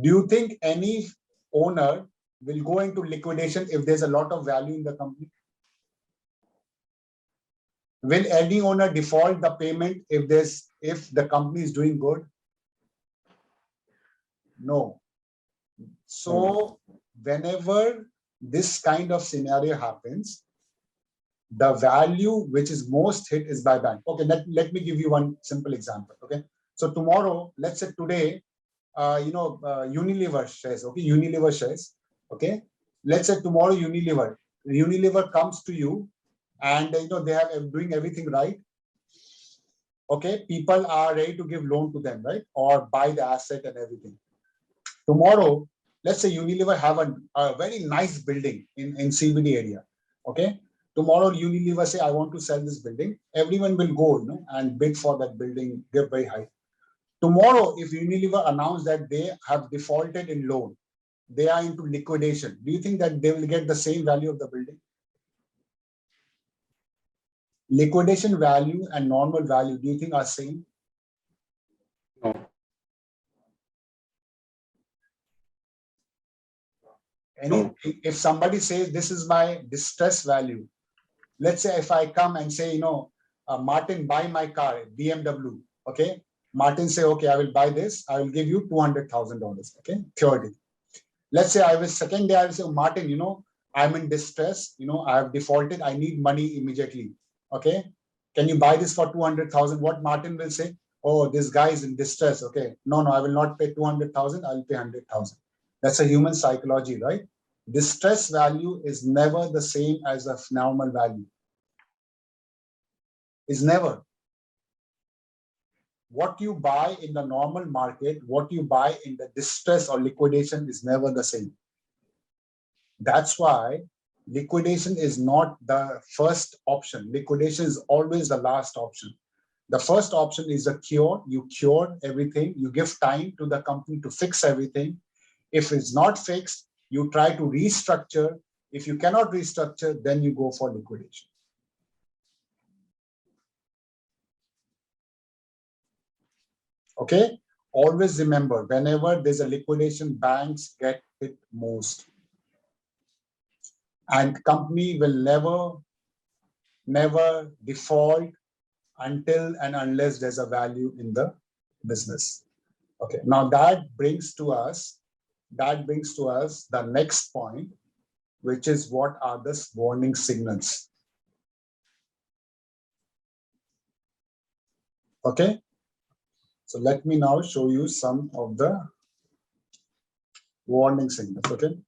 Do you think any owner will go into liquidation if there's a lot of value in the company? Will any owner default the payment if the company is doing good? No. So whenever this kind of scenario happens, the value which is most hit is by bank. Okay, let me give you one simple example. Okay, so tomorrow, let's say today, Unilever shares. Okay, Unilever shares. Okay, let's say tomorrow Unilever comes to you, and they have doing everything right. Okay, people are ready to give loan to them, right, or buy the asset and everything. Tomorrow, let's say Unilever have a very nice building in CBD area. Okay, tomorrow Unilever say, I want to sell this building. Everyone will go, and bid for that building, give very high. Tomorrow, if Unilever announce that they have defaulted in loan, they are into liquidation, do you think that they will get the same value of the building? Liquidation value and normal value, do you think are same? No. If somebody says this is my distress value, let's say if I come and say, Martin, buy my car, BMW, okay? Martin say, okay, I will buy this. I will give you $200,000, okay? Theoretically. Let's say second day I will say, Martin, I'm in distress, I have defaulted, I need money immediately, okay? Can you buy this for 200,000? What Martin will say? Oh, this guy is in distress, okay? No, I will not pay 200,000, I'll pay 100,000. That's a human psychology, right? Distress value is never the same as a normal value. Is never. What you buy in the normal market, what you buy in the distress or liquidation is never the same. That's why liquidation is not the first option. Liquidation is always the last option. The first option is a cure. You cure everything. You give time to the company to fix everything. If it's not fixed, you try to restructure. If you cannot restructure, then you go for liquidation. Okay, always remember, whenever there's a liquidation, banks get hit most. And company will never default until and unless there's a value in the business. Okay, now that brings to us the next point, which is what are the warning signals. Okay, So let me now show you some of the warning signals. Okay.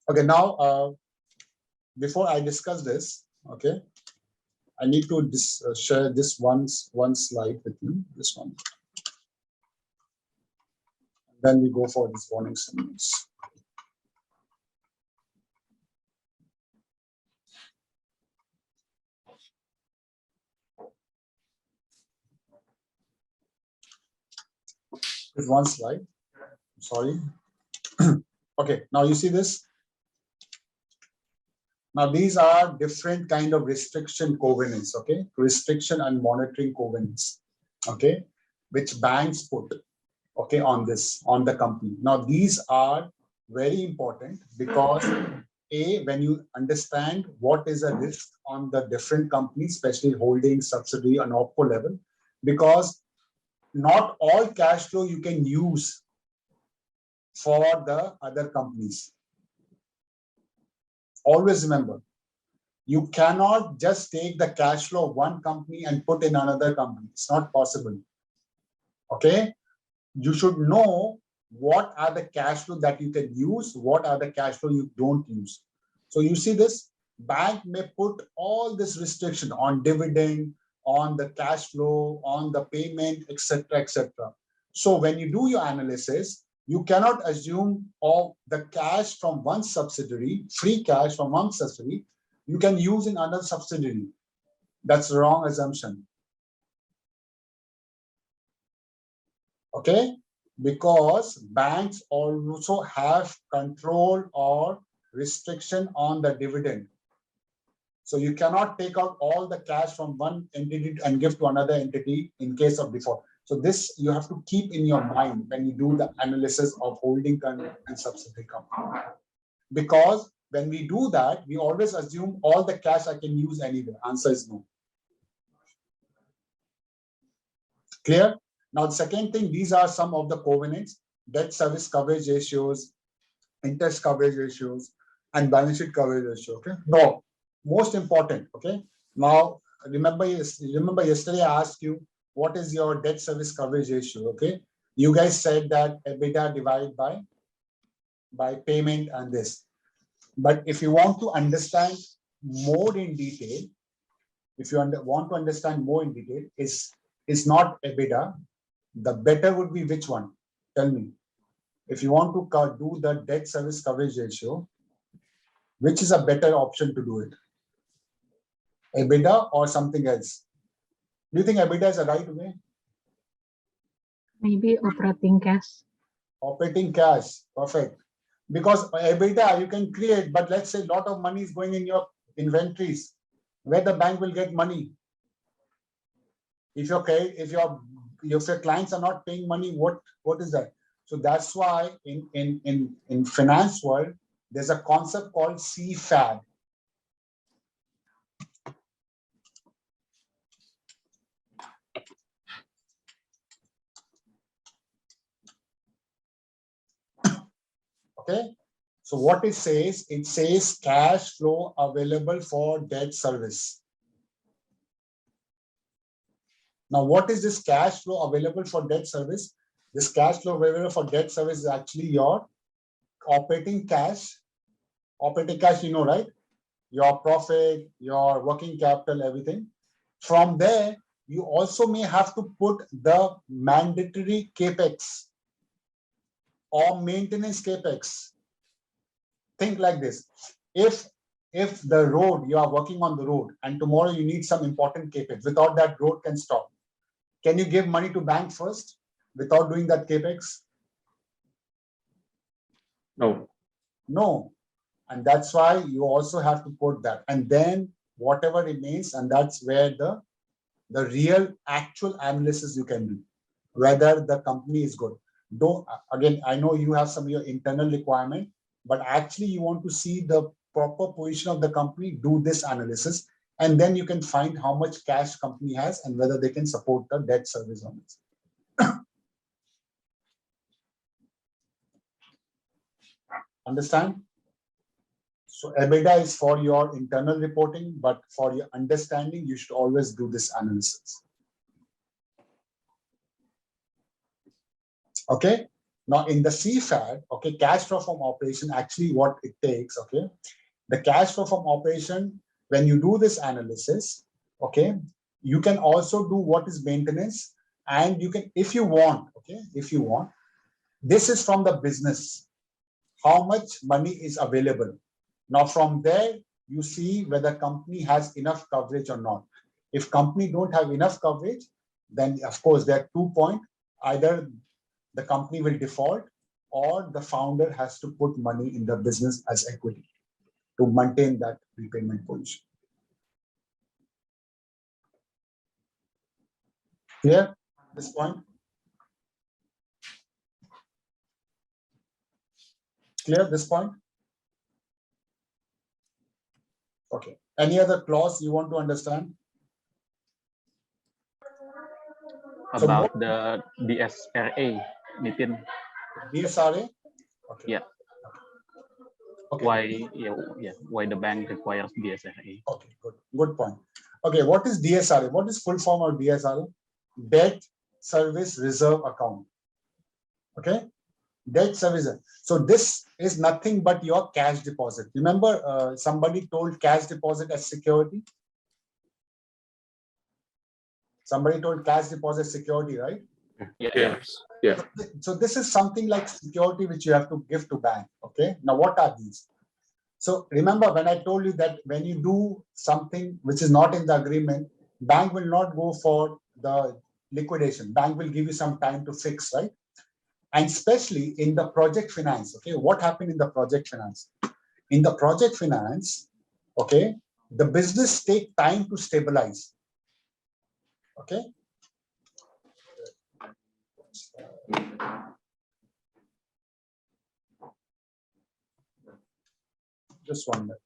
Okay. Now, before I discuss this, okay, I need to share this one slide with you. This one. Then we go for these warning signals. There's one slide. Sorry. Okay, now you see this. Now these are different kind of restriction covenants, okay? Restriction and monitoring covenants, okay? Which banks put, okay, on the company. Now these are very important because when you understand what is a risk on the different companies, especially holding, subsidiary and opco level, because not all cash flow you can use for the other companies. Always remember, you cannot just take the cash flow of one company and put in another company. It's not possible. Okay? You should know what are the cash flow that you can use, what are the cash flow you don't use. So you see this, bank may put all this restriction on dividend, on the cash flow, on the payment, etc., etc. So when you do your analysis, you cannot assume all the cash from one subsidiary, free cash from one subsidiary, you can use in another subsidiary. That's the wrong assumption. Okay? Because banks also have control or restriction on the dividend. So you cannot take out all the cash from one entity and give to another entity in case of default. So this you have to keep in your mind when you do the analysis of holding company and subsidiary company. Because when we do that, we always assume all the cash I can use anywhere. Answer is no. Clear? Now, the second thing, these are some of the covenants: debt service coverage ratios, interest coverage ratios, and balance sheet coverage ratio. Okay. No, most important. Okay. Now, remember yesterday I asked you, what is your debt service coverage ratio? Okay. You guys said that EBITDA divided by payment and this. But if you want to understand more in detail, if you want to understand more in detail, is not EBITDA. The better would be which one? Tell me. If you want to do the debt service coverage ratio, which is a better option to do it? EBITDA or something else? Do you think EBITDA is the right way? Maybe operating cash. Operating cash, perfect. Because EBITDA you can create, but let's say a lot of money is going in your inventories, where the bank will get money. If your clients are not paying money, what is that? So that's why in finance world, there's a concept called CFAB. Okay. So what it says cash flow available for debt service. Now, what is this cash flow available for debt service? This cash flow available for debt service is actually your operating cash. Operating cash, you know, right? Your profit, your working capital, everything. From there, you also may have to put the mandatory capex or maintenance capex. Think like this. If the road, you are working on the road and tomorrow you need some important capex, without that road can stop. Can you give money to bank first without doing that capex? No. No. And that's why you also have to put that. And then whatever remains, and that's where the real actual analysis you can do, whether the company is good. Again, I know you have some of your internal requirement, but actually you want to see the proper position of the company, do this analysis, and then you can find how much cash company has and whether they can support the debt service on it. Understand? So EBITDA is for your internal reporting, but for your understanding, you should always do this analysis. Okay. Now in the CFAD, okay, cash flow from operation, actually what it takes, okay, the cash flow from operation, when you do this analysis, okay, you can also do what is maintenance, and you can, if you want, okay, if you want, this is from the business, how much money is available. Now from there, you see whether company has enough coverage or not. If company don't have enough coverage, then of course there are 2 points. Either the company will default, or the founder has to put money in the business as equity to maintain that repayment position. Clear this point? Clear this point? Okay. Any other clause you want to understand? About the DSRA, Nitin. DSRA? Okay. Yeah. Okay. Why the bank requires DSRA? Okay, good point. Okay, what is DSRA? What is full form of DSRA? Debt Service Reserve Account. Okay, debt service. So this is nothing but your cash deposit. Remember, somebody told cash deposit as security. Somebody told cash deposit security, right? Yes. Yeah. So this is something like security which you have to give to bank. Okay. Now what are these? So remember when I told you that when you do something which is not in the agreement, bank will not go for the liquidation. Bank will give you some time to fix, right? And especially in the project finance. Okay. What happened in the project finance? In the project finance, okay, the business take time to stabilize. Okay. Just 1 minute.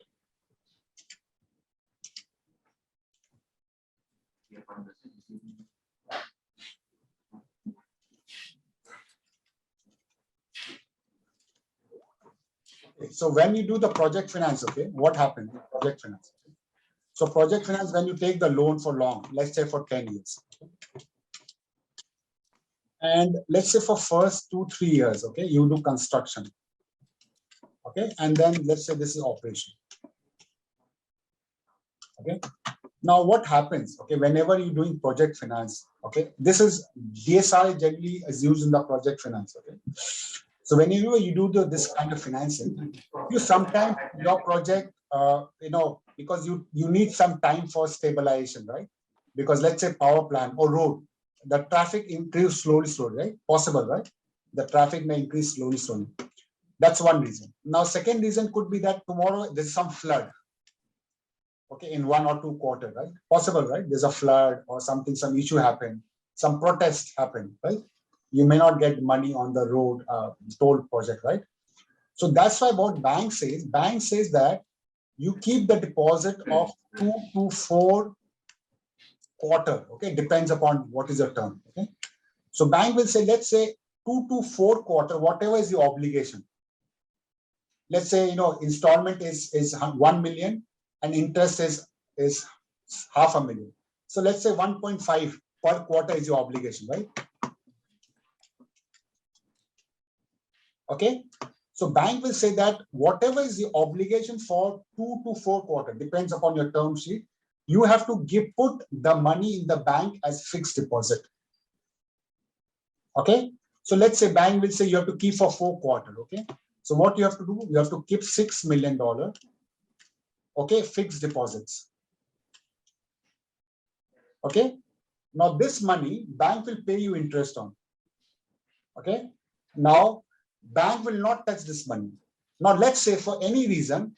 So when you do the project finance, okay, what happened? Project finance. So project finance, when you take the loan for long, let's say for 10 years. And let's say for first 2-3 years, okay, you do construction. Okay, and then let's say this is operation. Okay. Now what happens? Okay, whenever you're doing project finance, okay, this is DSR generally is used in the project finance. Okay. So whenever you do this kind of financing, you sometimes your project, because you need some time for stabilization, right? Because let's say power plant or road, the traffic increase slowly, right? Possible, right? The traffic may increase slowly. That's one reason. Now, second reason could be that tomorrow there's some flood. Okay, in 1 or 2 quarters, right? Possible, right? There's a flood or something, some issue happened, some protest happened, right? You may not get money on the road toll project, right? So that's why what bank says that you keep the deposit of 2 to 4 quarter, okay? Depends upon what is your term, okay? So bank will say, let's say 2 to 4 quarter, whatever is your obligation. Let's say, installment is 1 million and interest is 500,000. So let's say 1.5 per quarter is your obligation, right? Okay. So bank will say that whatever is the obligation for 2 to 4 quarter, depends upon your term sheet, you have to put the money in the bank as fixed deposit. Okay. So let's say bank will say you have to keep for 4 quarter. Okay. So what you have to do, you have to keep $6 million. Okay. Fixed deposits. Okay. Now this money, bank will pay you interest on. Okay. Now, bank will not touch this money. Now, let's say for any reason,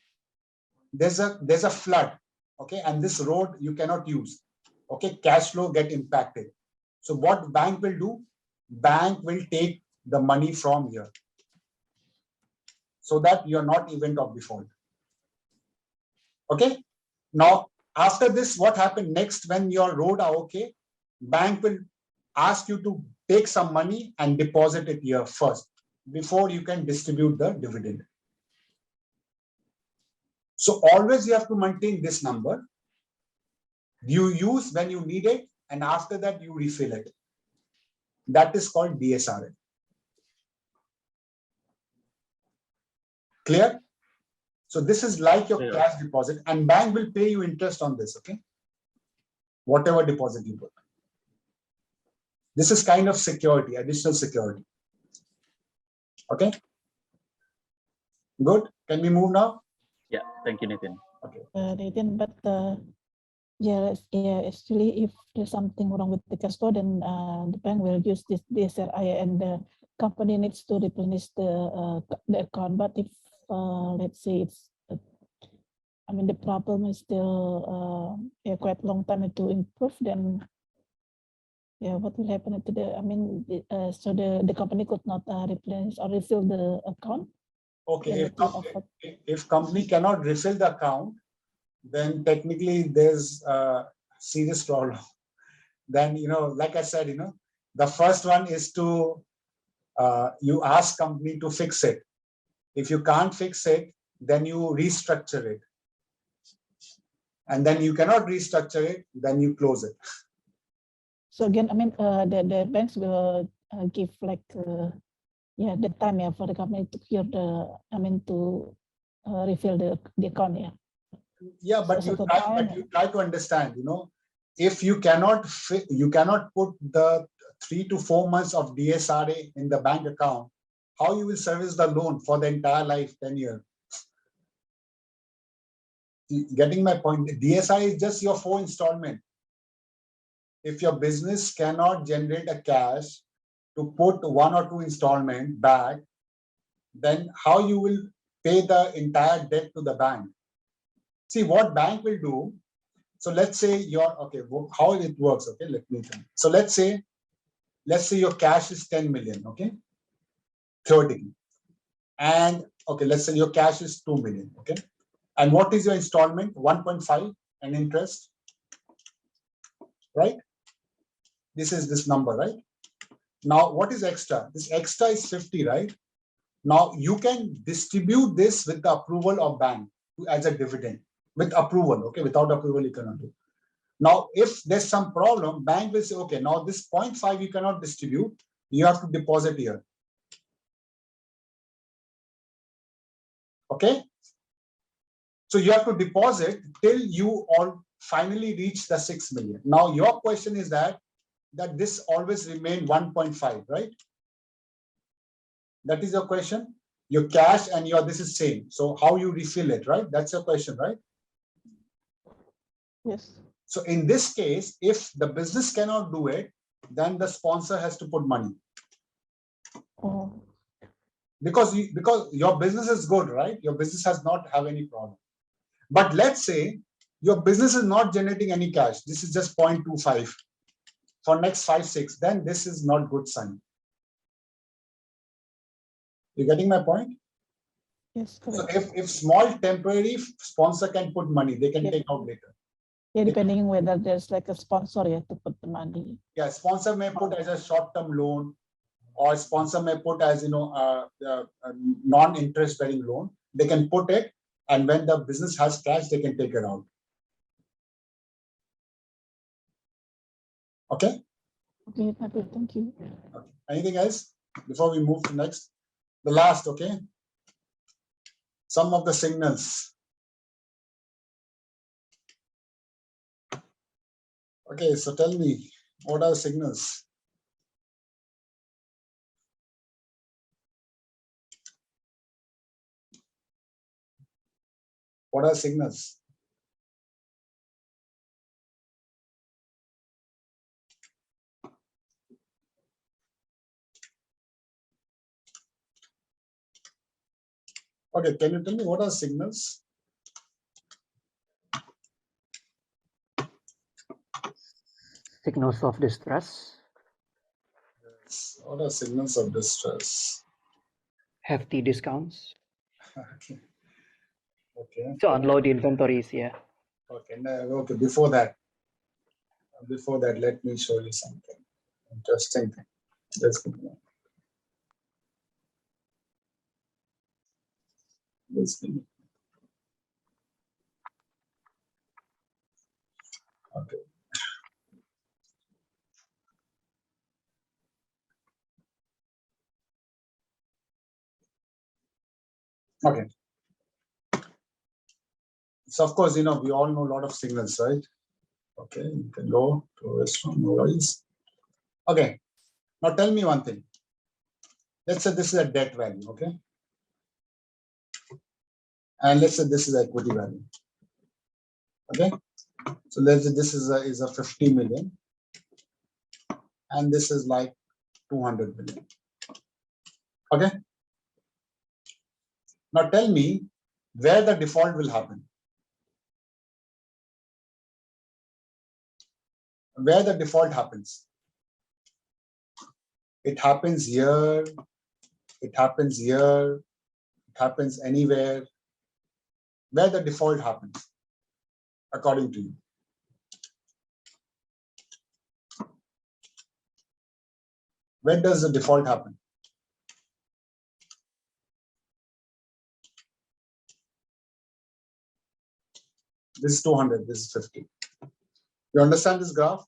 there's a flood. Okay. And this road you cannot use. Okay. Cash flow get impacted. So what bank will do? Bank will take the money from here, so that you're not event of default. Okay. Now, after this, what happened next when your road are okay? Bank will ask you to take some money and deposit it here first before you can distribute the dividend. So always you have to maintain this number. You use when you need it, and after that you refill it. That is called DSRA. Clear? So this is like your Yeah. cash deposit, and bank will pay you interest on this, okay? Whatever deposit you put. This is kind of security, additional security. Okay? Good. Can we move now? Yeah, thank you, Nitin. Okay. Nathan, but yeah, actually, if there's something wrong with the cash flow, then the bank will use this Dsr and the company needs to replenish the account. But if let's say it's, I mean, the problem is still quite long time to improve, then yeah, what will happen to the? I mean, so the company could not replenish or refill the account. Okay. If company cannot refill the account, then technically there's a serious problem. Then, like I said, the first one is to you ask company to fix it. If you can't fix it, then you restructure it. And then you cannot restructure it, then you close it. So again, I mean, the banks will give like the time for the company to cure to refill the account. Yeah, but So you try to understand, if you cannot put the 3 to 4 months of DSRA in the bank account, how you will service the loan for the entire life, 10 years? Getting my point? DSRA is just your 4 installment. If your business cannot generate a cash to put 1 or 2 installment back, then how you will pay the entire debt to the bank? See, what bank will do, so let's say how it works, okay, let me tell you. So let's say your cash is 10 million, okay, theoretically. And okay, let's say your cash is 2 million, okay. And what is your installment? 1.5 and interest, right? This is this number, right? Now, what is extra? This extra is 50, right? Now, you can distribute this with the approval of bank as a dividend, with approval, okay? Without approval, you cannot do. Now, if there's some problem, bank will say, okay, now this 0.5 you cannot distribute, you have to deposit here. Okay? So you have to deposit till you all finally reach the 6 million. Now, your question is that this always remain 1.5, right? That is your question. Your cash and this is same. So how you refill it, right? That's your question, right? Yes. So in this case, if the business cannot do it, then the sponsor has to put money. Oh. Because your business is good, right? Your business has not have any problem. But let's say your business is not generating any cash. This is just 0.25 for next 5, 6. Then this is not good sign. You getting my point? Yes, correct. So if small temporary sponsor can put money, they can take out later. Yeah, depending whether there's like a sponsor to put the money. Yeah, sponsor may put as a short-term loan, or sponsor may put as a non-interest bearing loan. They can put it, and when the business has cash, they can take it out. Okay. Okay, thank you. Okay. Anything else before we move to next? The last, okay. Some of the signals. Okay, so tell me, what are the signals? What are signals? Okay, can you tell me what are signals? Signals of distress. Yes. What are signals of distress? Hefty discounts. Okay. Okay. To unload the inventories, yeah. Okay. Okay. Before that, let me show you something interesting thing. Let's go. Okay. Okay. So of course, we all know a lot of signals, right? Okay, you can go to a restaurant, no worries. Okay, now tell me one thing. Let's say this is a debt value, okay? And let's say this is equity value. Okay, so let's say this is a 50 million, and this is like 200 million. Okay. Now tell me where the default will happen. Where the default happens. It happens here. It happens here. It happens anywhere. Where the default happens, according to you. Where does the default happen? This is 200, this is 50. You understand this graph?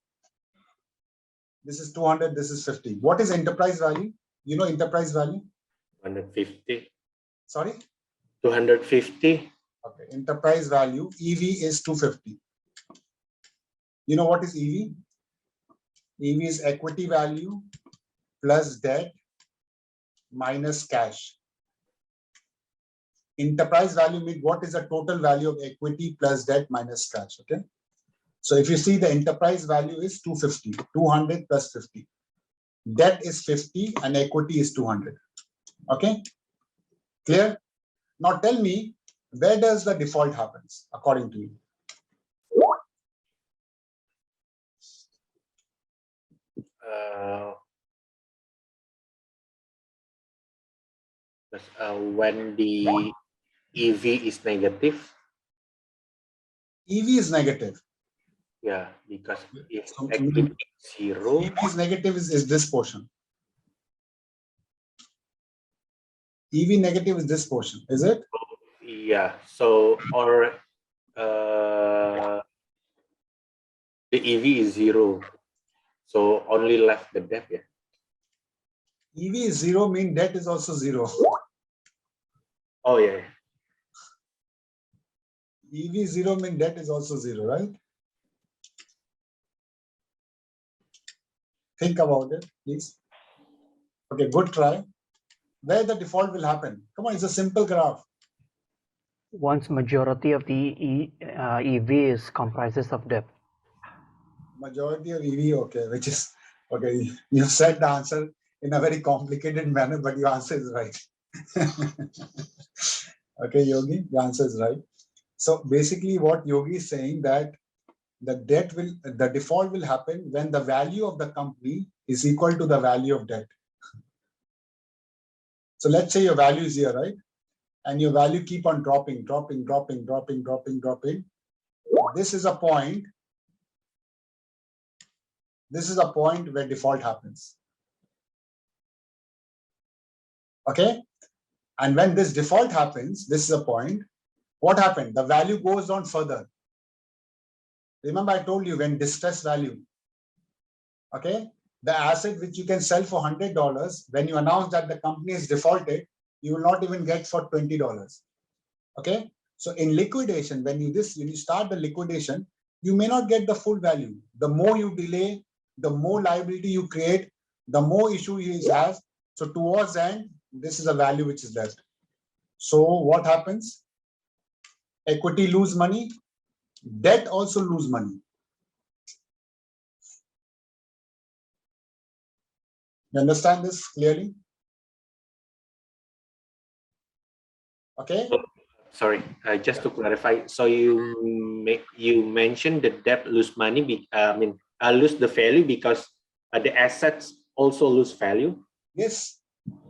This is 200, this is 50. What is enterprise value? You know enterprise value? 150. Sorry? 250. Okay, enterprise value, EV is 250. You know what is EV? EV is equity value plus debt minus cash. Enterprise value means what is the total value of equity plus debt minus cash, okay? So if you see the enterprise value is 250, 200 plus 50. Debt is 50 and equity is 200, okay? Clear? Now tell me, where does the default happens according to you? When the EV is negative. EV is negative. Yeah, because if So equity is zero. EV is negative is this portion. EV negative is this portion, is it? Yeah, so or the EV is zero. So only left the debt, yeah. EV is zero, mean debt is also zero. Oh yeah. EV zero mean debt is also zero, right? Think about it, please. Okay, good try. Where the default will happen? Come on, it's a simple graph. Once majority of the EV is comprises of debt. Majority of EV, okay, which is, okay, you said the answer in a very complicated manner, but your answer is right. Okay, Yogi, the answer is right. So basically what Yogi is saying that the default will happen when the value of the company is equal to the value of debt. So let's say your value is here, right? And your value keep on dropping. This is a point. This is a point where default happens. Okay? And when this default happens, this is a point. What happened? The value goes on further. Remember I told you when distress value, okay? The asset which you can sell for $100, when you announce that the company is defaulted, you will not even get for $20. Okay? So in liquidation, when you start the liquidation, you may not get the full value. The more you delay, the more liability you create, the more issue he has. So towards the end, this is a value which is left. So what happens? Equity lose money, debt also lose money. You understand this clearly? Okay. Sorry, just to clarify. So you mentioned the debt lose money. Lose the value because the assets also lose value. Yes.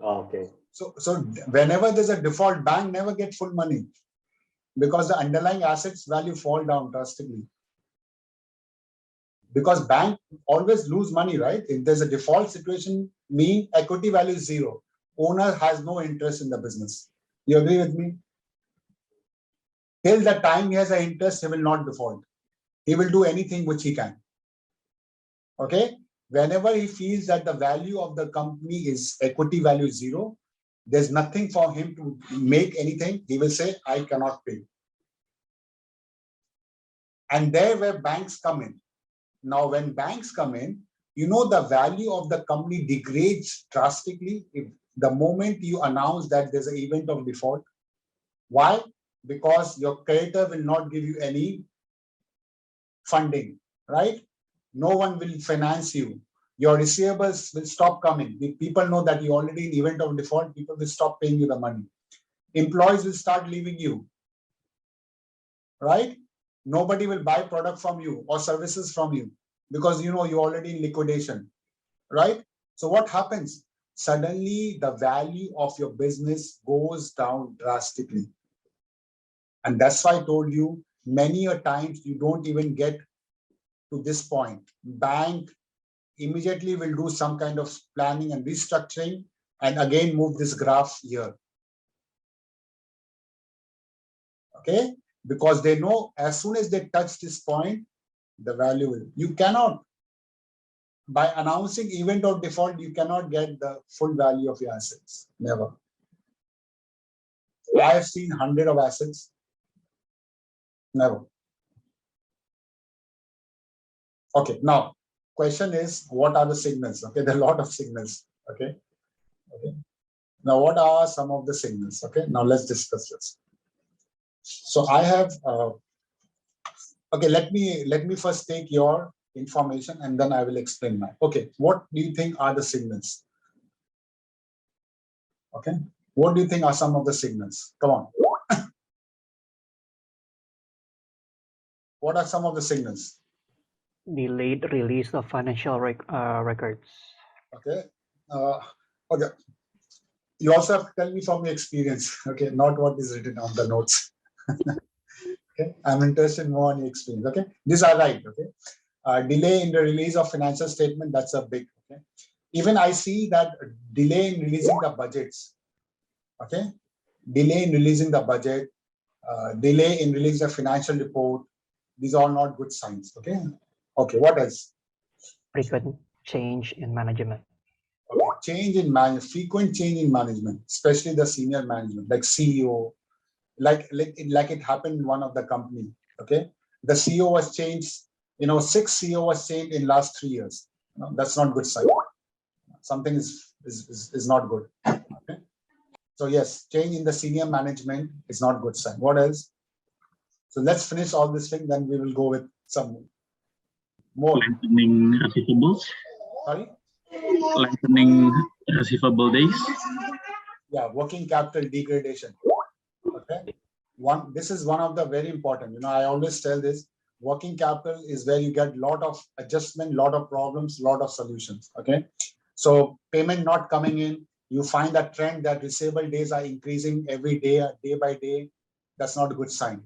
Okay. So whenever there's a default, bank never get full money because the underlying assets value fall down drastically. Because bank always lose money, right? If there's a default situation, mean equity value is zero. Owner has no interest in the business. You agree with me? Till the time he has an interest, he will not default. He will do anything which he can. Okay? Whenever he feels that the value of the company is equity value zero, there's nothing for him to make anything. He will say, I cannot pay. And there where banks come in. Now, when banks come in, you know the value of the company degrades drastically if the moment you announce that there's an event of default. Why? Because your creditor will not give you any funding, right? No one will finance you. Your receivables will stop coming. If people know that you're already in event of default, people will stop paying you the money. Employees will start leaving you, right? Nobody will buy product from you or services from you because you know you're already in liquidation, right? So what happens? Suddenly the value of your business goes down drastically. And that's why I told you many a times you don't even get to this point. Bank immediately will do some kind of planning and restructuring and again move this graph here. Okay, because they know as soon as they touch this point, the value will. You cannot, by announcing event of default, you cannot get the full value of your assets. Never. I have seen 100 of assets. Never. Okay, now question is, what are the signals? Okay, there are a lot of signals. Okay. Okay. Now, what are some of the signals? Okay, now let's discuss this. So I have okay, let me first take your information and then I will explain mine. Okay, what do you think are the signals? Okay, what do you think are some of the signals? Come on. What are some of the signals? Delayed release of financial records. Okay. Okay. You also have to tell me from your experience. Okay, not what is written on the notes. Okay, I'm interested more on your experience. Okay, these are right. Okay, delay in the release of financial statement. That's a big. Okay, even I see that delay in releasing the budgets. Okay, delay in releasing the budget, delay in releasing the financial report. These are not good signs. Okay. Okay. What else? Frequent change in management. Okay. Change in management, frequent change in management, especially the senior management, like CEO, like it happened in one of the company. Okay, the CEO was changed. 6 CEO was changed in last 3 years. That's not good sign. Something is not good. Okay? So yes, change in the senior management is not good sign. What else? So let's finish all this thing, then we will go with some more. Lengthening receivables. Sorry? Lengthening receivable days. Yeah, working capital degradation. Okay. This is one of the very important. I always tell this. Working capital is where you get a lot of adjustment, lot of problems, lot of solutions. Okay. So payment not coming in, you find a trend that receivable days are increasing every day, day by day. That's not a good sign.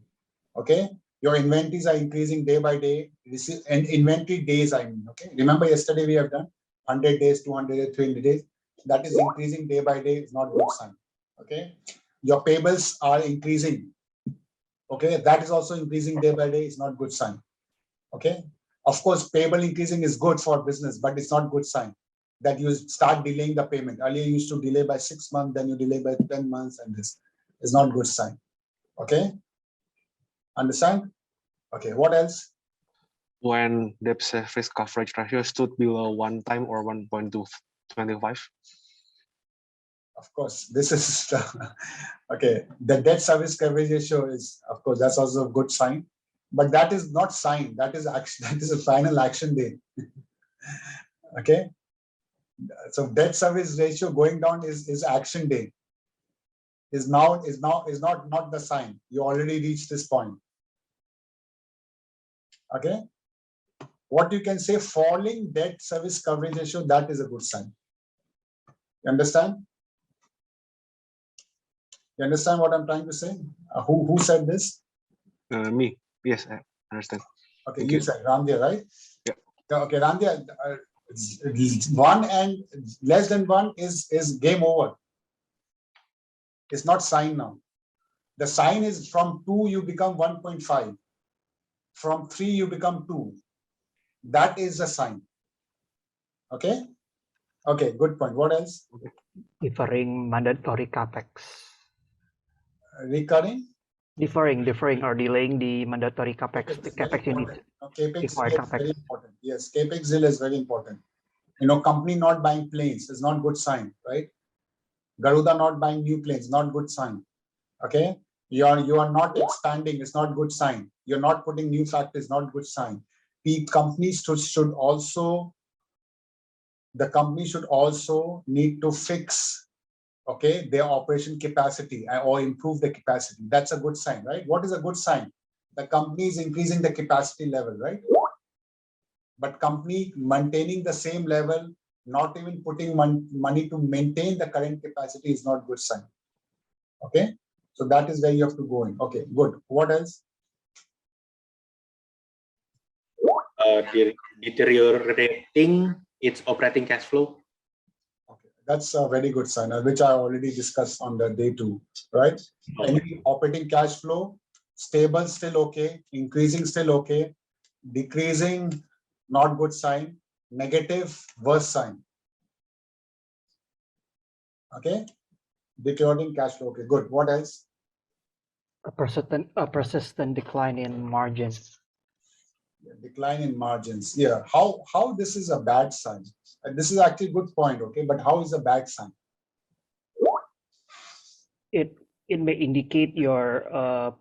Okay. Your inventories are increasing day by day. And inventory days, I mean. Okay. Remember yesterday we have done 100 days, 200 days, 300 days. That is increasing day by day. It's not a good sign. Okay. Your payables are increasing. Okay, that is also increasing day by day. It's not good sign. Okay, of course, payable increasing is good for business, but it's not good sign that you start delaying the payment. Earlier, you used to delay by 6 months, then you delay by 10 months, and this is not good sign. Okay, understand? Okay, what else? When debt service coverage ratio stood below 1 time or 1.25. Of course, this is the, okay. The debt service coverage ratio is, of course, that's also a good sign, but that is not sign. That is action. That is a final action day. Okay. So debt service ratio going down is action day. Is not the sign. You already reached this point. Okay. What you can say, falling debt service coverage ratio, that is a good sign. You understand? You understand what I'm trying to say? Who said this? Me. Yes, I understand. Okay, you said Ramdia, right? Yeah. Okay, Ramdia, 1 and less than 1 is game over. It's not sign now. The sign is from 2 you become 1.5. From 3 you become 2. That is a sign. Okay. Okay, good point. What else? Deferring mandatory capex. Recurring? Deferring or delaying the mandatory capex, the capex you need, Capex required deal is very capex. important. Yes, capex deal is very important. Company not buying planes is not good sign, right? Garuda not buying new planes, not good sign. Okay, you are not expanding, it's not good sign. You're not putting new factories, not good sign. The company should also need to fix, okay, their operation capacity or improve the capacity. That's a good sign, right? What is a good sign? The company is increasing the capacity level, right? But company maintaining the same level, not even putting money to maintain the current capacity is not good sign. Okay, so that is where you have to go in. Okay, good. What else? Deteriorating its operating cash flow. Okay, that's a very good sign, which I already discussed on the day 2, right? Any operating cash flow, stable, still okay, increasing, still okay, decreasing, not good sign, negative, worse sign. Okay, deteriorating cash flow. Okay, good. What else? A persistent decline in margins. Decline in margins. Yeah. How this is a bad sign? This is actually a good point. Okay, but how is a bad sign? It may indicate your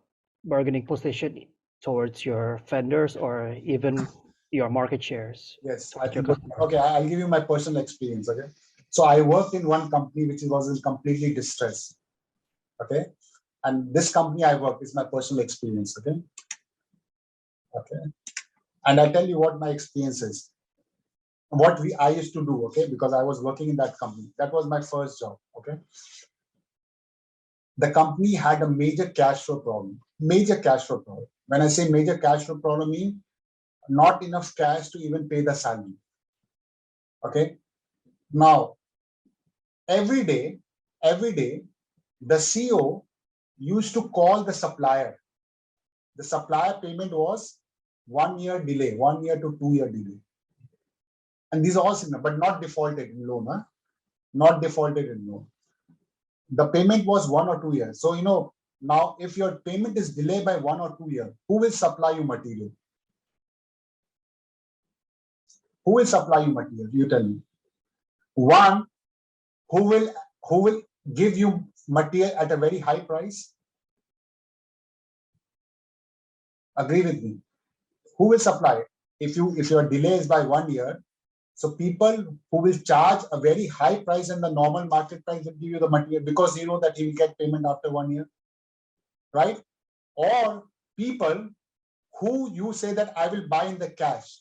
bargaining position towards your vendors or even your market shares. Yes, I towards your think. Okay, I'll give you my personal experience. Okay, so I worked in one company which was in completely distress. Okay, and this company I work is my personal experience. Okay, and I tell you what my experience is. What I used to do. Okay, because I was working in that company. That was my first job. Okay, the company had a major cash flow problem. Major cash flow problem. When I say major cash flow problem, means not enough cash to even pay the salary. Okay, now every day, the CEO used to call the supplier. The supplier payment was 1 year delay, 1 year to 2 year delay. And these are all similar, but not defaulted in loan. Huh? Not defaulted in loan. The payment was 1 or 2 years. So, now if your payment is delayed by 1 or 2 years, who will supply you material? Who will supply you material? You tell me. One, who will give you material at a very high price? Agree with me. Who will supply? If your delay is by 1 year, so people who will charge a very high price and the normal market price will give you the material because you know that he will get payment after 1 year, right? Or people who you say that I will buy in the cash,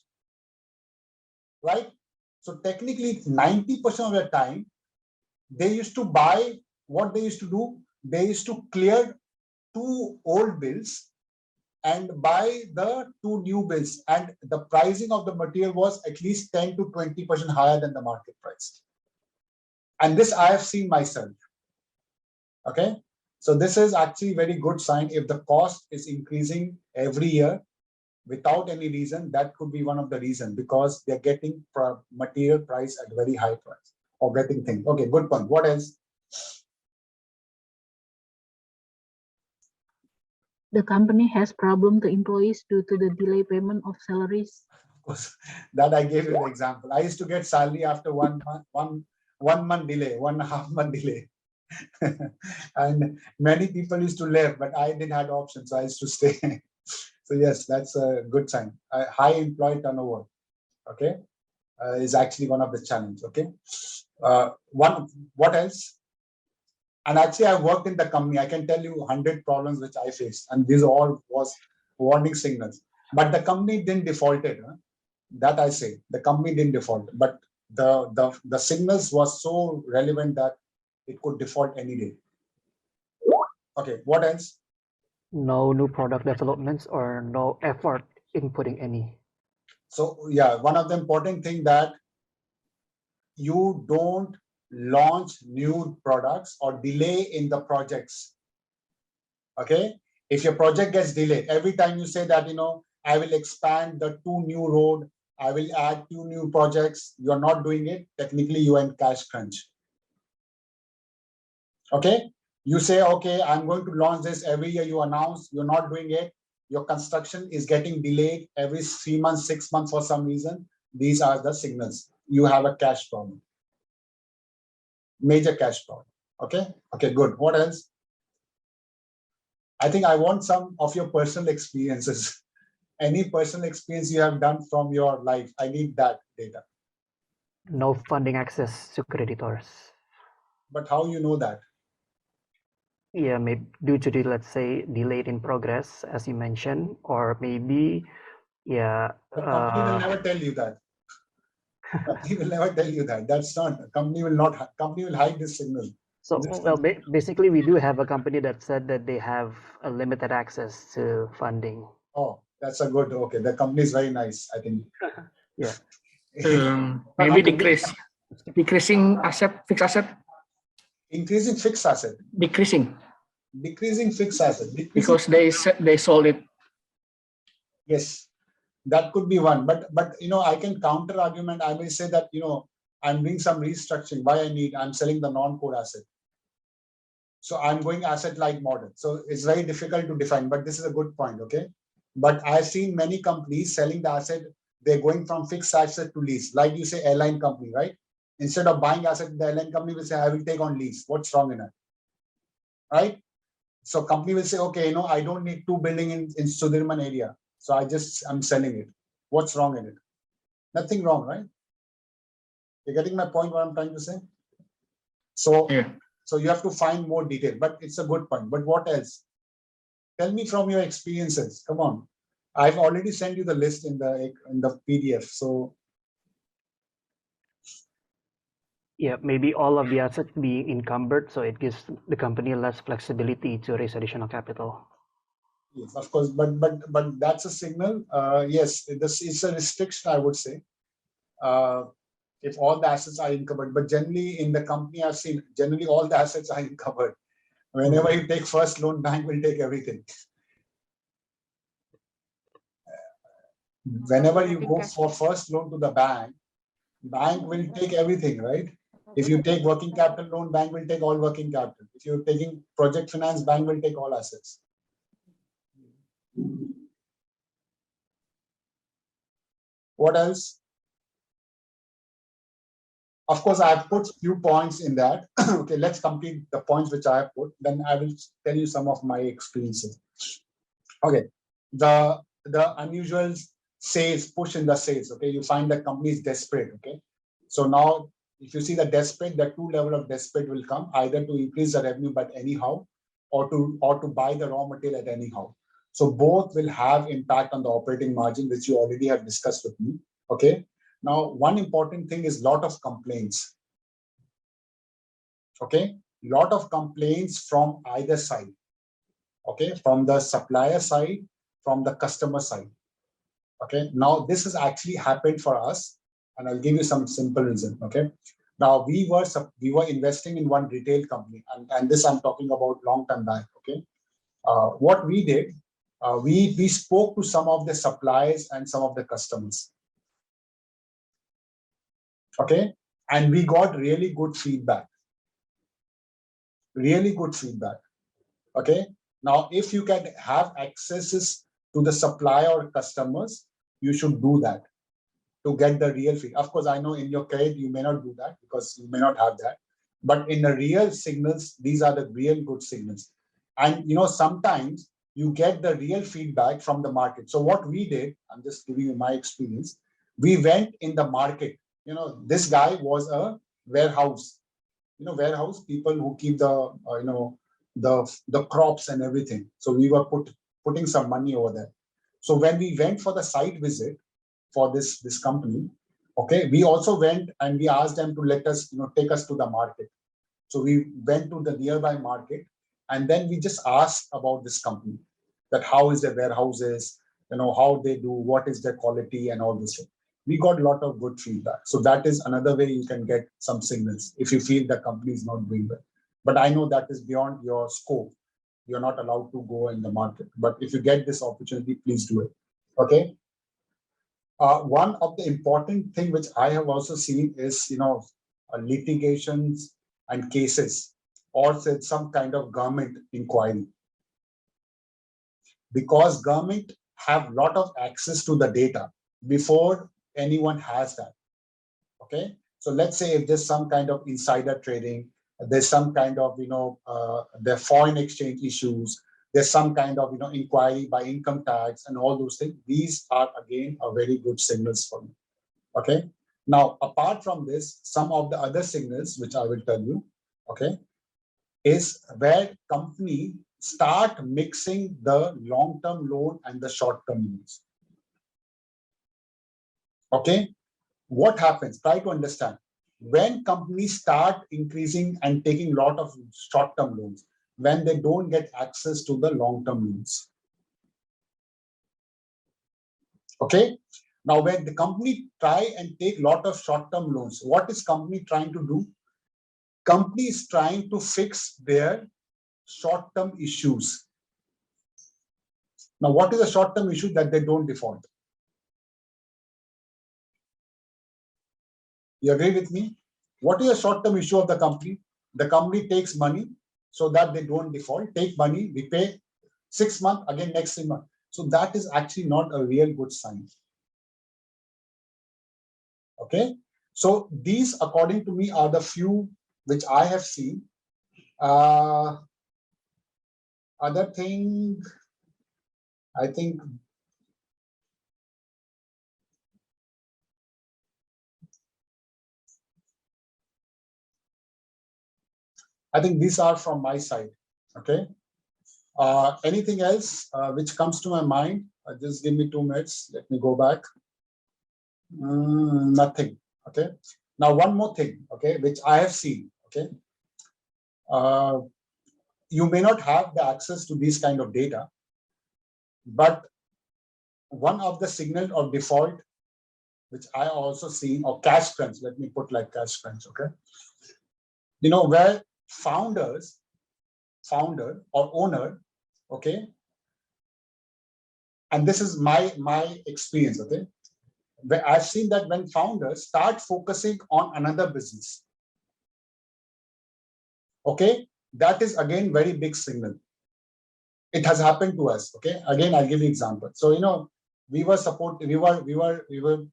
right? So technically 90% of the time, they used to buy, what they used to do, they used to clear 2 old bills and buy the 2 new bills, and the pricing of the material was at least 10 to 20% higher than the market price. And this I have seen myself. Okay, so this is actually very good sign. If the cost is increasing every year without any reason, that could be one of the reasons, because they're getting material price at very high price or getting things. Okay, good point. What else? The company has problem to employees due to the delay payment of salaries. Of course, that I gave you an example. I used to get salary after 1 month, one month delay, 1.5 month delay. And many people used to leave, but I didn't have options, so I used to stay. So yes, that's a good sign. High employee turnover, okay, is actually one of the challenge. Okay, what else? And actually, I worked in the company. I can tell you 100 problems which I faced, and these all was warning signals. But the company didn't default it. Huh? That I say, the company didn't default, but the signals was so relevant that it could default any day. Okay, what else? No new product developments or no effort in putting any. So yeah, one of the important thing that you don't launch new products or delay in the projects. Okay, if your project gets delayed, every time you say that, I will expand the 2 new road, I will add 2 new projects, you're not doing it, technically you are in cash crunch. Okay, You say, okay, I'm going to launch this every year. You announce, you're not doing it. Your construction is getting delayed every 3 months, 6 months for some reason. These are the signals. You have a cash problem. Major cash problem. Okay. Okay, good. What else? I think I want some of your personal experiences. Any personal experience you have done from your life. I need that data. No funding access to creditors. But how you know that? Yeah, maybe due to the, let's say, delayed in progress, as you mentioned, or maybe, yeah. The company will never tell you that. Company will never tell you that. That's not, company will hide this signal. So, well, basically, we do have a company that said that they have a limited access to funding. Oh, that's a good, okay. The company is very nice, I think. Yeah. Maybe decreasing asset, fixed asset. Increasing fixed asset. Decreasing. Decreasing fixed asset. Because they sold it. Yes, that could be one. But I can counter argument. I may say that I'm doing some restructuring. Why I'm selling the non-core asset. So I'm going asset-light model. So it's very difficult to define, but this is a good point, okay? But I've seen many companies selling the asset, they're going from fixed asset to lease. Like you say, airline company, right? Instead of buying asset, the airline company will say, I will take on lease. What's wrong in it? Right? So company will say, okay, I don't need 2 buildings in Sudirman area. So I'm selling it. What's wrong in it? Nothing wrong, right? You're getting my point, what I'm trying to say? So, yeah. So you have to find more detail, but it's a good point. But what else? Tell me from your experiences. Come on. I've already sent you the list in the PDF. So yeah, maybe all of the assets being encumbered, so it gives the company less flexibility to raise additional capital. yes, of course, but that's a signal. Yes, this is a restriction, I would say. If all the assets are encumbered, but generally in the company I've seen, generally all the assets are encumbered. Whenever you take first loan, bank will take everything. Whenever you go for first loan to the bank will take everything, right? If you take working capital loan, bank will take all working capital. If you're taking project finance, bank will take all assets. What else? Of course, I have put few points in that. Okay, let's complete the points which I have put. Then I will tell you some of my experiences. Okay, the unusual sales, push in the sales. Okay, you find that company is desperate. Okay, so now if you see the desperate, the 2 level of desperate will come either to increase the revenue, but anyhow, or to buy the raw material at anyhow. So both will have impact on the operating margin, which you already have discussed with me. Okay. Now, one important thing is lot of complaints. Okay, lot of complaints from either side. Okay, from the supplier side, from the customer side. Okay, now this has actually happened for us, and I'll give you some simple reason. Okay, now we were investing in one retail company, and this I'm talking about long time back. Okay, what we did, we spoke to some of the suppliers and some of the customers. Okay, and we got really good feedback. Really good feedback. Okay, now if you can have accesses to the supplier or customers, you should do that to get the real fee. Of course, I know in your credit you may not do that because you may not have that, but in the real signals, these are the real good signals. And sometimes you get the real feedback from the market. So what we did, I'm just giving you my experience, we went in the market. This guy was a warehouse. Warehouse people who keep the the crops and everything. So we were putting some money over there. So when we went for the site visit for this company, okay, we also went and we asked them to let us take us to the market. So we went to the nearby market, and then we just asked about this company, that how is their warehouses, how they do, what is their quality and all this. We got a lot of good feedback. So that is another way you can get some signals if you feel the company is not doing well. But I know that is beyond your scope. You're not allowed to go in the market. But if you get this opportunity, please do it. Okay. One of the important thing which I have also seen is, litigations and cases. or say some kind of government inquiry. Because government have lot of access to the data before anyone has that. Okay, so let's say if there's some kind of insider trading, there's some kind of the foreign exchange issues, there's some kind of inquiry by income tax and all those things. These are again a very good signals for me. Okay, now apart from this, some of the other signals which I will tell you, okay, is where company start mixing the long-term loan and the short-term loans. Okay, what happens? Try to understand. When companies start increasing and taking a lot of short-term loans, when they don't get access to the long-term loans. Okay, now when the company try and take a lot of short-term loans, what is company trying to do? Company is trying to fix their short-term issues. Now, what is a short-term issue? That they don't default. You agree with me? What is a short-term issue of the company? The company takes money so that they don't default, take money, we pay 6 months, again next 6 months. So that is actually not a real good sign. Okay, so these, according to me, are the few which I have seen. Other thing, I think these are from my side. Okay. Anything else which comes to my mind? Just give me 2 minutes. Let me go back. Nothing. Okay. Now one more thing. Okay, which I have seen. Okay. You may not have the access to these kind of data, but one of the signal of default, which I also seen, or cash crunch. Let me put like cash crunch. Okay. Where founder or owner, okay, and this is my experience, okay, where I've seen that when founders start focusing on another business, okay, that is again very big signal. It has happened to us. Okay, again I'll give you example. So we were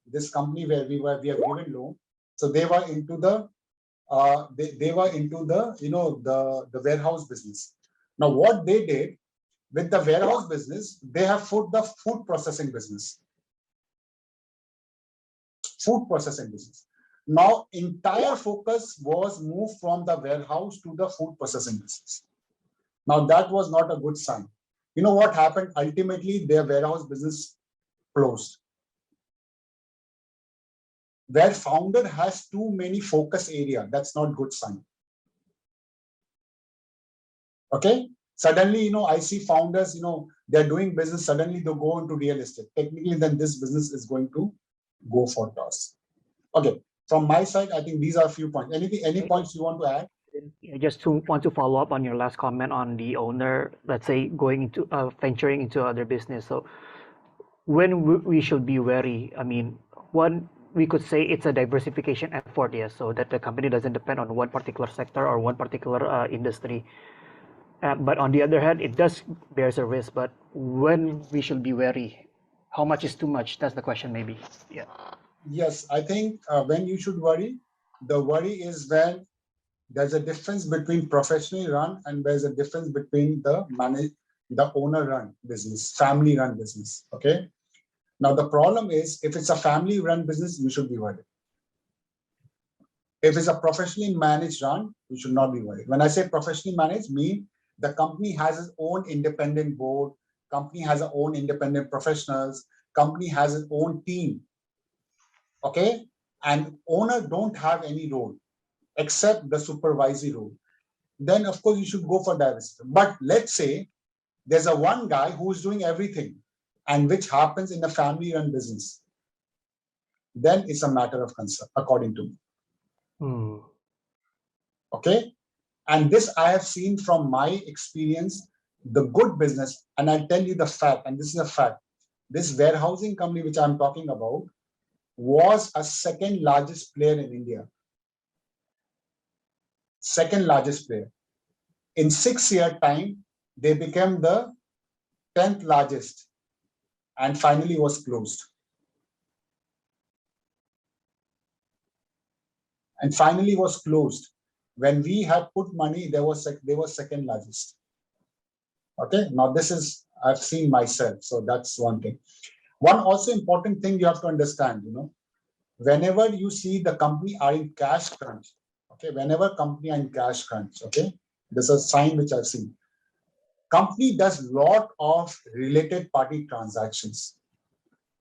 this company where we have given loan. So they were into the they were into the the warehouse business. Now what they did with the warehouse business, they have put the food processing business. Now entire focus was moved from the warehouse to the food processing business. Now that was not a good sign. You know what happened? Ultimately, their warehouse business closed. Where founder has too many focus area, that's not good sign. Okay. Suddenly, I see founders, they're doing business, suddenly they go into real estate. Technically, then this business is going to go for toss. Okay. From my side, I think these are a few points. Any points you want to add? I just want to follow up on your last comment on the owner, let's say going into venturing into other business. So when we should be wary, I mean, one, we could say it's a diversification effort, yes, so that the company doesn't depend on one particular sector or one particular industry. But on the other hand, it does bears a risk. But when we should be wary, how much is too much? That's the question, maybe. Yeah. Yes, I think when you should worry, the worry is when there's a difference between professionally run and there's a difference between the owner run business, family run business. Okay. Now the problem is, if it's a family run business, you should be worried. If it's a professionally managed run, you should not be worried. When I say professionally managed, mean the company has its own independent board, company has its own independent professionals, company has its own team. Okay. And owner don't have any role except the supervisory role. Then of course you should go for diversity. But let's say there's a one guy who's doing everything, and which happens in the family run business, then it's a matter of concern, according to me. Okay. And this I have seen from my experience, the good business, and I'll tell you the fact, and this is a fact. This warehousing company which I'm talking about was a second largest player in India. Second largest player. In 6 year time, they became the 10th largest and finally was closed. And finally was closed. When we had put money, they were second largest. Okay, now this is, I've seen myself, so that's one thing. One also important thing you have to understand, whenever you see the company are in cash crunch, okay, whenever company are in cash crunch, okay, this is a sign which I've seen. Company does lot of related party transactions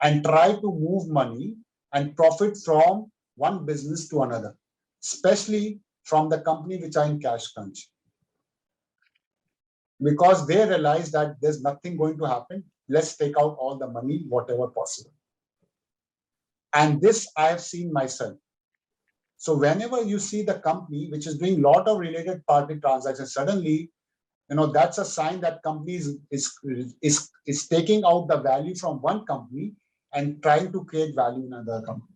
and try to move money and profit from one business to another, especially from the company which are in cash crunch. Because they realize that there's nothing going to happen, let's take out all the money, whatever possible. And this I have seen myself. So whenever you see the company which is doing lot of related party transactions, suddenly, that's a sign that company is taking out the value from one company and trying to create value in another company.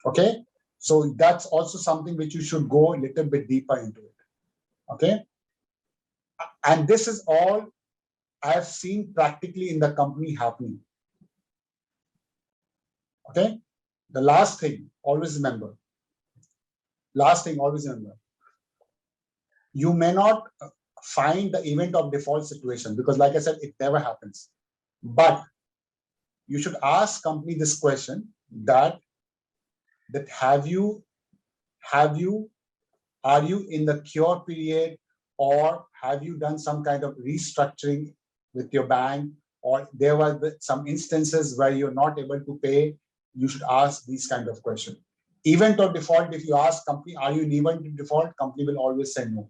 Okay, so that's also something which you should go a little bit deeper into it. Okay, and this is all I have seen practically in the company happening. Okay, the last thing, always remember. You may not find the event of default situation because, like I said, it never happens. But you should ask company this question: that are you in the cure period, or have you done some kind of restructuring with your bank, or there were some instances where you're not able to pay? You should ask these kind of questions. Event of default, if you ask company, are you in event of default, company will always say no,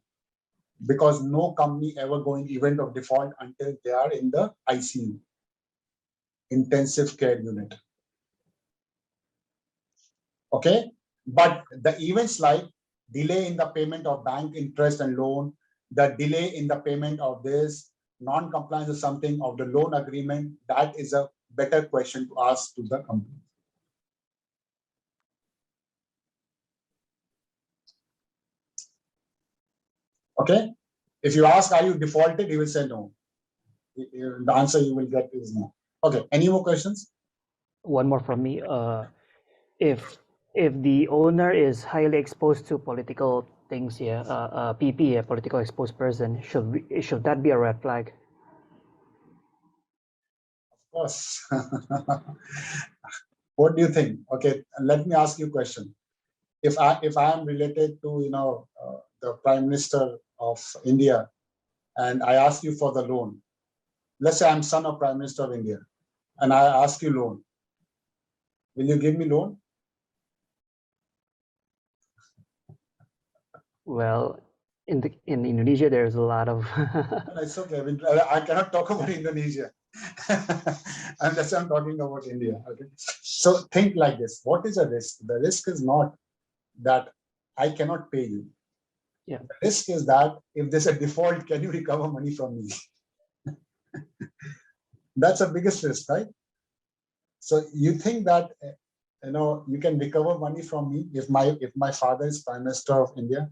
because no company ever go in event of default until they are in the ICU, intensive care unit. Okay, but the events like delay in the payment of bank interest and loan, the delay in the payment of this, non-compliance of something of the loan agreement, that is a better question to ask to the company. Okay, if you ask, are you defaulted, he will say no. The answer you will get is no. Okay, any more questions? One more from me. If the owner is highly exposed to political things, PP, political exposed person, should that be a red flag? Of course. What do you think? Okay, let me ask you a question. If I am related to the Prime Minister of India, and I ask you for the loan, let's say I'm son of Prime Minister of India, and I ask you loan, will you give me loan? Well, in Indonesia, there's a lot of. It's okay. I cannot talk about Indonesia. I'm talking about India. Okay. So think like this. What is a risk? The risk is not that I cannot pay you. Yeah. The risk is that if there's a default, can you recover money from me? That's the biggest risk, right? So you think that you can recover money from me if my father is Prime Minister of India?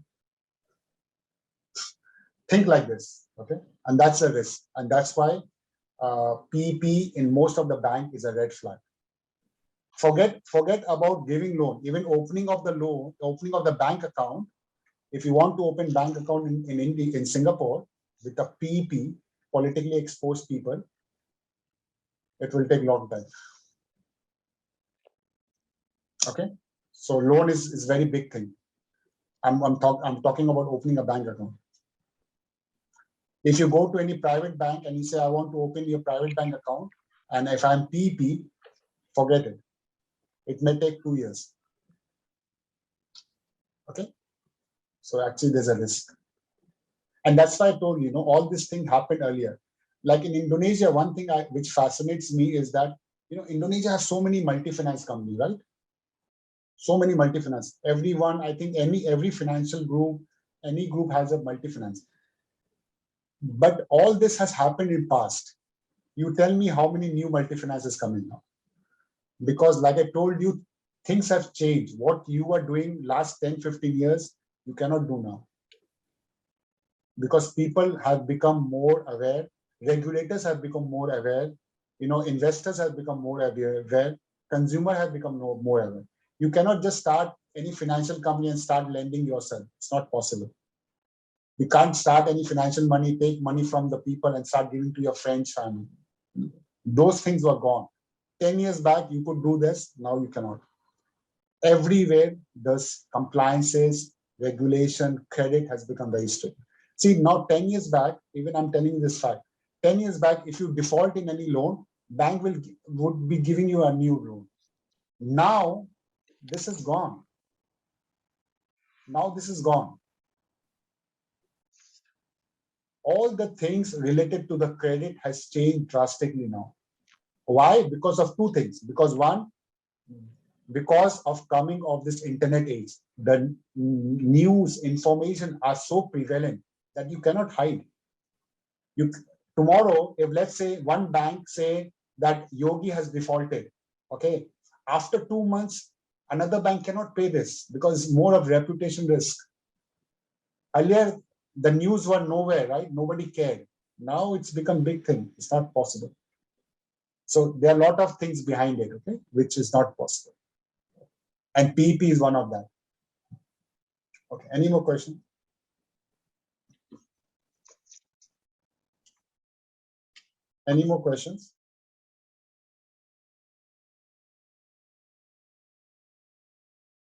Think like this, okay? And that's a risk, and that's why PP in most of the bank is a red flag. Forget about giving loan. Even opening of the bank account. If you want to open bank account in India, in Singapore, with a PP, politically exposed people, it will take long time. Okay, so loan is very big thing. I'm talking about opening a bank account. If you go to any private bank and you say, I want to open your private bank account, and if I'm PP, forget it. It may take 2 years. Okay, so actually there's a risk. And that's why I told you, all this thing happened earlier. Like in Indonesia, one thing which fascinates me is that, Indonesia has so many multi-finance companies, right? So many multi-finance. Everyone, I think every financial group, any group has a multi-finance. But all this has happened in past. You tell me how many new multi-finance is coming now. Because like I told you, things have changed. What you were doing last 10, 15 years, you cannot do now. Because people have become more aware, regulators have become more aware, investors have become more aware, consumer have become more aware. You cannot just start any financial company and start lending yourself. It's not possible. You can't start any financial money, take money from the people and start giving to your friends, family. Those things were gone. 10 years back, you could do this. Now you cannot. Everywhere, there's compliances, regulation, credit has become very strict. See, now 10 years back, even I'm telling you this fact, 10 years back, if you default in any loan, bank would be giving you a new loan. Now, this is gone. Now this is gone. All the things related to the credit has changed drastically now. Why? Because of two things. Because one, because of coming of this internet age, the news, information are so prevalent that you cannot hide. Tomorrow, if let's say one bank say that Yogi has defaulted, okay, after 2 months, another bank cannot pay this because it's more of reputation risk. Earlier, the news were nowhere, right? Nobody cared. Now it's become big thing. It's not possible. So there are a lot of things behind it, okay, which is not possible. And PEP is one of them. Okay, any more questions? Any more questions?